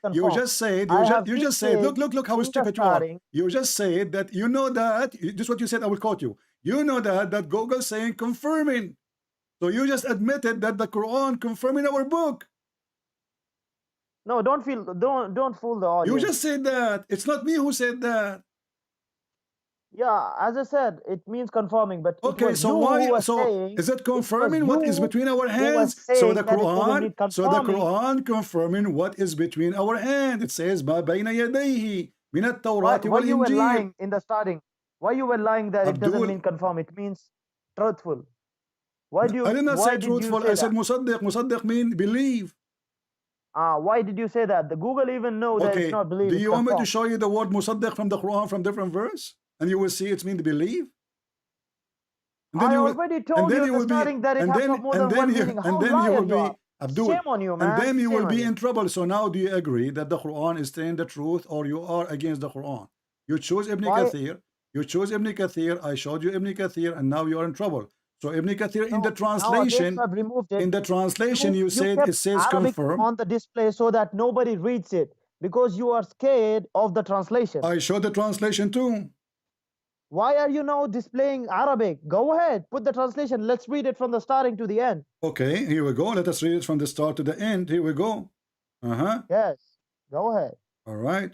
look how stupid you are. You just said that, you know that, this is what you said, I will quote you. You know that Google saying confirming. So you just admitted that the Quran confirming our book. No, don't fool the audience. You just said that. It's not me who said that. Yeah, as I said, it means confirming, but okay, so why? So is it confirming what is between our hands? So the Quran confirming what is between our hands. It says ما بين يديه من التوراة Why you were والإنجيل. lying in the starting? Why you were lying that it doesn't mean confirm? It means truthful. Why do you? I did not say truthful. I said musaddiq. Musaddiq mean believe. Why did you say that? The Google even know that it's not believe. Do you want me to show you the word musaddiq from the Quran from different verse? And you will see it's mean to believe. And then I already told you in the starting that it has more than one meaning. And then you will be Abdul. Shame on you, man. And then you Shame will be on in trouble. So now do you agree that the Quran is saying the truth, or you are against the Quran? You choose Ibn Kathir. You chose Ibn Kathir. I showed you Ibn Kathir, and now you are in trouble. So Ibn Kathir in the translation, you said it says confirm on the display so that nobody reads it because you are scared of the translation. I showed the translation too. Why are you now displaying Arabic? Go ahead, put the translation. Let's read it from the starting to the end. Okay, here we go. Let us read it from the start to the end. Here we go. Yes, go ahead. All right.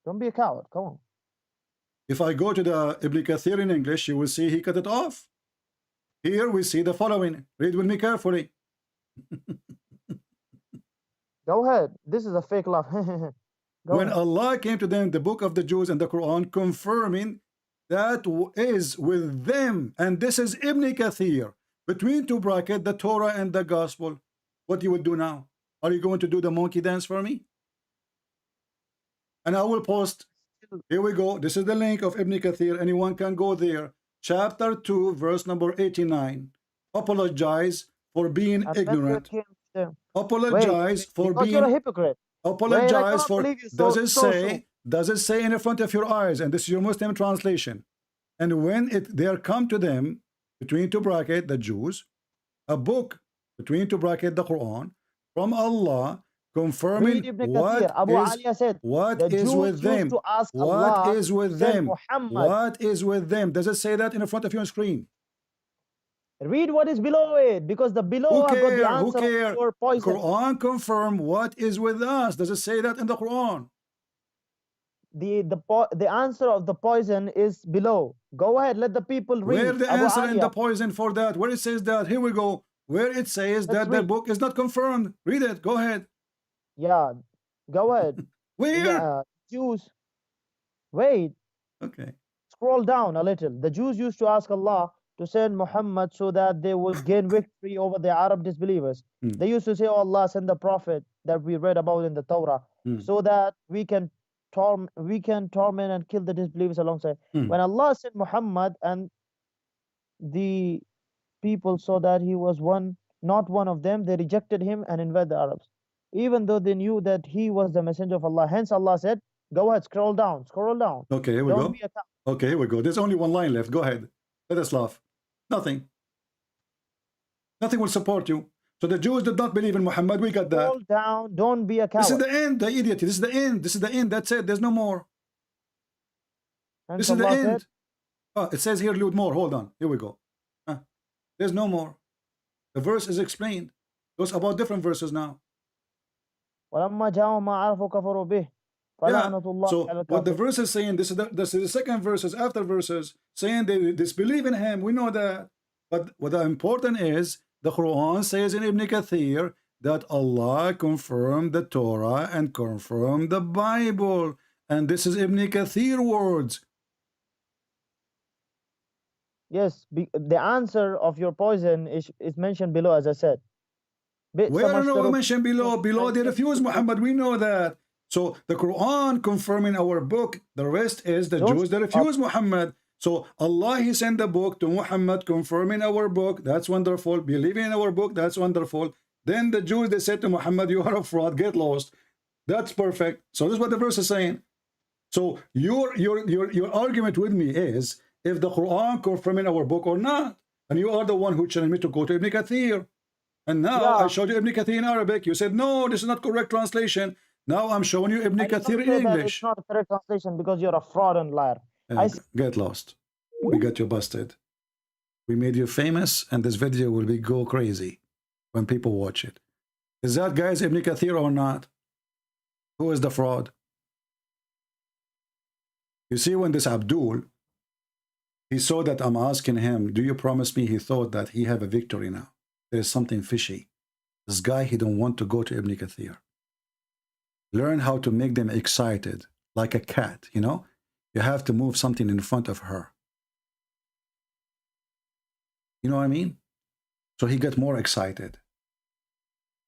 Don't be a coward. Come on. If I go to the Ibn Kathir in English, you will see he cut it off. Here we see the following. Read with me carefully. Go ahead. This is a fake laugh. When Allah came to them, the book of the Jews and the Quran, confirming that is with them. And this is Ibn Kathir. between two brackets, the Torah and the gospel, what you would do now? Are you going to do the monkey dance for me? And I will post, here we go. This is the link of Ibn Kathir. Anyone can go there. Chapter 2, verse number 89. Apologize for being ignorant. Apologize for being... You're a hypocrite. Apologize for... Does it say in the front of your eyes? And this is your Muslim translation. And when there come to them, between two brackets, the Jews, a book, between two brackets, the Quran, from Allah, confirming what is with them. What is with them? What is with them? Does it say that in the front of your screen? Read what is below it, because the below have got the answer for poison. Quran confirm what is with us. Does it say that in the Quran? The answer of the poison is below. Go ahead, let the people read. Where the answer in the poison for that? Where it says that? Here we go. Where it says that the book is not confirmed. Read it. Go ahead. Yeah, go ahead. Where? Yeah, Jews. Wait. Okay. Scroll down a little. The Jews used to ask Allah to send Muhammad so that they would gain victory over the Arab disbelievers. They used to say, oh Allah, send the prophet that we read about in the Torah so that we can torment and kill the disbelievers alongside. When Allah sent Muhammad and the people saw that he was not one of them, they rejected him and invaded the Arabs, even though they knew that he was the messenger of Allah. Hence Allah said, go ahead, scroll down. Okay, here we go. Okay, here we go. There's only one line left. Go ahead. Let us laugh. Nothing will support you. So the Jews did not believe in Muhammad. We got that. Scroll down. Don't be a coward. This is the end, the idiot. This is the end. This is the end. That's it. There's no more. And this is the end. Oh, it says here, load more. Hold on. Here we go. There's no more. The verse is explained. Those about different verses now. Yeah. So what the verse is saying, this is the second verses after verses saying they disbelieve in him. We know that. But what the important is, the Quran says in Ibn Kathir that Allah confirmed the Torah and confirmed the Bible. And this is Ibn Kathir words. Yes, the answer of your poison is mentioned below, as I said. Where no we mentioned below? Below they refuse Muhammad. We know that. So the Quran confirming our book. The rest is the Jews that refuse Muhammad. So Allah, He sent the book to Muhammad confirming our book. That's wonderful. Believing in our book. That's wonderful. Then the Jews, they said to Muhammad, you are a fraud. Get lost. That's perfect. So this is what the verse is saying. So your argument with me is if the Quran confirming our book or not. And you are the one who challenged me to go to Ibn Kathir. And now I showed you Ibn Kathir in Arabic. You said, no, this is not correct translation. Now I'm showing you Ibn Kathir in English. It's not a correct translation because you're a fraud and liar. Get lost. We got you busted. We made you famous, and this video will go crazy when people watch it. Is that guys Ibn Kathir or not? Who is the fraud? You see, when this Abdul, he saw that I'm asking him, do you promise me? He thought that he have a victory now. There's something fishy. This guy, he don't want to go to Ibn Kathir. Learn how to make them excited, like a cat, you know? You have to move something in front of her. You know what I mean? So he got more excited.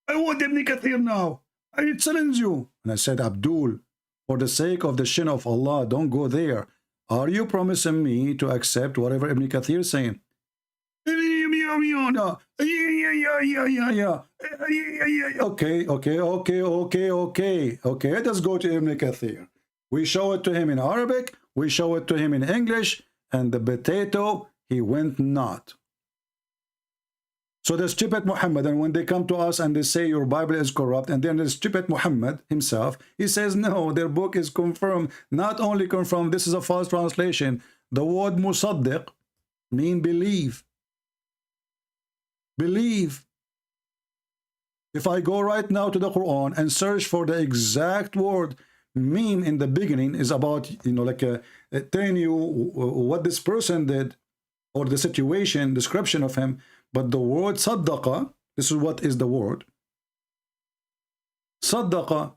I want Ibn Kathir now. I challenge you. And I said, Abdul, for the sake of the shin of Allah, don't go there. Are you promising me to accept whatever Ibn Kathir is saying? Okay. Let us go to Ibn Kathir. We show it to him in Arabic. We show it to him in English. And the potato, he went not. So the stupid Muhammad, and when they come to us and they say your Bible is corrupt, and then the stupid Muhammad himself, he says, no, their book is confirmed. Not only confirmed, this is a false translation. The word musaddiq mean believe. Believe. If I go right now to the Quran and search for the exact word, meme in the beginning is about, you know, like telling you what this person did or the situation, description of him. But the word saddaqa, this is what is the word. Saddaqa.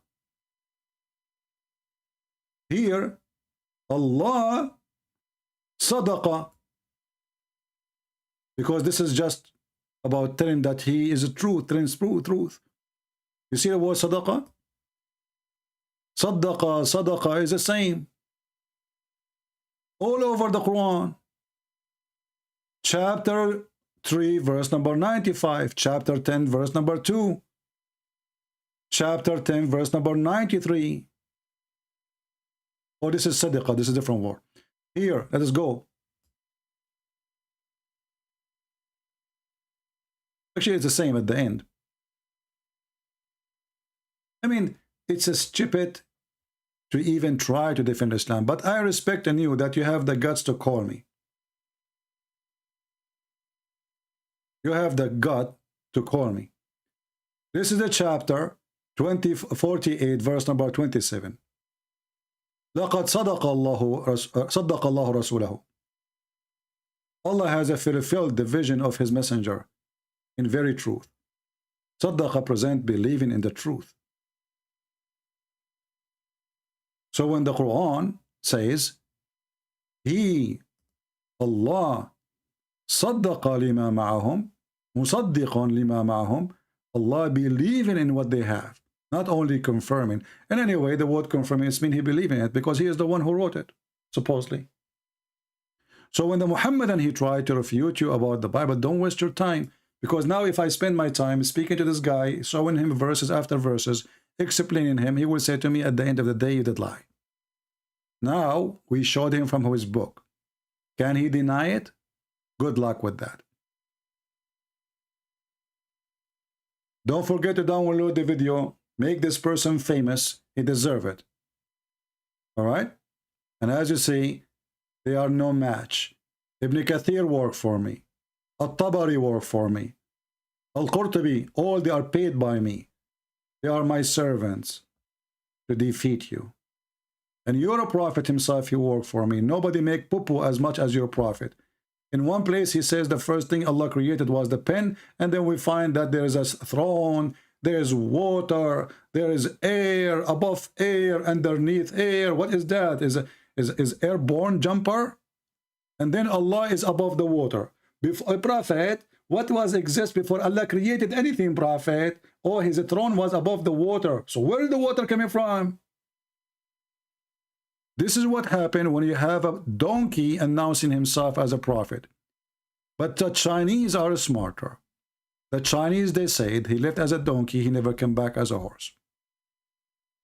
Here, Allah sadaqa. Because this is just about telling that he is a truth, telling truth. You see the word sadaqah? Sadaqah is the same. All over the Quran. Chapter 3, verse number 95. Chapter 10, verse number 2. Chapter 10, verse number 93. Oh, this is sadaqah. This is a different word. Here, let us go. Actually, it's the same at the end. I mean, it's a stupid to even try to defend Islam, but I respect in you that you have the guts to call me. You have the gut to call me. This is the chapter 48, verse number 27. لَقَدْ صَدَقَ اللَّهُ رَسُولَهُ. Allah has fulfilled the vision of his messenger in very truth. Sadaqah present believing in the truth. So when the Quran says, He, Allah, صدق لما معهم, مصدق لما معهم, Allah believing in what they have, not only confirming. And anyway, the word confirming is mean he believing it because he is the one who wrote it, supposedly. So when the Muhammadan he tried to refute you about the Bible, don't waste your time, because now if I spend my time speaking to this guy, showing him verses after verses, explaining him, he will say to me at the end of the day, you did lie. Now we showed him from his book. Can he deny it? Good luck with that. Don't forget to download the video. Make this person famous. He deserves it. All right? And as you see, they are no match. Ibn Kathir worked for me. At-Tabari worked for me. Al-Qurtubi, all they are paid by me. They are my servants to defeat you. And your prophet himself, he worked for me. Nobody make poo-poo as much as your prophet. In one place, he says the first thing Allah created was the pen, and then we find that there is a throne, there is water, there is air, above air, underneath air. What is that? Is airborne jumper? And then Allah is above the water. Before, prophet, what was exist before Allah created anything, prophet? Oh, his throne was above the water. So where is the water coming from? This is what happened when you have a donkey announcing himself as a prophet. But the Chinese are smarter. The Chinese, they said, he left as a donkey, he never came back as a horse.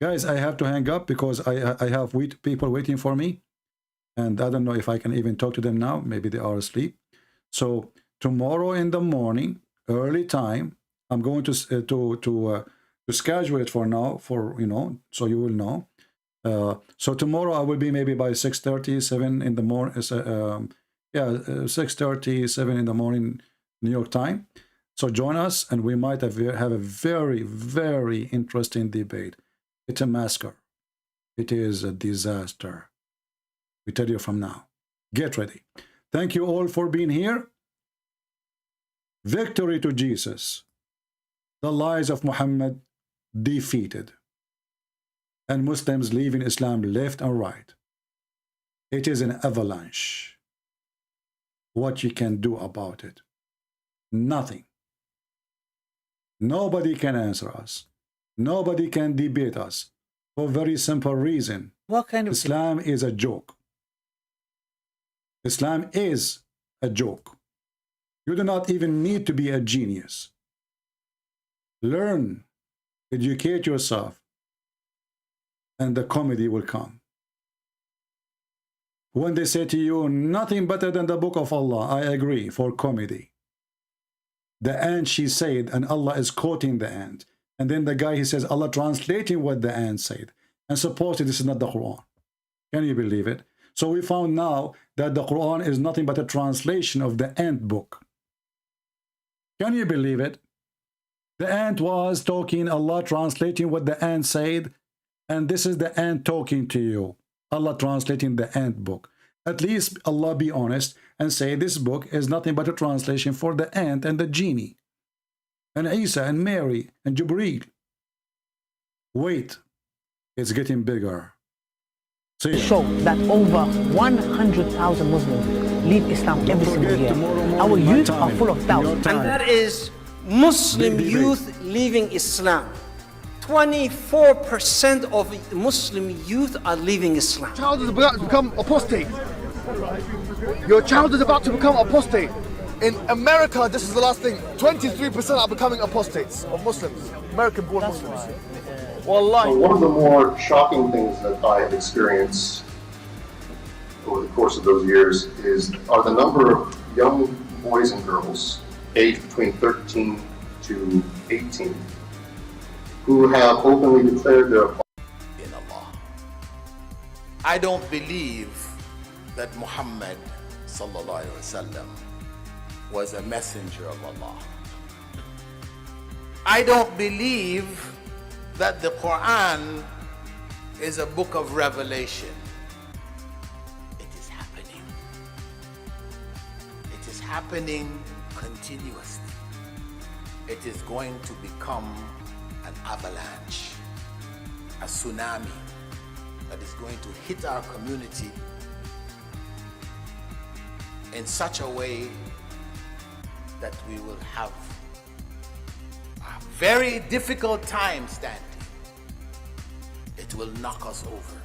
Guys, I have to hang up because I have people waiting for me. And I don't know if I can even talk to them now. Maybe they are asleep. So tomorrow in the morning, early time, I'm going to schedule it for now, for, you know, so you will know. So tomorrow I will be maybe by 6:30, 7 in the morning. 6:30, 7 in the morning, New York time. So join us, and we might have a very, very interesting debate. It's a massacre. It is a disaster. We tell you from now. Get ready. Thank you all for being here. Victory to Jesus. The lies of Muhammad defeated. And Muslims leaving Islam left and right. It is an avalanche. What you can do about it? Nothing. Nobody can answer us. Nobody can debate us for a very simple reason. What kind of Islam is a joke. Islam is a joke. You do not even need to be a genius. Learn, educate yourself, and the comedy will come. When they say to you, nothing better than the book of Allah, I agree, for comedy. The ant, she said, and Allah is quoting the ant. And then the guy, he says, Allah translating what the ant said. And supposedly this is not the Quran. Can you believe it? So we found now that the Quran is nothing but a translation of the ant book. Can you believe it? The ant was talking, Allah translating what the ant said, and this is the ant talking to you. Allah translating the ant book. At least Allah be honest and say this book is nothing but a translation for the ant and the genie, and Isa and Mary and Jibreel. Wait, it's getting bigger. See ya. Show that over 100,000 Muslims leave Islam every single year. Our youth are full of doubt. And that is Muslim youth leaving Islam. 24% of Muslim youth are leaving Islam. Your child is about to become apostate. Your child is about to become apostate. In America, this is the last thing. 23% are becoming apostates of Muslims, American-born Muslims. Wallahi. One of the more shocking things that I have experienced over the course of those years are the number of young boys and girls aged between 13 to 18 who have openly declared their in Allah. I don't believe that Muhammad sallallahu alaihi wasallam was a messenger of Allah. I don't believe that the Quran is a book of revelation. It is happening. It is happening continuously. It is going to become an avalanche, a tsunami that is going to hit our community in such a way that we will have a very difficult time standing. It will knock us over.